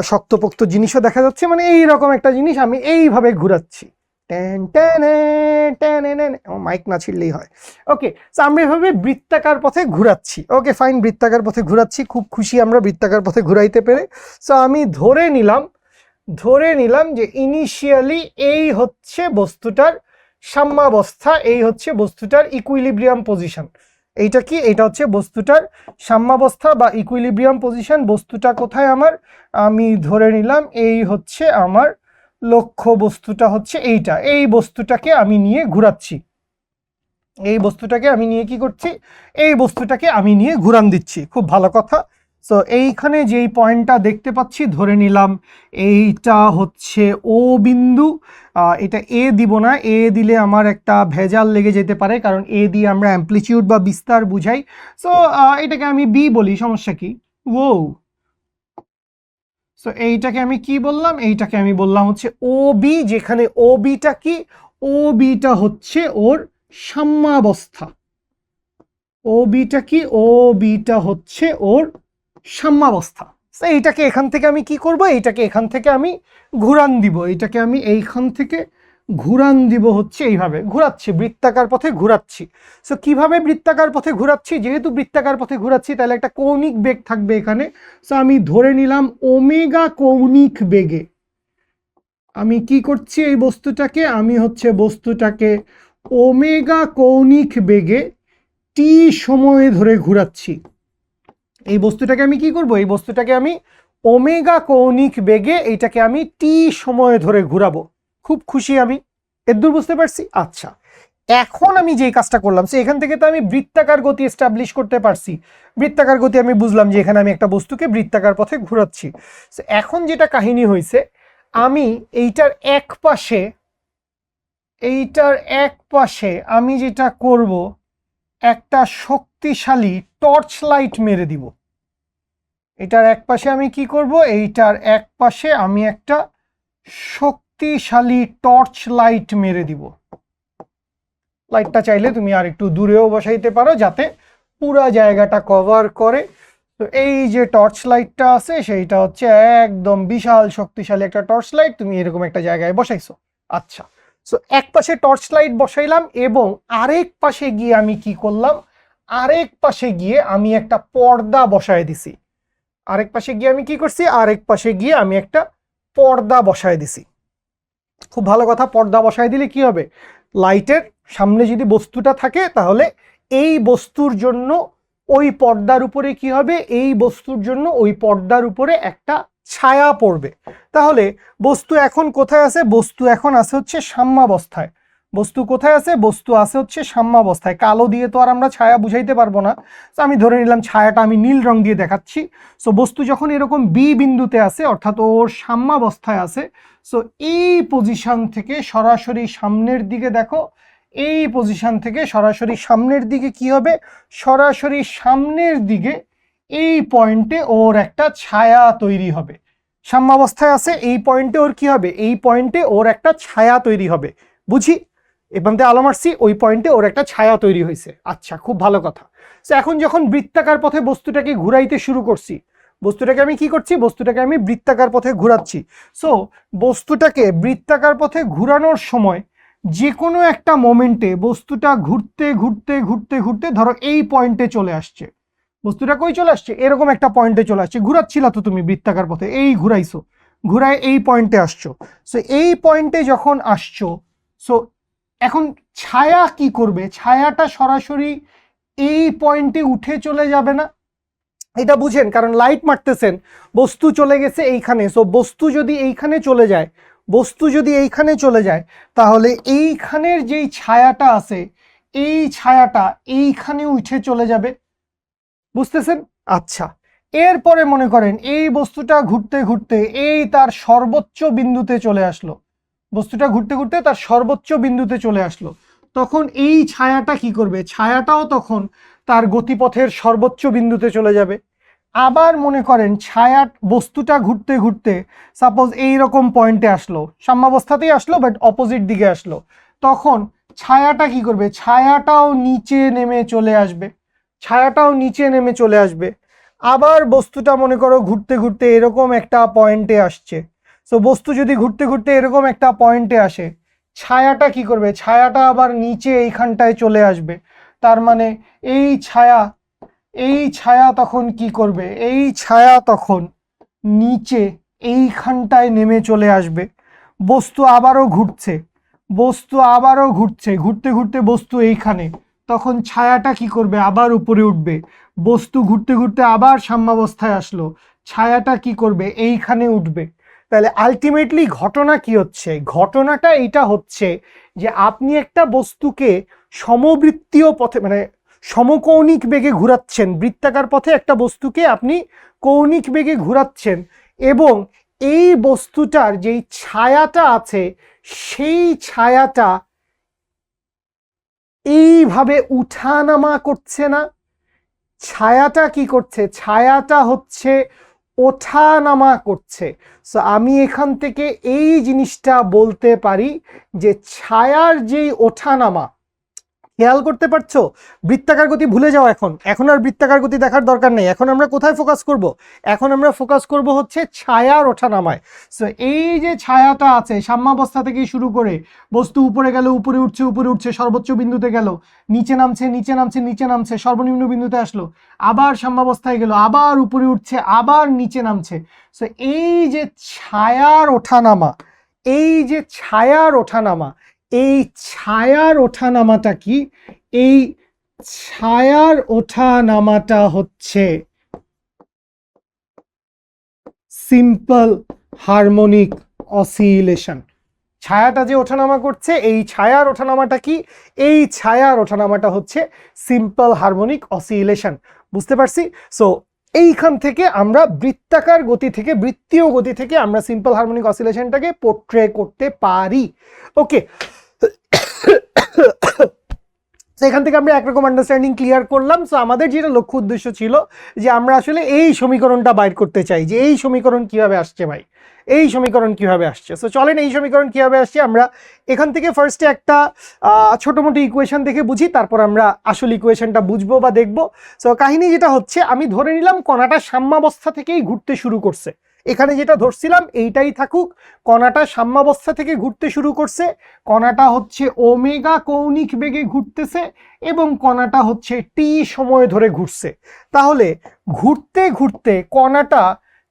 শক্তপোক্ত জিনিসও দেখা যাচ্ছে, মানে এইরকম একটা জিনিস আমি এইভাবে ঘোরাচ্ছি, মাইক না ছিড়লেই হয়। ওকে, সো আমরা এভাবে বৃত্তাকার পথে ঘোরাচ্ছি। ওকে ফাইন, বৃত্তাকার পথে ঘোরাচ্ছি, খুব খুশি আমরা বৃত্তাকার পথে ঘুরাইতে পেরে। সো আমি ধরে নিলাম যে ইনিশিয়ালি এই হচ্ছে বস্তুটার সাম্যাবস্থা, এই হচ্ছে বস্তুটার ইকুইলিব্রিয়াম পজিশন। এইটা কি? এটা হচ্ছে বস্তুটার সাম্যাবস্থা বা ইকুইলিব্রিয়াম পজিশন। বস্তুটা কোথায় আমার? আমি ধরে নিলাম এই হচ্ছে আমার লক্ষ্য, বস্তুটা হচ্ছে এইটা। এই বস্তুটাকে আমি নিয়ে ঘুরাচ্ছি, এই বস্তুটাকে আমি নিয়ে কি করছি? এই বস্তুটাকে আমি নিয়ে ঘুরান দিচ্ছি। খুব ভালো কথা। সো এইখানে যেই পয়েন্টটা দেখতে পাচ্ছি, ধরে নিলাম এইটা হচ্ছে ও বিন্দু। এটা এ দিব না, এ দিলে আমার একটা ভেজাল লেগে যেতে পারে, কারণ এ দিয়ে আমরা অ্যাম্প্লিটিউড বা বিস্তার বুঝাই। সো এটাকে আমি বি বলি, সমস্যা কি? ও সো এইটাকে আমি কি বললাম? এইটাকে আমি বললাম হচ্ছে ও বি, যেখানে ও বিটা কি? ও বিটা হচ্ছে ওর সাম্যাবস্থা। ও বিটা কি? ও বিটা হচ্ছে ওর সাম্যাবস্থা। এইটাকে এখান থেকে আমি কি করব? এইটাকে এখান থেকে আমি ঘুরান দিব, এইটাকে আমি এইখান থেকে ঘুরান দিব, হচ্ছে এইভাবে ঘুরাচ্ছি, বৃত্তাকার পথে ঘুরাচ্ছি। সো কিভাবে বৃত্তাকার পথে ঘুরাচ্ছি? যেহেতু বৃত্তাকার পথে ঘুরাচ্ছি তাহলে একটা কৌণিক বেগ থাকবে এখানে। সো আমি ধরে নিলাম ওমেগা কৌণিক বেগে আমি কি করছি? এই বস্তুটাকে আমি হচ্ছে বস্তুটাকে ওমেগা কৌণিক বেগে টি সময় ধরে ঘুরাচ্ছি। এই বস্তুটাকে আমি কি করব? এই বস্তুটাকে আমি ওমেগা কৌণিক বেগে এইটাকে আমি টি সময় ধরে ঘুরাবো। খুব খুশি আমি, এদূর বুঝতে পারছি? আচ্ছা, এখন আমি যেই কাজটা করলাম, সে এখান থেকে তো আমি বৃত্তাকার গতি এস্টাবলিশ করতে পারছি। বৃত্তাকার গতি আমি বুঝলাম যে এখানে আমি একটা বস্তুকে বৃত্তাকার পথে ঘুরাচ্ছি। এখন যেটা কাহিনী হয়েছে, আমি এইটার এক পাশে আমি যেটা করব, একটা শক্তিশালী টর্চ লাইট মেরে দিব। এটার এক পাশে আমি কি করব? এইটার এক পাশে আমি একটা শক্তিশালী টর্চ লাইট মেরে দিব। লাইটটা চাইলে তুমি আর একটু দূরেও বসাইতে পারো, যাতে পুরা জায়গাটা কভার করে। তো এই যে টর্চ লাইটটা আছে, সেইটা হচ্ছে একদম বিশাল শক্তিশালী একটা টর্চ লাইট, তুমি এরকম একটা জায়গায় বসাইছো। আচ্ছা, সো এক পাশে টর্চ লাইট বসাইলাম, এবং আরেক পাশে গিয়ে আমি কি করলাম? আরেক পাশে গিয়ে আমি একটা পর্দা বসায় দিছি। আরেক পাশে গিয়ে আমি কি করছি? আরেক পাশে গিয়ে আমি একটা পর্দা বসায় দিছি। খুব ভালো কথা, পর্দা বসায় দিলে কি হবে? লাইটের সামনে যদি বস্তুটা থাকে তাহলে এই বস্তুর জন্য ওই পর্দার উপরে কি হবে, এই বস্তুর জন্য ওই পর্দার উপরে একটা ছায়া পড়বে। তাহলে বস্তু এখন কোথায় আছে, বস্তু এখন আছে হচ্ছে সাম্যাবস্থায়। বস্তু কোথায় আছে, বস্তু আছে হচ্ছে সাম্যাবস্থায়। কালো দিয়ে তো আর আমরা ছায়া বুঝাইতে পারবো না, তো আমি ধরে নিলাম ছায়াটা আমি নীল রং দিয়ে দেখাচ্ছি। সো বস্তু যখন এরকম বি বিন্দুতে আছে, অর্থাৎ ওর সাম্যাবস্থায় আছে, সো এই পজিশন থেকে সরাসরি সামনের দিকে দেখো, এই পজিশন থেকে সরাসরি সামনের দিকে কি হবে, সরাসরি সামনের দিকে এই পয়েন্টে ওর একটা ছায়া তৈরি হবে। সাম্যাবস্থায় আছে, এই পয়েন্টে ওর কি হবে, এই পয়েন্টে ওর একটা ছায়া তৈরি হবে। বুঝি এখান থেকে আলো মারছি, ওই পয়েন্টে ওর একটা ছায়া তৈরি হয়েছে। আচ্ছা, খুব ভালো কথা। তো এখন যখন বৃত্তাকার পথে বস্তুটাকে ঘুরাইতে শুরু করছি, বস্তুটাকে আমি কি করছি, বস্তুটাকে আমি বৃত্তাকার পথে ঘুরাচ্ছি। সো বস্তুটাকে বৃত্তাকার পথে ঘুরানোর সময় যে কোনো একটা মোমেন্টে বস্তুটা ঘুরতে ঘুরতে ঘুরতে ঘুরতে ধরো এই পয়েন্টে চলে আসছে। বস্তুটা কই চলে আসছে, এরকম একটা পয়েন্টে চলে আসছে। ঘুরাচ্ছিলা তো তুমি বৃত্তাকার পথে, এই ঘুরাইছো, ঘুরায় এই পয়েন্টে আসছো। সো এই পয়েন্টে যখন আসছো, সো এখন ছায়া কি করবে, ছায়াটা সরাসরি এই পয়েন্টে উঠে চলে যাবে না? এটা বুঝেন, কারণ লাইট মারতেছেন, বস্তু চলে গেছে এইখানে। সো বস্তু যদি এইখানে চলে যায়, বস্তু যদি এইখানে চলে যায়, তাহলে এইখানের যেই ছায়াটা আছে, এই ছায়াটা এইখানে উঠে চলে যাবে। বুঝতেছেন? আচ্ছা, এরপরে মনে করেন এই বস্তুটা ঘুরতে ঘুরতে এই তার সর্বোচ্চ বিন্দুতে চলে আসলো। বস্তুটা ঘুরতে ঘুরতে তার সর্বোচ্চ বিন্দুতে চলে আসলো। তখন এই ছায়াটা কি করবে, ছায়াটাও তখন তার গতিপথের সর্বোচ্চ বিন্দুতে চলে যাবে। আবার মনে করেন ছায়া বস্তুটা ঘুরতে ঘুরতে সাপোজ এইরকম পয়েন্টে আসলো, সাম্যাবস্থাতেই আসলো বাট অপোজিট দিকে আসলো, তখন ছায়াটা কি করবে, ছায়াটাও নিচে নেমে চলে আসবে, ছায়াটাও নিচে নেমে চলে আসবে। আবার বস্তুটা মনে করো ঘুরতে ঘুরতে এরকম একটা পয়েন্টে আসছে। সো বস্তু যদি ঘুরতে ঘুরতে এরকম একটা পয়েন্টে আসে, ছায়াটা কি করবে, ছায়াটা আবার নিচে এইখানটায় চলে আসবে। তার মানে এই ছায়া, এই ছায়া তখন কি করবে, এই ছায়া তখন নিচে এইখানটায় নেমে চলে আসবে। বস্তু আবারও ঘুরছে, বস্তু আবারও ঘুরছে, ঘুরতে ঘুরতে বস্তু এইখানে, তখন ছায়াটা কি করবে, আবার উপরে উঠবে। বস্তু ঘুরতে ঘুরতে আবার সাম্যাবস্থায় আসলো, ছায়াটা কি করবে, এইখানে উঠবে। তাহলে আলটিমেটলি ঘটনা কি হচ্ছে, ঘটনাটা এইটা হচ্ছে যে আপনি একটা বস্তুকে সমবৃত্তীয় পথে মানে সমকৌণিক বেগে ঘুরাচ্ছেন, বৃত্তাকার পথে একটা বস্তুকে আপনি কৌণিক বেগে ঘুরাচ্ছেন, এবং এই বস্তুটার যেই ছায়াটা আছে সেই ছায়াটা এইভাবে উঠানামা করছে না, ছায়াটা কি করছে, ছায়াটা হচ্ছে ওঠানামা করছে। সো আমি এখান থেকে এই জিনিসটা বলতে পারি যে ছায়ার যেই ওঠানামা, খেয়াল করতে পারছো, বৃত্তাকার গতি ভুলে যাও, এখন এখন আর বৃত্তাকার গতি দেখার দরকার নেই। এখন আমরা কোথায় ফোকাস করব, এখন আমরা ফোকাস করব হচ্ছে ছায়ার ওঠানামায়। সো এই যে ছায়াটা আছে সাম্যাবস্থা থেকে শুরু করে বস্তু উপরে গেল, উপরে উঠছে, উপরে উঠছে, সর্বোচ্চ বিন্দুতে গেল, নিচে নামছে, নিচে নামছে, নিচে নামছে, সর্বনিম্ন বিন্দুতে আসলো, আবার সাম্যাবস্থায় গেল, আবার উপরে উঠছে, আবার নিচে নামছে। সো এই যে ছায়ার ওঠানামা, এই যে ছায়ার ওঠানামা, এই ছায়ার ওঠানামাটা কি, এই ছায়ার ওঠানামাটা হচ্ছে সিম্পল হারমোনিক অসিলেশন। ছায়াটা যে ওঠানামা করছে, এই ছায়ার ওঠানামাটা কি, এই ছায়ার ওঠানামাটা হচ্ছে সিম্পল হারমোনিক অসিলেশন। বুঝতে পারছি? সো এইখান থেকে আমরা বৃত্তাকার গতি থেকে, বৃত্তীয় গতি থেকে আমরা সিম্পল হারমোনিক অসিলেশনটাকে পোর্ট্রে করতে পারি। ওকে, এখান থেকে আমরা একরকম আন্ডারস্ট্যান্ডিং ক্লিয়ার করলাম। সো আমাদের যেটা লক্ষ্য উদ্দেশ্য ছিল যে আমরা আসলে এই সমীকরণটা বাইর করতে চাই যে এই সমীকরণ কিভাবে আসছে ভাই, এই সমীকরণ কিভাবে আসছে। সো চলেন এই সমীকরণ কিভাবে আসছে আমরা এখান থেকে ফার্স্টে একটা ছোটো মোটো ইকুয়েশন দেখে বুঝি, তারপর আমরা আসল ইকুয়েশনটা বুঝবো বা দেখবো। সো কাহিনী যেটা হচ্ছে, আমি ধরে নিলাম কণাটা সাম্যাবস্থা থেকেই ঘুরতে শুরু করছে। এখানে যেটা ধরছিলাম এইটাই থাকুক, কণাটা সাম্যাবস্থা থেকে ঘুরতে শুরু করছে, কণাটা হচ্ছে ওমেগা কৌণিক বেগে ঘুরতেছে এবং কণাটা হচ্ছে টি সময় ধরে ঘুরছে। তাহলে ঘুরতে ঘুরতে কণাটা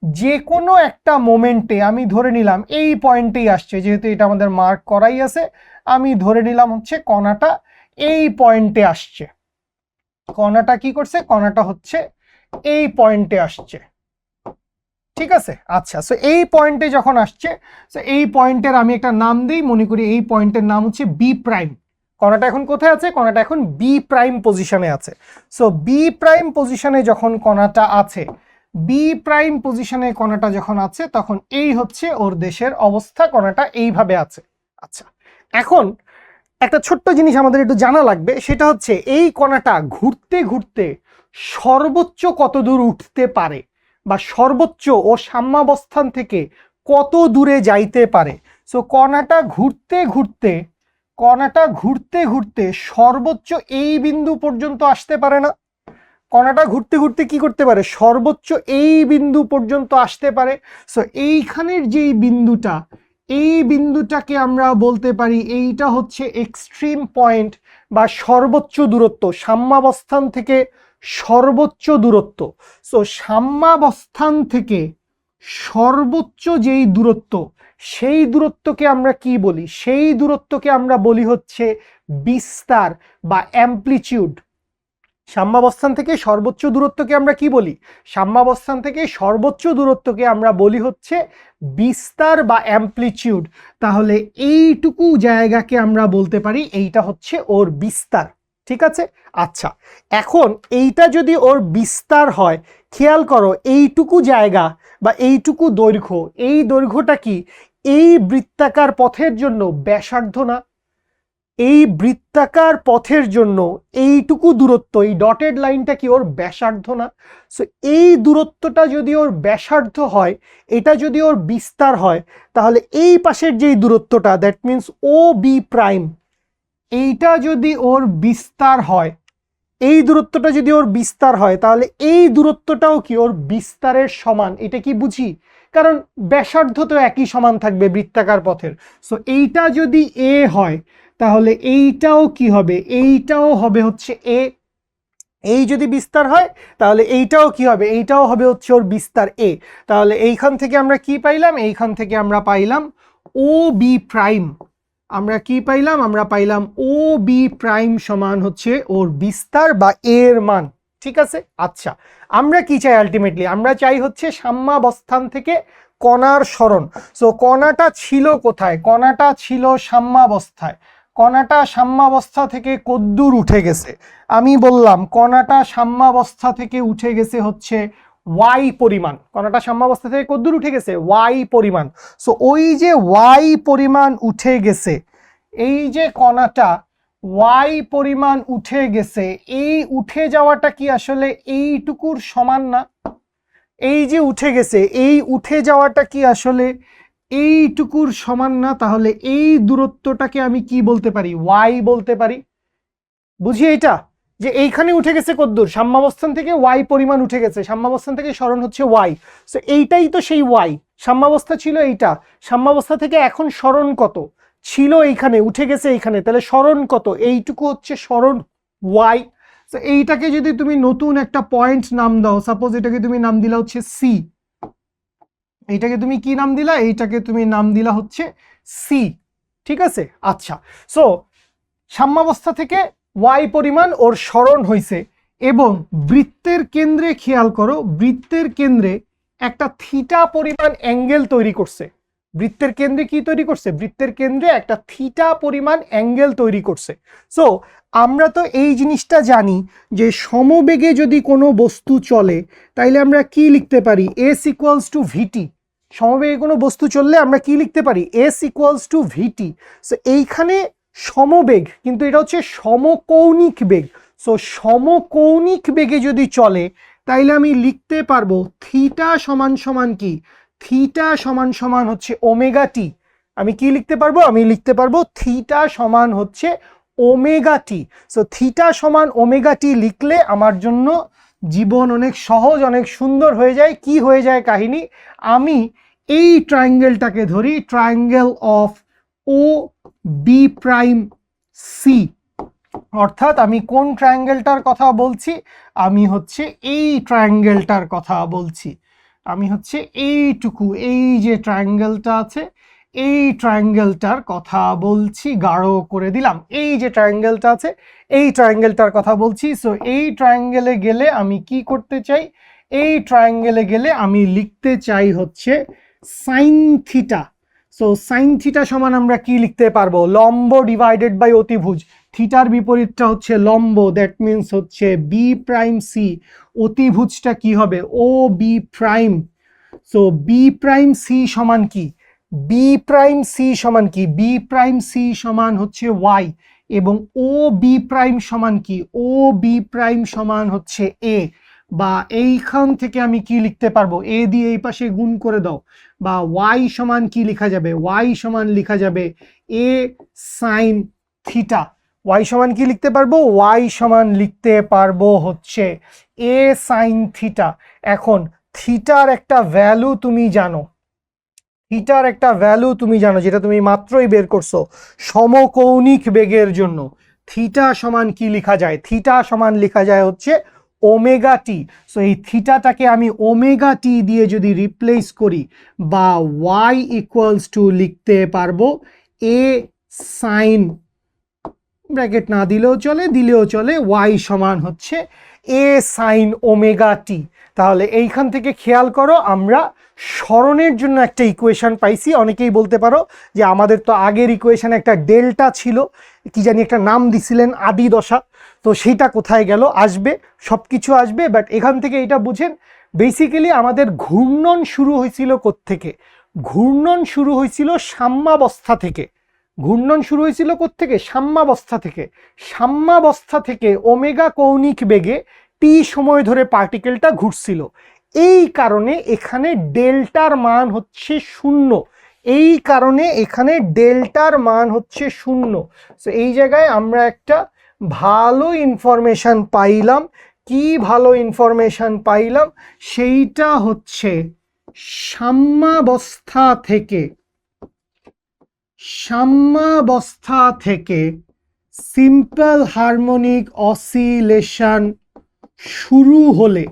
যে কোনো একটা মোমেন্টে, আমি ধরে নিলাম এই পয়েন্টেই আসছে, যেহেতু এটা আমাদের মার্ক করাই আছে, আমি ধরে নিলাম হচ্ছে কণাটা এই পয়েন্টে আসছে। কণাটা কি করছে, কণাটা হচ্ছে এই পয়েন্টে আসছে, ঠিক আছে। আচ্ছা, সো এই পয়েন্টে যখন আসছে, সো এই পয়েন্টের আমি একটা নাম দিই, মনে করি এই পয়েন্টের নাম হচ্ছে বি প্রাইম। কণাটা এখন কোথায় আছে, কণাটা এখন বি প্রাইম পজিশনে আছে। সো বি প্রাইম পজিশনে যখন কণাটা আছে, বি প্রাইম পজিশনে কণাটা যখন আছে, তখন এই হচ্ছে ওর দেশের অবস্থা, কণাটা এইভাবে আছে। আচ্ছা, এখন একটা ছোট্ট জিনিস আমাদের একটু জানা লাগবে, সেটা হচ্ছে এই কণাটা ঘুরতে ঘুরতে সর্বোচ্চ কত দূর উঠতে পারে, বা সর্বোচ্চ ও সাম্যাবস্থান থেকে কত দূরে যাইতে পারে। সো কণাটা ঘুরতে ঘুরতে সর্বোচ্চ এই বিন্দু পর্যন্ত আসতে পারে না? কণাটা ঘুরতে ঘুরতে কি করতে পারে, সর্বোচ্চ এই বিন্দু পর্যন্ত আসতে পারে। সো এইখানের যেই বিন্দুটা, এই বিন্দুটাকে আমরা বলতে পারি এইটা হচ্ছে এক্সট্রিম পয়েন্ট বা সর্বোচ্চ দূরত্ব, সাম্যাবস্থান থেকে সর্বোচ্চ দূরত্ব। সো সাম্যাবস্থান থেকে সর্বোচ্চ যেই দূরত্ব, সেই দূরত্বকে আমরা কি বলি, সেই দূরত্বকে আমরা বলি হচ্ছে বিস্তার বা অ্যামপ্লিটিউড। সাম্যাবস্থান থেকে সর্বোচ্চ দূরত্বকে আমরা কি বলি, সাম্যাবস্থান থেকে সর্বোচ্চ দূরত্বকে আমরা বলি হচ্ছে বিস্তার বা অ্যামপ্লিটিউড। তাহলে এইটুকু জায়গাকে আমরা বলতে পারি এইটা হচ্ছে ওর বিস্তার, ঠিক আছে। আচ্ছা, এখন এইটা যদি ওর বিস্তার হয়, খেয়াল করো এইটুকু জায়গা বা এইটুকু দৈর্ঘ্য, এই দৈর্ঘ্যটা কি এই বৃত্তাকার পথের জন্য ব্যাসার্ধ না? এই বৃত্তাকার পথের জন্য এইটুকু দূরত্ব, এই ডটেড লাইনটা কি ওর ব্যাসার্ধ না? সো এই দূরত্বটা যদি ওর ব্যাসার্ধ হয়, এটা যদি ওর বিস্তার হয়, তাহলে এই পাশের যেই দূরত্বটা, that means O B prime, এইটা যদি ওর বিস্তার হয়, এই দূরত্বটা যদি ওর বিস্তার হয়, তাহলে এই দূরত্বটাও কি ওর বিস্তারের সমান। এটা কি বুঝি? কারণ ব্যাসার্ধ তো একই সমান থাকবে বৃত্তাকার পথের। সো এইটা যদি এ হয়, তাহলে এইটাও কি হবে, এইটাও হবে হচ্ছে এ। এই যদি বিস্তার হয়, তাহলে এইটাও কি হবে, এইটাও হবে হচ্ছে ওর বিস্তার এ। তাহলে এইখান থেকে আমরা কি পাইলাম, এইখান থেকে আমরা পাইলাম ও বি প্রাইম। আমরা কি পাইলাম, আমরা পাইলাম ও বি প্রাইম সমান হচ্ছে ওর বিস্তার বা এর মান, ঠিক আছে। আচ্ছা, আমরা কি চাই আলটিমেটলি, আমরা চাই হচ্ছে সাম্যাবস্থান থেকে কণার সরণ। সো কণাটা ছিল কোথায়, কণাটা ছিল সাম্যাবস্থায়। কণাটা সাম্যাবস্থা থেকে কদ্দূর উঠে গেছে, আমি বললাম কণাটা সাম্যাবস্থা থেকে উঠে গেছে হচ্ছে ওয়াই পরিমাণ। কণাটা সাম্যাবস্থা থেকে কদ্দূর উঠে গেছে, ওয়াই পরিমাণ। সো ওই যে ওয়াই পরিমাণ উঠে গেছে, এই যে কণাটা ওয়াই পরিমাণ উঠে গেছে, এই উঠে যাওয়াটা কি আসলে এইটুকুর সমান না? এই যে উঠে গেছে, এই উঠে যাওয়াটা কি আসলে এইটুকুর সমান না? তাহলে এই দূরত্বটাকে আমি কি বলতে পারি, ওয়াই বলতে পারি। বুঝি এটা, যে এইখানে উঠে গেছে কদ্দূর, সাম্যাবস্থান থেকে ওয়াই পরিমাণ উঠে গেছে, সাম্যাবস্থান থেকে সরণ হচ্ছে ওয়াই। সো এইটাই তো সেই ওয়াই। সাম্যাবস্থা ছিল এইটা, সাম্যাবস্থা থেকে এখন সরণ কত, ছিল এইখানে, উঠে গেছে এইখানে, তাহলে সরণ কত, এইটুকু হচ্ছে সরণ ওয়াই। তো এইটাকে যদি তুমি নতুন একটা পয়েন্ট নাম দাও, সাপোজ এটাকে তুমি নাম দিলা হচ্ছে সি, এইটাকে তুমি কি নাম দিলা, এইটাকে তুমি নাম দিলা হচ্ছে সি, ঠিক আছে। আচ্ছা, সো সাম্যাবস্থা থেকে ওয়াই পরিমাণ ওর সরণ হইছে, এবং বৃত্তের কেন্দ্রে খেয়াল করো, বৃত্তের কেন্দ্রে একটা থিটা পরিমাণ অ্যাঙ্গেল তৈরি করছে। বৃত্তের কেন্দ্রে কি তৈরি করছে, বৃত্তের কেন্দ্রে একটা থিটা পরিমাণ অ্যাঙ্গেল তৈরি করছে। সো আমরা তো এই জিনিসটা জানি যে সমবেগে যদি কোনো বস্তু চলে, তাইলে আমরা কি লিখতে পারি, এস ইকুয়ালস টু ভিটি। সমবেগে কোনো বস্তু চললে আমরা কি লিখতে পারি, S equals to VT. So এইখানে সমবেগ, কিন্তু এটা হচ্ছে সমকৌণিক বেগ। সো সমকৌণিক বেগে যদি চলে, তাইলে আমি লিখতে পারবো থিটা সমান সমান কি, থিটা সমান সমান হচ্ছে ওমেগা টি। আমি কি লিখতে পারবো, আমি লিখতে পারবো থিটা সমান হচ্ছে ওমেগা টি। সো থিটা সমান ওমেগা টি লিখলে আমার জন্য জীবন অনেক সহজ, অনেক সুন্দর হয়ে যায়। কি হয়ে যায় কাহিনী, আমি এই ট্রায়াঙ্গেলটাকে ধরি, triangle of O B prime C. অর্থাৎ আমি কোন ট্রায়াঙ্গেলটার কথা বলছি, আমি হচ্ছে এই ট্রায়াঙ্গেলটার কথা বলছি। আমি হচ্ছে এইটুকু, এই যে ট্রায়াঙ্গেলটা আছে, এই ট্রায়াঙ্গেলটার কথা বলছি, গাঢ় করে দিলাম। এই যে ট্রায়াঙ্গেলটা আছে এই ট্রায়াঙ্গেলটার কথা বলছি। সো এই ট্রায়াঙ্গেলে গেলে আমি কি করতে চাই, এই ট্রায়াঙ্গেলে গেলে আমি লিখতে চাই হচ্ছে sine theta. So sine theta সমান আমরা কি লিখতে পারবো, লম্ব ডিভাইডেড বাই অতিভুজ। থিটার বিপরীতটা হচ্ছে লম্ব, দ্যাট মিনস হচ্ছে বি প্রাইম সি। অতিভুজটা কি হবে, O B prime. So B prime C সমান কি, বি প্রাইম সি সমান কি, বি প্রাইম সি সমান হচ্ছে ওয়াই, এবং ও বি প্রাইম সমান কি, ও বি প্রাইম সমান হচ্ছে এ। বা এইখান থেকে আমি কি লিখতে পারবো, এ দিয়ে এই পাশে গুণ করে দাও, বা ওয়াই সমান কি লেখা যাবে, ওয়াই সমান লেখা যাবে এ সাইন থিটা। ওয়াই সমান কি লিখতে পারবো, ওয়াই সমান লিখতে পারবো হচ্ছে এ সাইন থিটা। এখন থিটার একটা ভ্যালু তুমি জানো, থিটার একটা ভ্যালু তুমি জানো যেটা তুমি মাত্রই বের করছো, সমকৌণিক বেগের জন্য থিটা সমান কি লেখা যায়, থিটা সমান লেখা যায় হচ্ছে ওমেগা টি। সো এই থিটাটাকে আমি ওমেগা টি দিয়ে যদি রিপ্লেস করি, বা ওয়াই ইকুয়ালস টু লিখতে পারবো এ সাইন, ব্র্যাকেট না দিলেও চলে, দিলেও চলে, ওয়াই সমান হচ্ছে এ সাইন ওমেগা টি। তাহলে এইখান থেকে খেয়াল করো আমরা সরণের জন্য একটা ইকুয়েশন পাইছি। অনেকেই বলতে পারো যে আমাদের তো আগের ইকুয়েশনে একটা ডেল্টা ছিল, কি জানি একটা নাম দিছিলেন আদি দশা, তো সেইটা কোথায় গেল, আসবে, সব কিছু আসবে। বাট এখান থেকে এটা বুঝেন বেসিক্যালি আমাদের ঘূর্ণন শুরু হয়েছিল কোত্থেকে, ঘূর্ণন শুরু হয়েছিল সাম্যাবস্থা থেকে। ঘূর্ণন শুরু হয়েছিল কোত্থেকে, সাম্যাবস্থা থেকে। সাম্যাবস্থা থেকে ওমেগা কৌণিক বেগে টি সময় ধরে পার্টিকেলটা ঘুরছিল। এই কারণে এখানে ডেল্টার মান হচ্ছে 0, এই কারণে এখানে ডেল্টার মান হচ্ছে 0। সো এই জায়গায় আমরা একটা ভালো ইনফরমেশন পাইলাম। কি ভালো ইনফরমেশন পাইলাম, সেইটা হচ্ছে সাম্যাবস্থা থেকে, সাম্যাবস্থা থেকে সিম্পল হারমোনিক অসিলেশন শুরু হলে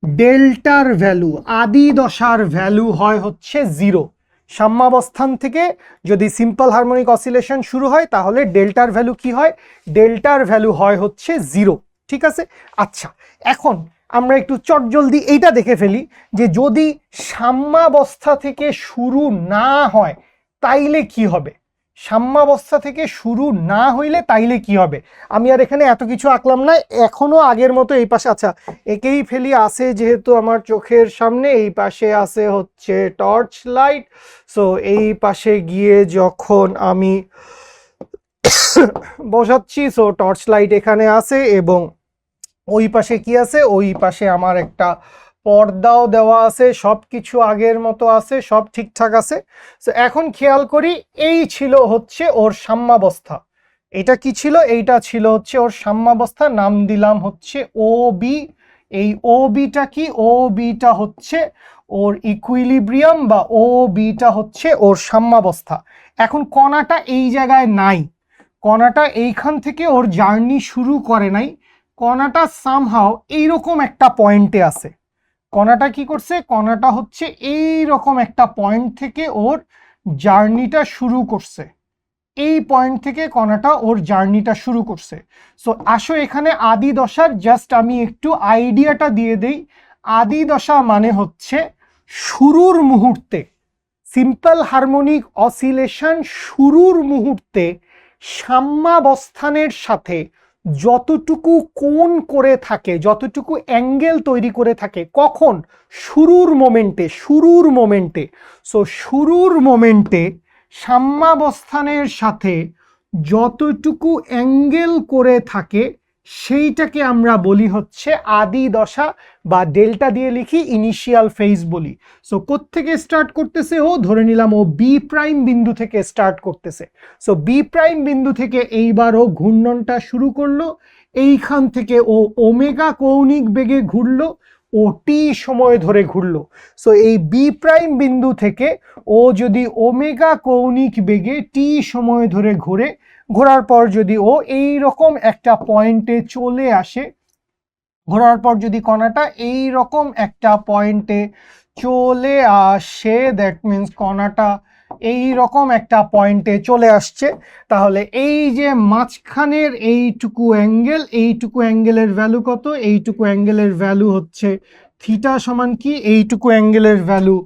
ডেল্টার ভ্যালু, আদি দশার ভ্যালু হয় হচ্ছে 0। সাম্যাবস্থান থেকে যদি সিম্পল হারমোনিক অসিলেশন শুরু হয় তাহলে ডেল্টার ভ্যালু কি হয়, ডেল্টার ভ্যালু হয় হচ্ছে 0। ঠিক আছে, আচ্ছা এখন আমরা একটু চটজলদি এইটা দেখে ফেলি যে যদি সাম্যাবস্থা থেকে শুরু না হয় তাইলে কি হবে, সাম্যাবস্থা থেকে শুরু না হইলে তাইলে কি হবে। আমি আর এখানে এত কিছু আঁকলাম না, এখনো আগের মতো এই পাশে, আচ্ছা একেই ফেলি, আছে যেহেতু আমার চোখের সামনে, এই পাশে আছে হচ্ছে টর্চ লাইট। সো এই পাশে গিয়ে যখন আমি বসাচ্ছি, সো টর্চ লাইট এখানে আছে, এবং ওই পাশে কি আছে, ওই পাশে আমার একটা পর্দাও দেওয়া আছে, সব কিছু আগের মতো আছে, সব ঠিকঠাক আছে। সো এখন খেয়াল করি, এই ছিল হচ্ছে ওর সাম্যাবস্থা। এটা কি ছিল, এইটা ছিল হচ্ছে ওর সাম্যাবস্থা, নাম দিলাম হচ্ছে ও বি। এই ও বিটা কি, ও বিটা হচ্ছে ওর ইকুইলিব্রিয়াম, বা ও বিটা হচ্ছে ওর সাম্যাবস্থা। এখন কণাটা এই জায়গায় নাই, কণাটা এইখান থেকে ওর জার্নি শুরু করে নাই, কণাটা সামহাও এইরকম একটা পয়েন্টে আছে। কণাটা কি করছে, কণাটা হচ্ছে এই রকম একটা পয়েন্ট থেকে ওর জার্নিটা শুরু করছে, এই পয়েন্ট থেকে কণাটা ওর জার্নিটা শুরু করছে। সো আসো এখানে আদি দশার জাস্ট আমি একটু আইডিয়াটা দিয়ে দেই। আদি দশা মানে হচ্ছে শুরুর মুহূর্তে, সিম্পল হারমোনিক অসিলেশন শুরুর মুহূর্তে সাম্যাবস্থানের সাথে যতটুকু কোণ করে থাকে, যতটুকু অ্যাঙ্গেল তৈরি করে থাকে, কখন, শুরুর মোমেন্টে, শুরুর মোমেন্টে। সো শুরুর মোমেন্টে সাম্যাবস্থানের সাথে যতটুকু অ্যাঙ্গেল করে থাকে সেইটাকে আমরা বলি হচ্ছে আদি দশা, বা ডেল্টা দিয়ে লিখি ইনিশিয়াল ফেজ বলি। সো কোত্থেকে স্টার্ট করতেছে, ও ধরে নিলাম ও বি প্রাইম বিন্দু থেকে স্টার্ট করতেছে। সো বি প্রাইম বিন্দু থেকে এইবার ও ঘূর্ণনটা শুরু করলো, এইখান থেকে ও ওমেগা কৌণিক বেগে ঘুরলো, ও টি সময় ধরে ঘুরলো। সো এই বি প্রাইম বিন্দু থেকে ও যদি ওমেগা কৌণিক বেগে টি সময় ধরে ঘুরে, ঘোরার পর যদি ও এই রকম একটা পয়েন্টে চলে আসে, ঘোরার পর যদি কণাটা এই রকম একটা পয়েন্টে চলে আসে, দ্যাট মিন্স কণাটা এই রকম একটা পয়েন্টে চলে আসছে, তাহলে এই যে মাঝখানের এইটুকু অ্যাঙ্গেলের ভ্যালু কত? এইটুকু অ্যাঙ্গেলের ভ্যালু হচ্ছে থিটা সমান কি? এইটুকু অ্যাঙ্গেলের ভ্যালু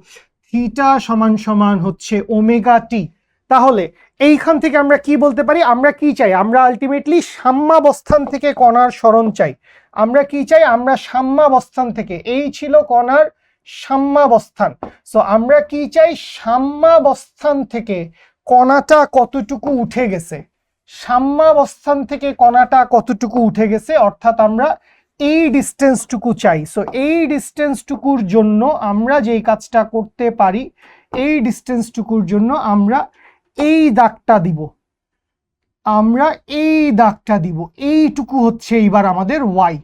থিটা সমান সমান হচ্ছে ওমেগা টি। তাহলে এইখান থেকে আমরা কি বলতে পারি? আমরা কি চাই? আমরা আলটিমেটলি সাম্যাবস্থান থেকে কণার সরণ চাই। আমরা কি চাই? আমরা সাম্যাবস্থান থেকে, এই ছিল কণার সাম্যাবস্থান। সো আমরা কি চাই? সাম্যাবস্থান থেকে কণাটা কতটুকু উঠে গেছে, সাম্যাবস্থান থেকে কণাটা কতটুকু উঠে গেছে, অর্থাৎ আমরা এই ডিস্টেন্সটুকু চাই। সো এই ডিস্টেন্সটুকুর জন্য আমরা যেই কাজটা করতে পারি, এই ডিস্টেন্সটুকুর জন্য আমরা এই দাগটা দিব, এইটুকু হচ্ছে এইবার আমাদের ওয়াই।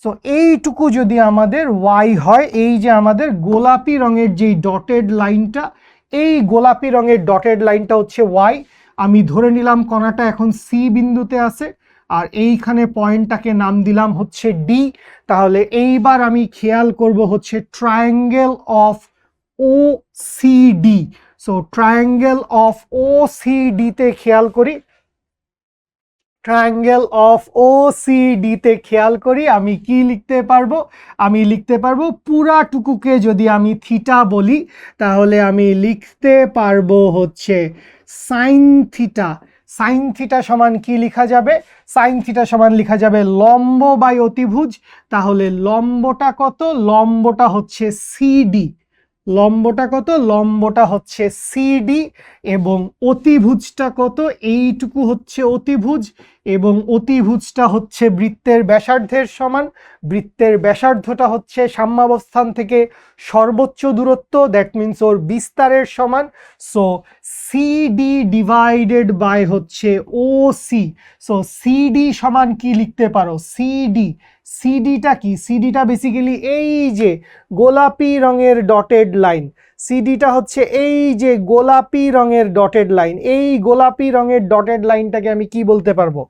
সো এইটুকু যদি আমাদের ওয়াই হয়, এই যে আমাদের গোলাপি রঙের যেই ডটেড লাইনটা, এই গোলাপি রঙের ডটেড লাইনটা হচ্ছে ওয়াই। আমি ধরে নিলাম কণাটা এখন সি বিন্দুতে আছে, আর এইখানে পয়েন্টটাকে নাম দিলাম হচ্ছে ডি। তাহলে এইবার আমি খেয়াল করব হচ্ছে triangle of O C D. So triangle of O C ডিতে খেয়াল করি, ট্রায়াঙ্গেল অফ ও সি ডিতে খেয়াল করি আমি কি লিখতে পারবো? আমি লিখতে পারবো পুরাটুকুকে যদি আমি থিটা বলি, তাহলে আমি লিখতে পারবো হচ্ছে সাইন থিটা। সাইন থিটা সমান কি লেখা যাবে? সাইন থিটা সমান লেখা যাবে লম্ব বাই অতিভুজ। তাহলে লম্বটা কত? লম্বটা হচ্ছে সিডি। লম্বটা কত? লম্বটা হচ্ছে সিডি। এবং অতিভুজটা কত? এইটুকু হচ্ছে অতিভুজ, এবং অতিভুজটা হচ্ছে বৃত্তের ব্যাসার্ধের সমান। বৃত্তের ব্যাসার্ধটা হচ্ছে সাম্যাবস্থান থেকে সর্বোচ্চ দূরত্ব, দ্যাট মিন্স ওর বিস্তারের সমান। সো সিডি ডিভাইডেড বাই হচ্ছে ও সি। সো সিডি সমান কি লিখতে পারো? সিডি, সিডিটা কি? সিডিটা বেসিক্যালি এই যে গোলাপি রঙের ডটেড লাইন। সিডিটা হচ্ছে এই যে গোলাপি রঙের ডটেড লাইন। এই গোলাপি রঙের ডটেড লাইনটাকে আমি কি বলতে পারবো?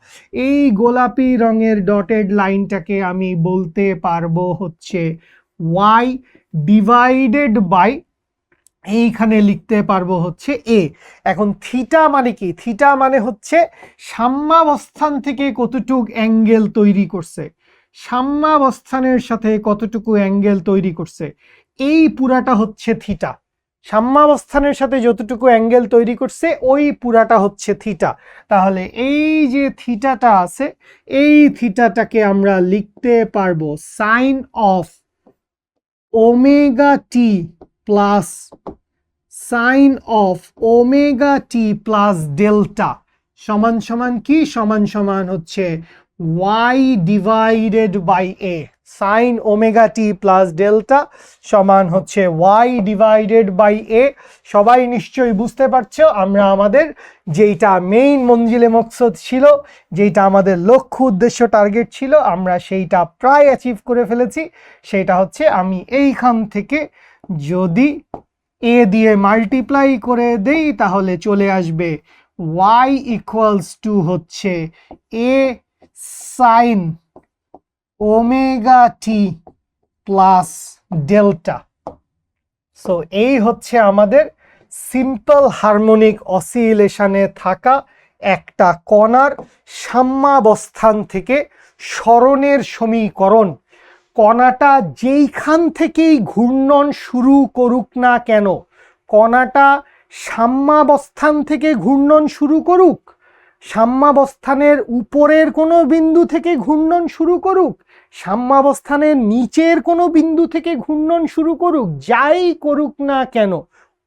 এই গোলাপি রঙের ডটেড লাইনটাকে আমি বলতে পারবো হচ্ছে ওয়াই ডিভাইডেড বাই, এইখানে লিখতে পারবো হচ্ছে এ। এখন থিটা মানে কি? থিটা মানে হচ্ছে সাম্যাবস্থান থেকে কতটুক অ্যাঙ্গেল তৈরি করছে, সাম্যাবস্থানের সাথে কতটুকু অ্যাঙ্গেল তৈরি করছে, এই পুরাটা হচ্ছে থিটা। সাম্যাবস্থানের সাথে যতটুকু অ্যাঙ্গেল তৈরি করছে ওই পুরাটা হচ্ছে থিটা। তাহলে এই যে থিটাটা আছে, এই থিটাটাকে আমরা লিখতে পারবো sine of omega T plus sine of omega T plus delta সমান সমান কি? সমান সমান হচ্ছে Y divided by A. Sine omega T plus delta সমান হচ্ছে ওয়াই ডিভাইডেড বাই এ। সবাই নিশ্চয়ই বুঝতে পারছো আমরা আমাদের যেইটা মেইন মঞ্জিলে মকসদ ছিল, যেইটা আমাদের লক্ষ্য উদ্দেশ্য টার্গেট ছিল, আমরা সেইটা প্রায় অ্যাচিভ করে ফেলেছি। সেটা হচ্ছে আমি এইখান থেকে যদি এ দিয়ে মাল্টিপ্লাই করে দেই, তাহলে চলে আসবে y ইকুয়ালস টু হচ্ছে এ সাইন ওমেগা টি প্লাস ডেল্টা। সো এই হচ্ছে আমাদের সিম্পল হারমোনিক অসিলেশনে থাকা একটা কণার সাম্যাবস্থান থেকে সরণের সমীকরণ। কণাটা যেইখান থেকেই ঘূর্ণন শুরু করুক না কেন, কণাটা সাম্যাবস্থান থেকে ঘূর্ণন শুরু করুক, সাম্যাবস্থানের উপরের কোনো বিন্দু থেকে ঘূর্ণন শুরু করুক, সাম্যাবস্থানের নিচের কোনো বিন্দু থেকে ঘূর্ণন শুরু করুক, যাই করুক না কেন,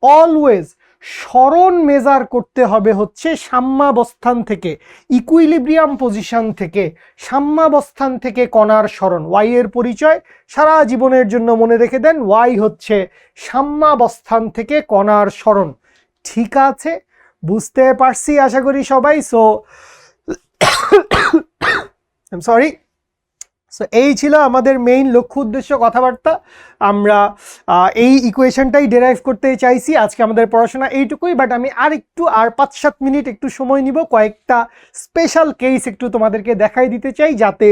অলওয়েজ সরণ মেজার করতে হবে হচ্ছে সাম্যাবস্থান থেকে, ইকুইলিব্রিয়াম পজিশন থেকে, সাম্যাবস্থান থেকে কণার সরণ। ওয়াই এর পরিচয় সারা জীবনের জন্য মনে রেখে দেন, ওয়াই হচ্ছে সাম্যাবস্থান থেকে কণার সরণ। ঠিক আছে, বুঝতে পারছি আশা করি সবাই। So I am sorry. So এই ছিল আমাদের মেইন লক্ষ্য উদ্দেশ্য কথাবার্তা। আমরা এই ইকুয়েশনটাই ডেরাইভ করতে চাইছি। আজকে আমাদের পড়াশোনা এইটুকুই, বাট আমি আর 5-7 মিনিট একটু সময় নিব, কয়েকটা স্পেশাল কেস একটু তোমাদেরকে দেখাই দিতে চাই, যাতে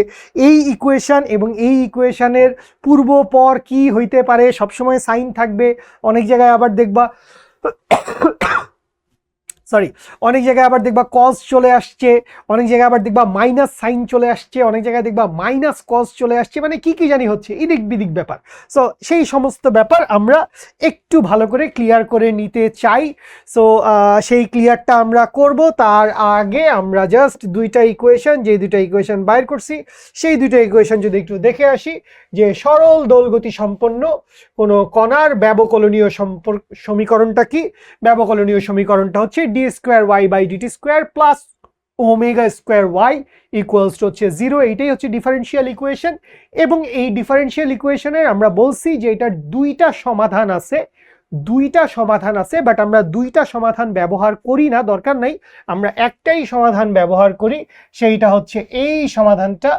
এই ইকুয়েশন এবং এই ইকুয়েশনের পূর্ব পর কি হইতে পারে, সবসময় সাইন থাকবে। অনেক জায়গায় আবার দেখবা অনেক জায়গায় আবার দেখবা কজ চলে আসছে, অনেক জায়গায় আবার দেখবা মাইনাস সাইন চলে আসছে, অনেক জায়গায় দেখবা মাইনাস কজ চলে আসছে, মানে কি কি জানি হচ্ছে, এদিক বিদিক ব্যাপার। সো সেই সমস্ত ব্যাপার আমরা একটু ভালো করে ক্লিয়ার করে নিতে চাই। সো সেই ক্লিয়ারটা আমরা করব। তার আগে আমরা জাস্ট দুইটা ইকুয়েশন বাইর করছি, সেই দুইটা ইকুয়েশন যদি একটু দেখে আসি, যে সরল দোলগতি সম্পন্ন কোনো কণার ব্যবকলনীয় সমীকরণটা কি। ব্যবকলনীয় সমীকরণটা হচ্ছে d²y/dt² প্লাস ω² হচ্ছে 0। এইটাই হচ্ছে ডিফারেনশিয়াল ইকুয়েশন। এবং এই ডিফারেনশিয়াল ইকুয়েশনের আমরা বলছি যে এটার দুইটা সমাধান আছে, বাট আমরা দুইটা সমাধান ব্যবহার করি না, দরকার নাই, আমরা একটাই সমাধান ব্যবহার করি। সেইটা হচ্ছে এই সমাধানটা,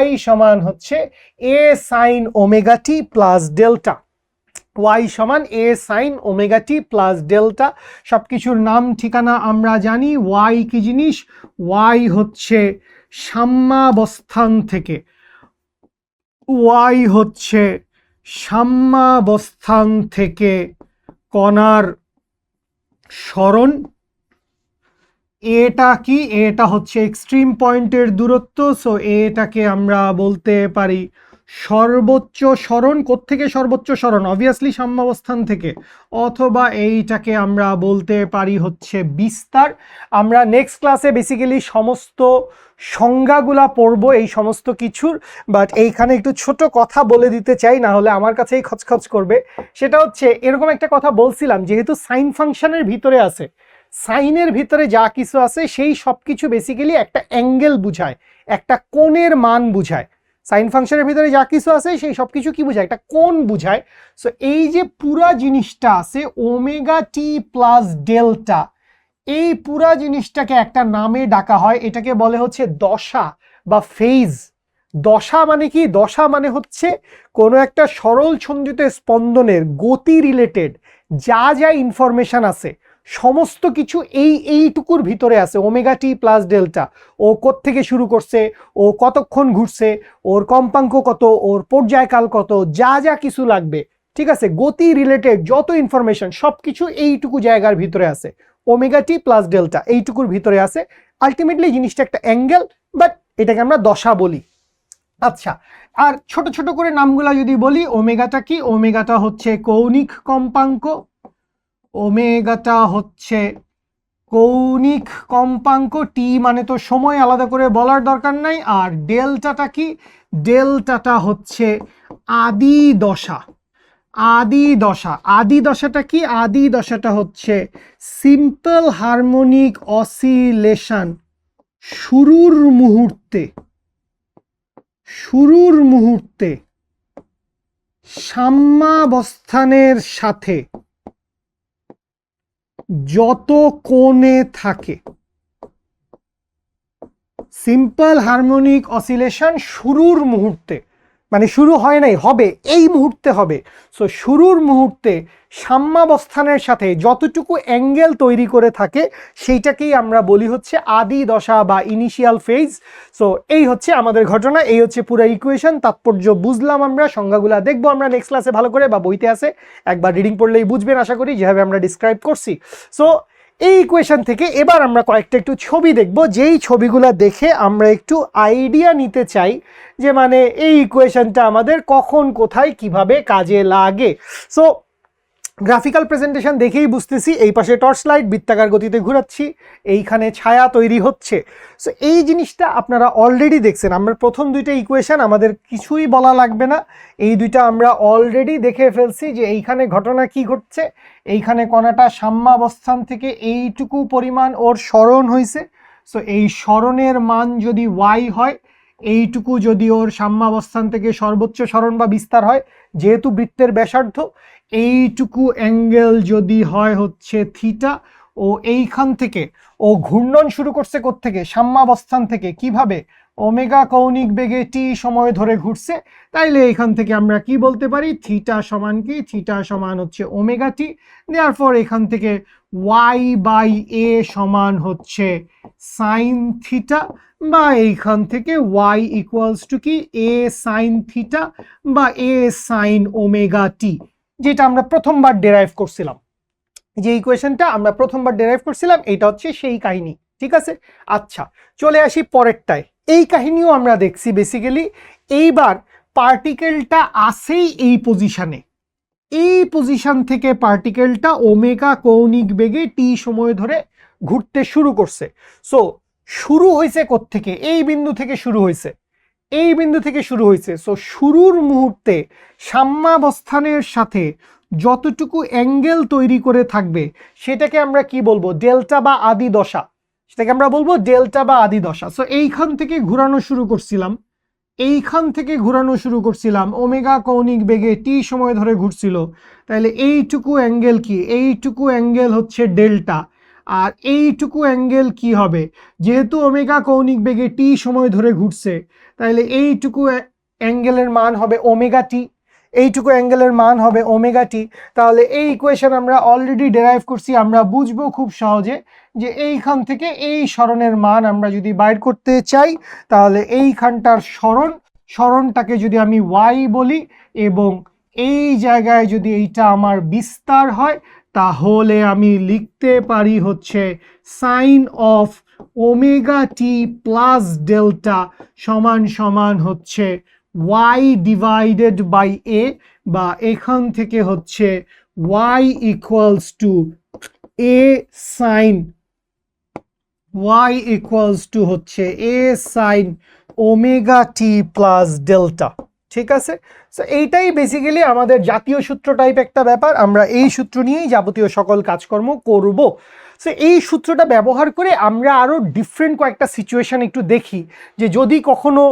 y সমান হচ্ছে a sin ωt plus delta. y সমান a sin ωt plus delta. সব কিছুর নাম ঠিকানা আমরা জানি। y কি জিনিস? y হচ্ছে সাম্যাবস্থান থেকে, y হচ্ছে সাম্যাবস্থান থেকে কণার সরণ। এটা কি? এটা হচ্ছে এক্সট্রিম পয়েন্টের দূরত্ব। সো এটাকে আমরা বলতে পারি সর্বোচ্চ সরণ। কোত্থেকে সর্বোচ্চ সরণ? অবভিয়াসলি সাম্যাবস্থান থেকে। অথবা এইটাকে আমরা বলতে পারি হচ্ছে বিস্তার। আমরা নেক্সট ক্লাসে বেসিক্যালি সমস্ত সংজ্ঞাগুলা পড়বো এই সমস্ত কিছুর, বাট এইখানে একটু ছোট কথা বলে দিতে চাই, না হলে আমার কাছেই খচখচ করবে। সেটা হচ্ছে এরকম একটা কথা বলছিলাম, যেহেতু সাইন ফাংশনের ভিতরে আছে, সাইনের ভিতরে যা কিছু আছে সেই সব কিছু বেসিক্যালি একটা অ্যাঙ্গেল বুঝায়, একটা কোণের মান বুঝায়। সাইন ফাংশনের ভিতরে যা কিছু আছে সেই সব কিছু কি বুঝায়? একটা কোণ বুঝায়। সো এই যে পুরা জিনিসটা আছে ω t প্লাস ডেল্টা, এই পুরা জিনিসটাকে একটা নামে ডাকা হয়, এটাকে বলে হচ্ছে দশা বা ফেজ। দশা মানে কি? দশা মানে হচ্ছে কোনো একটা সরল ছন্দিত স্পন্দনের গতি রিলেটেড যা যা ইনফরমেশন আছে সমস্ত কিছু এইটুকুর ভিতরে আছে। ω t প্লাস ডেল্টা, ও কোত্থেকে শুরু করছে, ও কতক্ষণ ঘুরছে, ওর কম্পাঙ্ক কত, ওর পর্যায়কাল কত, যা যা কিছু লাগবে, ঠিক আছে, গতি রিলেটেড যত ইনফরমেশন সব কিছু এইটুকু জায়গার ভিতরে আছে। ω t প্লাস ডেল্টা এইটুকুর ভিতরে আছে। আলটিমেটলি জিনিসটা একটা অ্যাঙ্গেল, বাট এটাকে আমরা দশা বলি। আচ্ছা, আর ছোট ছোট করে নামগুলা যদি বলি, ওমেগাটা কি? ওমেগাটা হচ্ছে কৌণিক কম্পাঙ্ক। ওমেগাটা হচ্ছে কৌণিক কম্পাঙ্ক। টি মানে তো সময়, আলাদা করে বলার দরকার নাই। আর ডেল্টাটা কি? ডেল্টাটা হচ্ছে আদি দশা। আদি দশা, আদি দশাটা কি? আদি দশাটা হচ্ছে সিম্পল হারমোনিক অসিলেশন শুরুর মুহূর্তে সাম্যাবস্থানের সাথে যত কোণে থাকে। সিম্পল হারমোনিক অসিলেশন শুরুর মুহূর্তে, মানে শুরু হয় নাই, হবে, এই মুহূর্তে হবে। সো শুরুর মুহূর্তে সাম্যাবস্থানের সাথে যতটুকু অ্যাঙ্গেল তৈরি করে থাকে সেইটাকেই আমরা বলি হচ্ছে আদি দশা বা ইনিশিয়াল ফেজ। সো এই হচ্ছে আমাদের ঘটনা, এই হচ্ছে পুরো ইকুয়েশন। তাৎপর্য বুঝলাম আমরা, সংজ্ঞাগুলা দেখবো আমরা নেক্সট ক্লাসে ভালো করে, বা বইতে আছে, একবার রিডিং পড়লেই বুঝবেন আশা করি, যেভাবে আমরা ডিসক্রাইব করছি। সো এই ইকুয়েশন থেকে এবার আমরা কয়েকটা একটু ছবি দেখব, যেই ছবিগুলো দেখে আমরা একটু আইডিয়া নিতে চাই যে মানে এই ইকুয়েশনটা আমাদের কখন কোথায় কিভাবে কাজে লাগে। সো গ্রাফিক্যাল প্রেজেন্টেশন দেখেই বুঝতেছি, এই পাশে টর্চ লাইট বৃত্তাকার গতিতে ঘোরাচ্ছি, এইখানে ছায়া তৈরি হচ্ছে। সো এই জিনিসটা আপনারা অলরেডি দেখছেন। আমরা প্রথম দুইটা ইকুয়েশন আমাদের কিছুই বলা লাগবে না, এই দুইটা আমরা অলরেডি দেখে ফেলছি যে এইখানে ঘটনা কি ঘটছে। এইখানে কণাটা সাম্যাবস্থান থেকে এইটুকু পরিমাণ ওর সরণ হয়েছে। সো এই সরণের মান যদি y হয়, এইটুকু যদি ওর সাম্যাবস্থান থেকে সর্বোচ্চ সরণ বা বিস্তার হয়, যেহেতু বৃত্তের ব্যাসার্ধ, এইটুকু অ্যাঙ্গেল যদি হয় হচ্ছে থিটা, ও এইখান থেকে ও ঘূর্ণন শুরু করছে কোত্থেকে? সাম্যাবস্থান থেকে। কিভাবে? ওমেগা কৌণিক বেগে টি সময় ধরে ঘুরছে, তাইলে এখান থেকে আমরা কি বলতে পারি, থিটা সমান কি, থিটা সমান হচ্ছে ওমেগা টি। দেয়ারফর এখান থেকে ওয়াই বাই এ সমান হচ্ছে সাইন থিটা, বা এইখান থেকে ওয়াই ইকুয়ালস টু কি, এ সাইন থিটা বা এ সাইন ওমেগা টি, যেটা আমরা প্রথমবার ডেরাইভ করছিলাম। যে ইকুয়েশনটা আমরা প্রথমবার ডেরাইভ করছিলাম এটা হচ্ছে সেই কাহিনী, ঠিক আছে। আচ্ছা, চলে আসি পরেরটায়। এই কাহিনীও আমরা দেখছি বেসিক্যালি। এইবার পার্টিকেলটা আসেই এই পজিশনে, এই পজিশন থেকে পার্টিকেলটা ওমেগা কৌণিক বেগে টি সময় ধরে ঘুরতে শুরু করছে। সো শুরু হয়েছে কোত্থেকে, এই বিন্দু থেকে শুরু হয়েছে, এই বিন্দু থেকে শুরু হয়েছে। সো শুরুর মুহূর্তে সাম্যাবস্থানের সাথে যতটুকু অ্যাঙ্গেল তৈরি করে থাকবে সেটাকে আমরা কি বলবো, ডেল্টা বা আদি দশা, সেটাকে আমরা বলবো ডেল্টা বা আদি দশা। সো এইখান থেকে ঘোরানো শুরু করছিলাম, এইখান থেকে ঘোরানো শুরু করছিলাম, ওমেগা কৌণিক বেগে টি সময় ধরে ঘুরছিল, তাহলে এইটুকু অ্যাঙ্গেল কি, এইটুকু অ্যাঙ্গেল হচ্ছে ডেল্টা। আর এইটুকু অ্যাঙ্গেল কি হবে, যেহেতু ওমেগা কৌণিক বেগে টি সময় ধরে ঘুরছে, তাহলে এইটুকু অ্যাঙ্গেলের মান হবে ওমেগা টি, এইটুকু অ্যাঙ্গেলের মান হবে ওমেগা টি। তাহলে এই ইকুয়েশন আমরা অলরেডি ডেরাইভ করছি, আমরা বুঝবো খুব সহজে যে এইখান থেকে এই সরণের মান আমরা যদি বাইর করতে চাই, তাহলে এইখানটার সরণটাকে যদি আমি ওয়াই বলি এবং এই জায়গায় যদি এইটা আমার বিস্তার হয়, তাহলে আমি লিখতে পারি হচ্ছে sine of omega T plus delta সমান সমান হচ্ছে y ডিভাইডেড বাই এ, বা এখান থেকে হচ্ছে y equals to A sine, y equals to হচ্ছে এ সাইন ওমেগা টি প্লাস ডেল্টা, ঠিক আছে। সো এইটাই বেসিক্যালি আমাদের জাতীয় সূত্র টাইপ একটা ব্যাপার, আমরা এই সূত্র নিয়েই যাবতীয় সকল কাজকর্ম করব। সো এই সূত্রটা ব্যবহার করে আমরা আরও ডিফারেন্ট কয়েকটা সিচুয়েশন একটু দেখি, যে যদি কখনো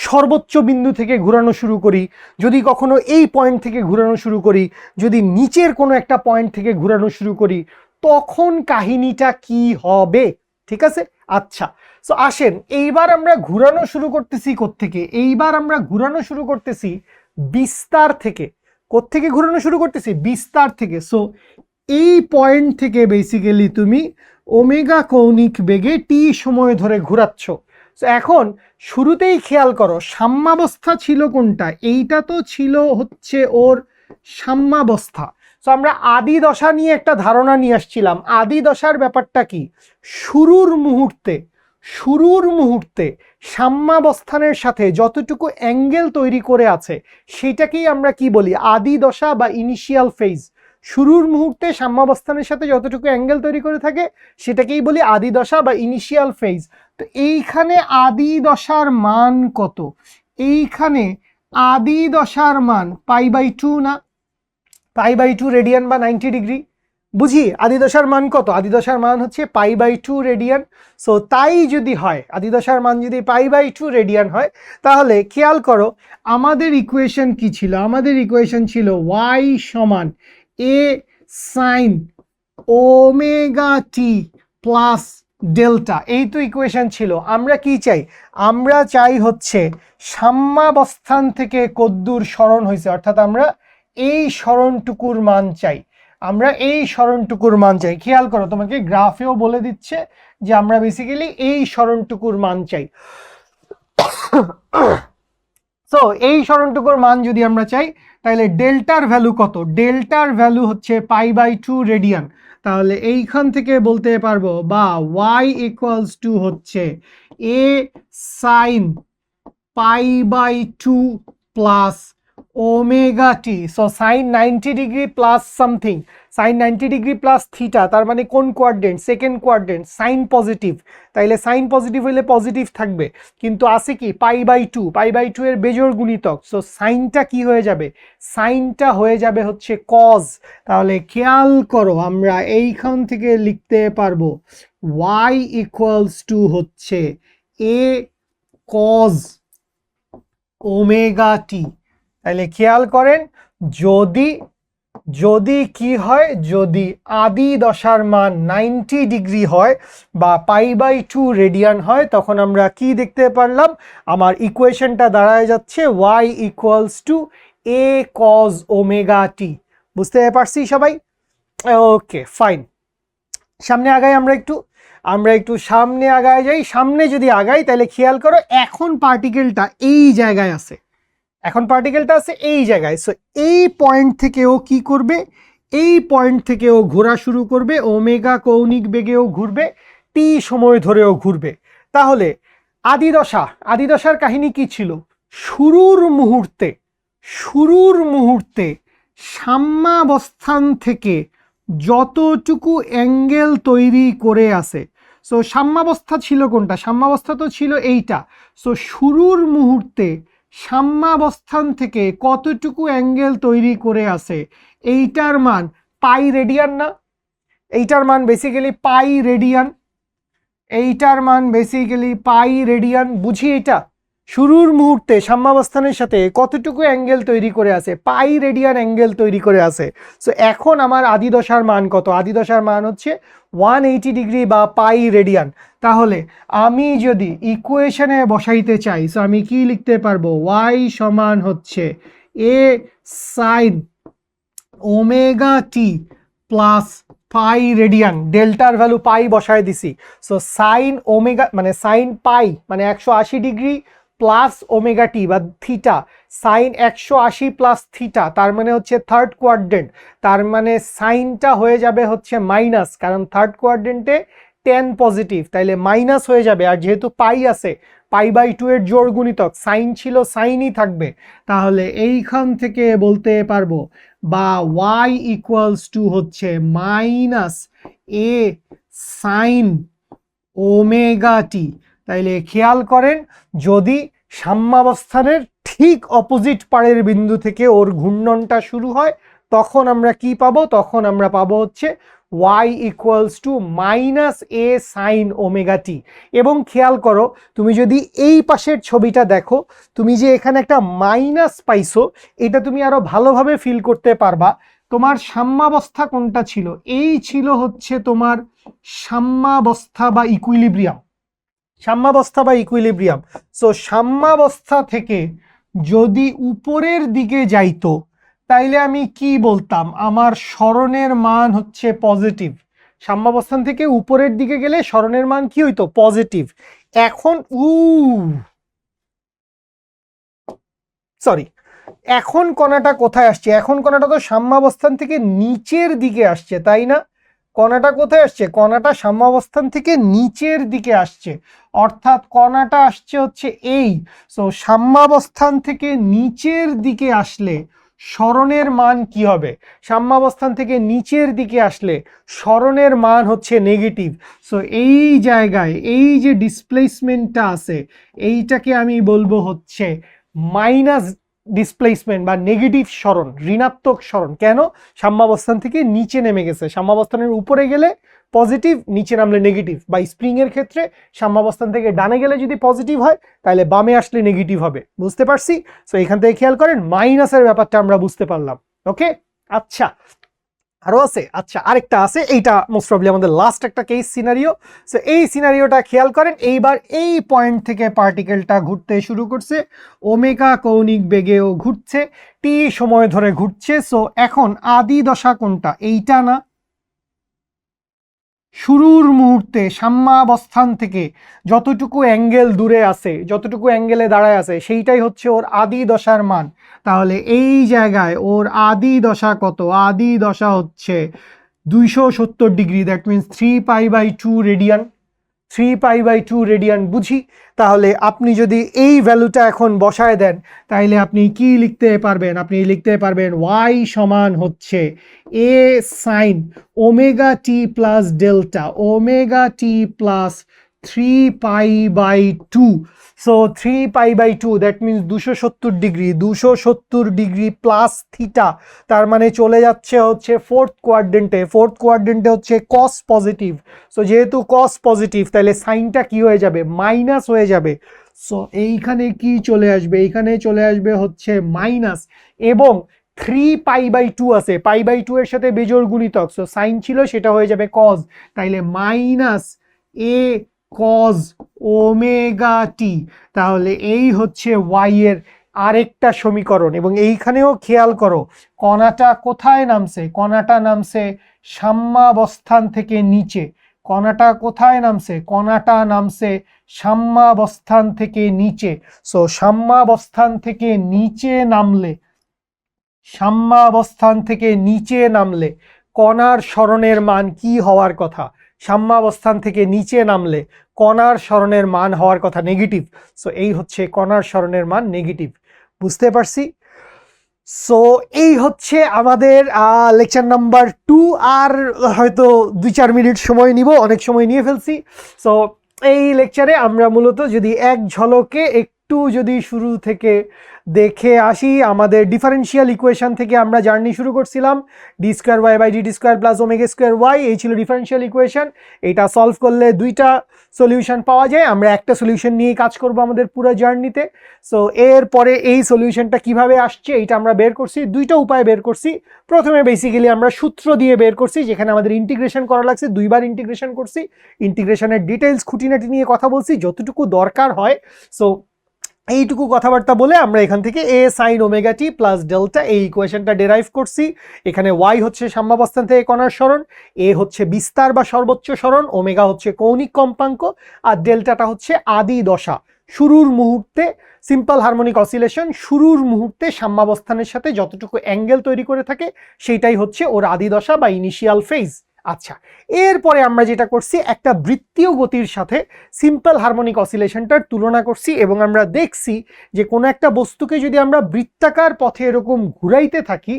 সর্বোচ্চ বিন্দু থেকে ঘোরানো শুরু করি, যদি কখনো এই পয়েন্ট থেকে ঘোরানো শুরু করি, যদি নিচের কোনো একটা পয়েন্ট থেকে ঘোরানো শুরু করি, তখন কাহিনীটা কি হবে, ঠিক আছে। আচ্ছা, সো আসেন এইবার আমরা ঘোরানো শুরু করতেছি কোত্থেকে, এইবার আমরা ঘোরানো শুরু করতেছি বিস্তার থেকে। কোত্থেকে ঘোরানো শুরু করতেছি, বিস্তার থেকে। সো এই পয়েন্ট থেকে বেসিক্যালি তুমি ওমেগা কৌণিক বেগে টি সময় ধরে ঘোরাচ্ছ। সো এখন শুরুতেই খেয়াল করো সাম্যাবস্থা ছিল কোনটা, এইটা তো ছিল হচ্ছে ওর সাম্যাবস্থা। সো আমরা আদি দশা নিয়ে একটা ধারণা নিয়ে আসছিলাম। আদি দশার ব্যাপারটা কি, শুরুর মুহূর্তে সাম্যাবস্থানের সাথে যতটুকু অ্যাঙ্গেল তৈরি করে আছে সেটাকেই আমরা কি বলি, আদি দশা বা ইনিশিয়াল ফেজ। শুরুর মুহূর্তে সাম্যাবস্থানের সাথে যতটুকু অ্যাঙ্গেল তৈরি করে থাকে সেটাকেই বলি আদি দশা বা ইনিশিয়াল ফেজ। তো এইখানে আদি দশার মান কত, এইখানে আদি দশার মান π/2 না, π/2 রেডিয়ান বা 90 ডিগ্রি। বুঝি আদি দশার মান কত, আদি দশার মান হচ্ছে π/2 রেডিয়ান। সো তাই যদি হয়, আদি দশার মান যদি π/2 রেডিয়ান হয়, তাহলে খেয়াল করো আমাদের ইকুয়েশন কি ছিল, আমাদের ইকুয়েশন ছিল y সমান a sine omega T plus delta. এই তো ইকুয়েশন ছিল। আমরা কি চাই, আমরা চাই হচ্ছে সাম্যাবস্থান থেকে কদ্দূর সরণ হয়েছে, অর্থাৎ আমরা এই সরণটুকুর মান চাই, আমরা এই সরণটুকুর মান চাই। খেয়াল করো তোমাকে গ্রাফেও বলে দিচ্ছে যে আমরা বেসিক্যালি এই সরণটুকুর মান চাই। সো এই সরণটুকুর মান যদি আমরা চাই, তাহলে ডেল্টার ভ্যালু কত, ডেল্টার ভ্যালু হচ্ছে π/2 রেডিয়ান। তাহলে এইখান থেকে বলতে পারবো বা y ইকুয়ালস টু হচ্ছে এ sine π/2 plus omega t. So sine 90 degree plus something, sine 90 degree plus theta, তার মানে কোন quadrant, second quadrant, sine positive. তাইলে সাইন পজিটিভ হলে পজিটিভ থাকবে, কিন্তু আছে কি π/2 এর বেজোড় গুণিতক। সো সাইনটা কি হয়ে যাবে, সাইনটা হয়ে যাবে হচ্ছে কজ। তাহলে খেয়াল করো আমরা এইখান থেকে লিখতে পারবো y ইকুয়ালস টু হচ্ছে এ কজ ওমেগা টি। তাহলে খেয়াল করেন যদি যদি কি হয়, যদি আদি দশার মান 90 ডিগ্রি হয় বা π/2 রেডিয়ান হয়, তখন আমরা কি দেখতে পারলাম, আমার ইকুয়েশনটা দাঁড়ায় যাচ্ছে y = a cos ωt। বুঝতে পারছি সবাই? ওকে ফাইন, সামনে আগাই আমরা একটু সামনে আগায় যাই। সামনে যদি আগাই তাহলে খেয়াল করো, এখন পার্টিকেলটা এই জায়গায় আছে, এই জায়গায়। সো এই পয়েন্ট থেকে ও কি করবে, এই পয়েন্ট থেকে ও ঘোরা শুরু করবে, ওমেগা কৌণিক বেগেও ঘুরবে, টি সময় ধরেও ঘুরবে। তাহলে আদিদশার কাহিনী কি ছিল? শুরুর মুহূর্তে সাম্যাবস্থান থেকে যতটুকু অ্যাঙ্গেল তৈরি করে আসে, সো সাম্যাবস্থা ছিল কোনটা? সাম্যাবস্থা তো ছিল এইটা। সো শুরুর মুহূর্তে সাম্যাবস্থান থেকে কতটুকু অ্যাঙ্গেল তৈরি করে আসে, এইটার মান পাই রেডিয়ান না? এইটার মান বেসিক্যালি পাই রেডিয়ান। বুঝি এটা শুরুর মুহূর্তে সাম্যাবস্থানের সাথে কতটুকু অ্যাঙ্গেল তৈরি করে আসে, পাই রেডিয়ান অ্যাঙ্গেল তৈরি করে আসে। সো এখন আমার আদিদশার মান কত? আদিদশার মান হচ্ছে 180 ডিগ্রি বা পাই রেডিয়ান। তাহলে আমি যদি ইকুয়েশনে বসাইতে চাই, সো আমি কি লিখতে পারবো? y সমান হচ্ছে a sin ωt plus pi radian, ডেল্টার ভ্যালু পাই বসায় দিছি। সো সাইন ওমেগা মানে সাইন পাই মানে 180 ডিগ্রি প্লাস ওমেগা টি বা থিটা, সাইন 180 প্লাস থিটা, তার মানে হচ্ছে থার্ড কোয়াড্রেন্ট, তার মানে সাইনটা হয়ে যাবে হচ্ছে মাইনাস, কারণ থার্ড কোয়াড্রেন্টে 10 পজিটিভ, তাইলে মাইনাস হয়ে যাবে। আর যেহেতু পাই আছে, π/2 এর জোড় গুণিতক, সাইন ছিল সাইনই থাকবে। তাহলে এইখান থেকে বলতে পারবো বা y = হচ্ছে -a sin ωt। তাইলে খেয়াল করেন, যদি সাম্যাবস্থানের ঠিক অপোজিট পাড়ের বিন্দু থেকে ওর ঘূর্ণনটা শুরু হয়, তখন আমরা কি পাবো? তখন আমরা পাবো হচ্ছে y = -a sin ωt। এবং খেয়াল করো, তুমি যদি এই পাশের ছবিটা দেখো, তুমি যে এখানে একটা মাইনাস পাইছো, এটা তুমি আরো ভালোভাবে ফিল করতে পারবা। তোমার সাম্যাবস্থা কোনটা ছিল? এই ছিল হচ্ছে তোমার সাম্যাবস্থা বা ইকুইলিব্রিয়াম। সো সাম্যাবস্থা থেকে যদি উপরের দিকে যাইতো, তাইলে আমি কি বলতাম? আমার সরণের মান হচ্ছে পজিটিভ। সাম্যাবস্থান থেকে উপরের দিকে গেলে সরণের মান কি হইতো? পজিটিভ। এখন এখন কণাটা কোথায় আসছে? এখন কণাটা তো সাম্যাবস্থান থেকে নিচের দিকে আসছে, তাই না? কণাটা কোথায় আসছে? কণাটা সাম্যাবস্থান থেকে নিচের দিকে আসছে, অর্থাৎ কণাটা আসছে হচ্ছে এই। সো সাম্যাবস্থান থেকে নিচের দিকে আসলে সরণের মান কি হবে? সাম্যাবস্থান থেকে নিচের দিকে আসলে সরণের মান হচ্ছে নেগেটিভ। সো এই জায়গায় এই যে ডিসপ্লেসমেন্টটা আছে, এইটাকে আমি বলবো হচ্ছে মাইনাস ডিসপ্লেসমেন্ট বা নেগেটিভ সরণ, ঋণাত্মক সরণ। কেন? সাম্যাবস্থান থেকে নিচে নেমে গেছে। সাম্যাবস্থানের উপরে গেলে পজিটিভ, নিচে নামলে নেগেটিভ। বা স্প্রিং এর ক্ষেত্রে সাম্যাবস্থান থেকে ডানে গেলে যদি পজিটিভ হয়, তাহলে বামে আসলে নেগেটিভ হবে। বুঝতে পারছি? সো এখান থেকে খেয়াল করেন, মাইনাসের ব্যাপারটা আমরা বুঝতে পারলাম। ওকে, আচ্ছা আরো আছে? আচ্ছা আরেকটা আছে, এইটা মোস্ট প্রবলি আমাদের লাস্ট একটা কেস সিনারিও। সো এই সিনারিওটা খেয়াল করেন, এইবার এই পয়েন্ট থেকে পার্টিকেলটা ঘুরতে শুরু করছে, ওমেগা কৌণিক বেগেও ঘুরছে, টি সময় ধরে ঘুরছে। সো এখন আদি দশা কোনটা? এইটা না? শুরুর মুহূর্তে সাম্যাবস্থান থেকে যতটুকু অ্যাঙ্গেল দূরে আছে, যতটুকু অ্যাঙ্গেলে দাঁড়ায় আছে, সেইটাই হচ্ছে ওর আদি দশার মান। তাহলে এই জায়গায় ওর আদি দশা কত? আদি দশা হচ্ছে 270 degree, that means 3π/2 radian. 3π/2 radian বুঝি? তাহলে আপনি যদি এই ভ্যালুটা এখন বসায় দেন, তাহলে আপনি কি লিখতে পারবেন? আপনি লিখতে পারবেন y সমান হচ্ছে a sin ωt plus delta, ωt plus 3π/2। So 3π/2 that means 270 degree plus theta, তার মানে চলে যাচ্ছে হচ্ছে ফোর্থ কোয়াড্রেন্টে হচ্ছে কস পজিটিভ। সো যেহেতু কস পজিটিভ, তাহলে সাইনটা কি হয়ে যাবে? মাইনাস হয়ে যাবে। সো এইখানে কি চলে আসবে? এইখানে চলে আসবে হচ্ছে মাইনাস, এবং 3π/2 আছে, π/2 এর সাথে বেজোড় গুণিতক, সো সাইন ছিল সেটা হয়ে যাবে কজ, তাইলে -a cos ω t। তাহলে এই হচ্ছে y এর আরেকটা সমীকরণ। এবং এইখানেও খেয়াল করো কণাটা কোথায় নামছে, কণাটা নামছে সাম্যাবস্থান থেকে নিচে। কণাটা কোথায় নামছে, কণাটা নামছে সাম্যাবস্থান থেকে নিচে। সো সাম্যাবস্থান থেকে নিচে নামলে, সাম্যাবস্থান থেকে নিচে নামলে কণার সরণের মান কি হওয়ার কথা, সাম্যাবস্থান থেকে নিচে নামলে কণার সরণের মান হওয়ার কথা নেগেটিভ। সো এই হচ্ছে কণার সরণের মান নেগেটিভ। বুঝতে পারছি? সো এই হচ্ছে আমাদের লেকচার নাম্বার 2। আর হয়তো 2-4 মিনিট সময় নিব, অনেক সময় নিয়ে ফেলছি। সো এই লেকচারে আমরা মূলত যদি এক ঝলকে একটু যদি শুরু থেকে দেখে আসি, আমাদের ডিফারেন্সিয়াল ইকুয়েশন থেকে আমরা জার্নি শুরু করছিলাম। d²y/dt² + ω²y, এই ছিল ডিফারেন্সিয়াল ইকুয়েশন। এটা সলভ করলে দুইটা সলিউশন পাওয়া যায়। আমরা একটা সলিউশন নিয়ে কাজ করব আমাদের পুরো জার্নিতে। সো এরপরে এই সলিউশনটা কিভাবে আসছে এইটা আমরা বের করছি, দুইটা উপায় বের করছি। প্রথমে বেসিক্যালি আমরা সূত্র দিয়ে বের করছি, যেখানে আমাদের ইন্টিগ্রেশন করা লাগছে, দুইবার ইন্টিগ্রেশন করছি। ইন্টিগ্রেশনের ডিটেইলস খুঁটিনাটি নিয়ে কথা বলছি যতটুকু দরকার হয়। সো এইটুকু কথাবার্তা বলে আমরা এখান থেকে a sin ω t plus delta এই ইকুয়েশনটা ডেরাইভ করছি। এখানে y হচ্ছে সাম্যাবস্থান থেকে কণার সরণ, a হচ্ছে বিস্তার বা সর্বোচ্চ সরণ, ওমেগা হচ্ছে কৌণিক কম্পাঙ্ক, আর ডেল্টাটা হচ্ছে আদি দশা, শুরুর মুহূর্তে সিম্পল হারমোনিক অসিলেশন শুরুর মুহূর্তে সাম্যাবস্থানের সাথে যতটুকু অ্যাঙ্গেল তৈরি করে থাকে সেইটাই হচ্ছে ওর আদি দশা বা ইনিশিয়াল ফেজ। আচ্ছা, এরপরে আমরা যেটা করছি একটা বৃত্তীয় গতির সাথে সিম্পল হারমোনিক অসিলেশনটার তুলনা করছি এবং আমরা দেখছি যে কোনো একটা বস্তুকে যদি আমরা বৃত্তাকার পথে এরকম ঘুরাইতে থাকি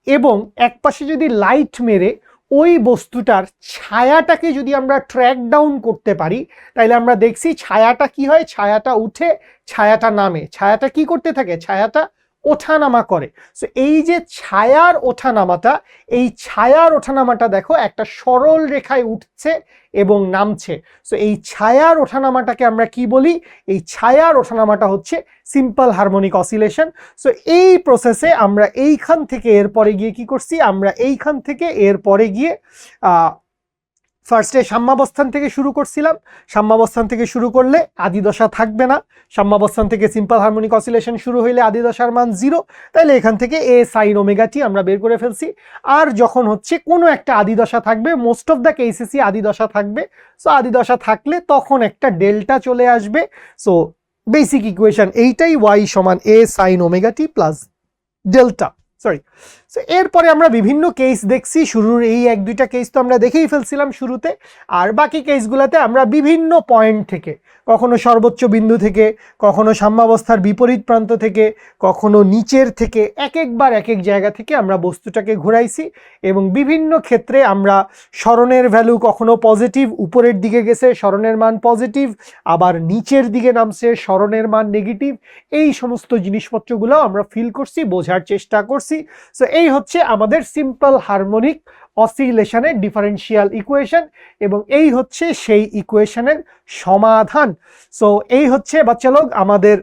এবং একপাশে যদি লাইট মেরে ওই বস্তুটার ছায়াটাকে যদি আমরা ট্র্যাক ডাউন করতে পারি, তাহলে আমরা দেখছি ছায়াটা কি হয়, ছায়াটা উঠে ছায়াটা নামে, ছায়াটা কি করতে থাকে, ছায়াটা ওঠানামা করে। সো এই যে ছায়ার ওঠানামাটা, এই ছায়ার ওঠানামাটা দেখো একটা সরল রেখায় উঠছে এবং নামছে। সো এই ছায়ার ওঠানামাটাকে আমরা কি বলি, এই ছায়ার ওঠানামাটা হচ্ছে সিম্পল হারমোনিক অসিলেশন। সো এই প্রসেসে আমরা এইখান থেকে এরপরে গিয়ে কি করছি, আমরা এইখান থেকে এরপরে গিয়ে ফার্স্টে সাম্যাবস্থান থেকে শুরু করছিলাম। সাম্যাবস্থান থেকে শুরু করলে আদিদশা থাকবে না, সাম্যাবস্থান থেকে সিম্পল হারমোনিক অসিলেশন শুরু হইলে আদিদশার মান 0, তাইলে এখান থেকে a sin ω t আমরা বের করে ফেলছি। আর যখন হচ্ছে কোনো একটা আদিদশা থাকবে, মোস্ট অফ দ্য কেসেসই আদিদশা থাকবে, সো আদিদশা থাকলে তখন একটা ডেল্টা চলে আসবে। সো বেসিক ইকুয়েশন এইটাই, y সমান a sin ω t plus delta. Sorry, so এরপরে আমরা বিভিন্ন কেস দেখছি। শুরুর এই 1-2টা কেস তো আমরা দেখেই ফেলছিলাম শুরুতে, আর বাকি কেসগুলোতে আমরা বিভিন্ন পয়েন্ট থেকে, কখনো সর্বোচ্চ বিন্দু থেকে, কখনো সাম্যাবস্থার বিপরীত প্রান্ত থেকে, কখনো নিচের থেকে, একবার এক এক জায়গা থেকে আমরা বস্তুটাকে ঘুরাইছি এবং বিভিন্ন ক্ষেত্রে আমরা সরণের ভ্যালু কখনো পজিটিভ, উপরের দিকে গেছে সরণের মান পজিটিভ, আবার নিচের দিকে নামছে সরণের মান নেগেটিভ, এই সমস্ত জিনিসপত্রগুলো আমরা ফিল করছি, বোঝার চেষ্টা করছি। সো এই হচ্ছে আমাদের সিম্পল হারমোনিক অসিলেশনের ডিফারেন্সিয়াল ইকুয়েশন এবং এই হচ্ছে সেই ইকুয়েশনের সমাধান। সো এই হচ্ছে বাচ্চা লোক আমাদের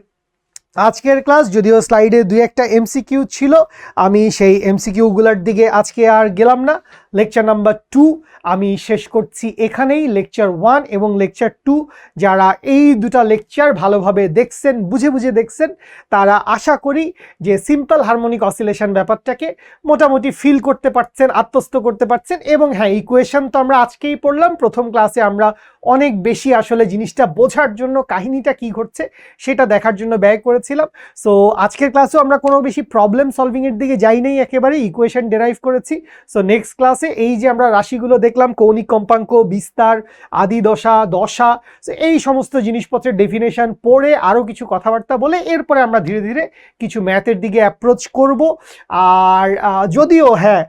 আজকের ক্লাস। যদিও স্লাইডে 2-1টা এমসিকিউ ছিল, আমি সেই এমসিকিউগুলোর দিকে আজকে আর গেলাম না। লেকচার নাম্বার 2 আমি শেষ করছি এখানেই। লেকচার 1 এবং লেকচার 2 যারা এই দুটা লেকচার ভালোভাবে দেখছেন, বুঝে বুঝে দেখছেন, তারা আশা করি যে সিম্পল হারমোনিক অসিলেশন ব্যাপারটাকে মোটামুটি ফিল করতে পারছেন, আত্মস্থ করতে পারছেন। এবং হ্যাঁ, ইকুয়েশন তো আমরা আজকেই পড়লাম, প্রথম ক্লাসে আমরা অনেক বেশি আসলে জিনিসটা বোঝার জন্য, কাহিনীটা কি ঘটছে সেটা দেখার জন্য ব্যয় করেছিলাম। সো আজকের ক্লাসেও আমরা কোনো বেশি প্রবলেম সলভিং এর দিকে যাই নাই, একেবারে ইকুয়েশন ডেরাইভ করেছি। সো নেক্সট ক্লাসে এই যে আমরা রাশিগুলো দেখলাম, কৌণিক কম্পাঙ্ক, বিস্তার, আদি দশা, দশা, এই সমস্ত জিনিসপত্রের ডেফিনেশন পড়ে আরও কিছু কথাবার্তা বলে এরপরে আমরা ধীরে ধীরে কিছু ম্যাথের দিকে অ্যাপ্রোচ করব। আর যদিও হ্যাঁ,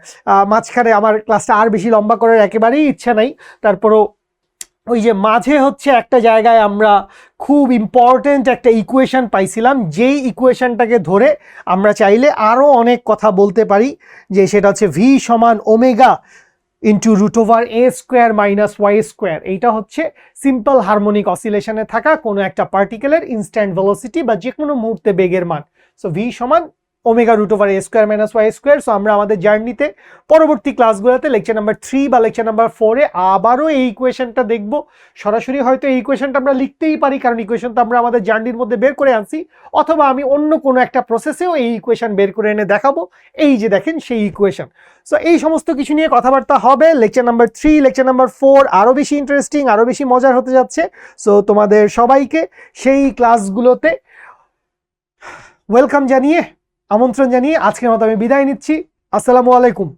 মাঝখানে আমার ক্লাসটা আর বেশি লম্বা করার একেবারেই ইচ্ছা নাই, তারপরও ওই যে মাঝে হচ্ছে একটা জায়গায় আমরা খুব ইম্পর্টেন্ট একটা ইকুয়েশন পাইছিলাম, যেই ইকুয়েশনটাকে ধরে আমরা চাইলে আরও অনেক কথা বলতে পারি, যে সেটা হচ্ছে v সমান ওমেগা ইন্টু √a² - y²। এইটা হচ্ছে সিম্পল হারমোনিক অসিলেশনে থাকা কোনো একটা পার্টিকেলের ইনস্ট্যান্ট ভেলোসিটি বা যে কোনো মুহূর্তে বেগের মান। সো v সমান omega root over a square minus y square. So আমরা আমাদের জার্নিতে পরবর্তী ক্লাসগুলোতে লেকচার নাম্বার 3 বা লেকচার নাম্বার 4-এ আবারও এই ইকুয়েশনটা দেখব। সরাসরি হয়তো এই ইকুয়েশনটা আমরা লিখতেই পারি, কারণ ইকুয়েশন তো আমরা আমাদের জার্নির মধ্যে বের করে আনছি, অথবা আমি অন্য কোনো একটা প্রসেসেও এই ইকুয়েশন বের করে এনে দেখাবো। এই যে দেখেন সেই ইকুয়েশন। সো এই সমস্ত কিছু নিয়ে কথাবার্তা হবে। লেকচার নাম্বার 3, লেকচার নাম্বার 4 আরও বেশি ইন্টারেস্টিং, আরও বেশি মজার হতে যাচ্ছে। সো তোমাদের সবাইকে সেই ক্লাসগুলোতে ওয়েলকাম জানিয়ে, আমন্ত্রণ জানিয়ে আজকের মতো আমি বিদায় নিচ্ছি। আসসালামু আলাইকুম।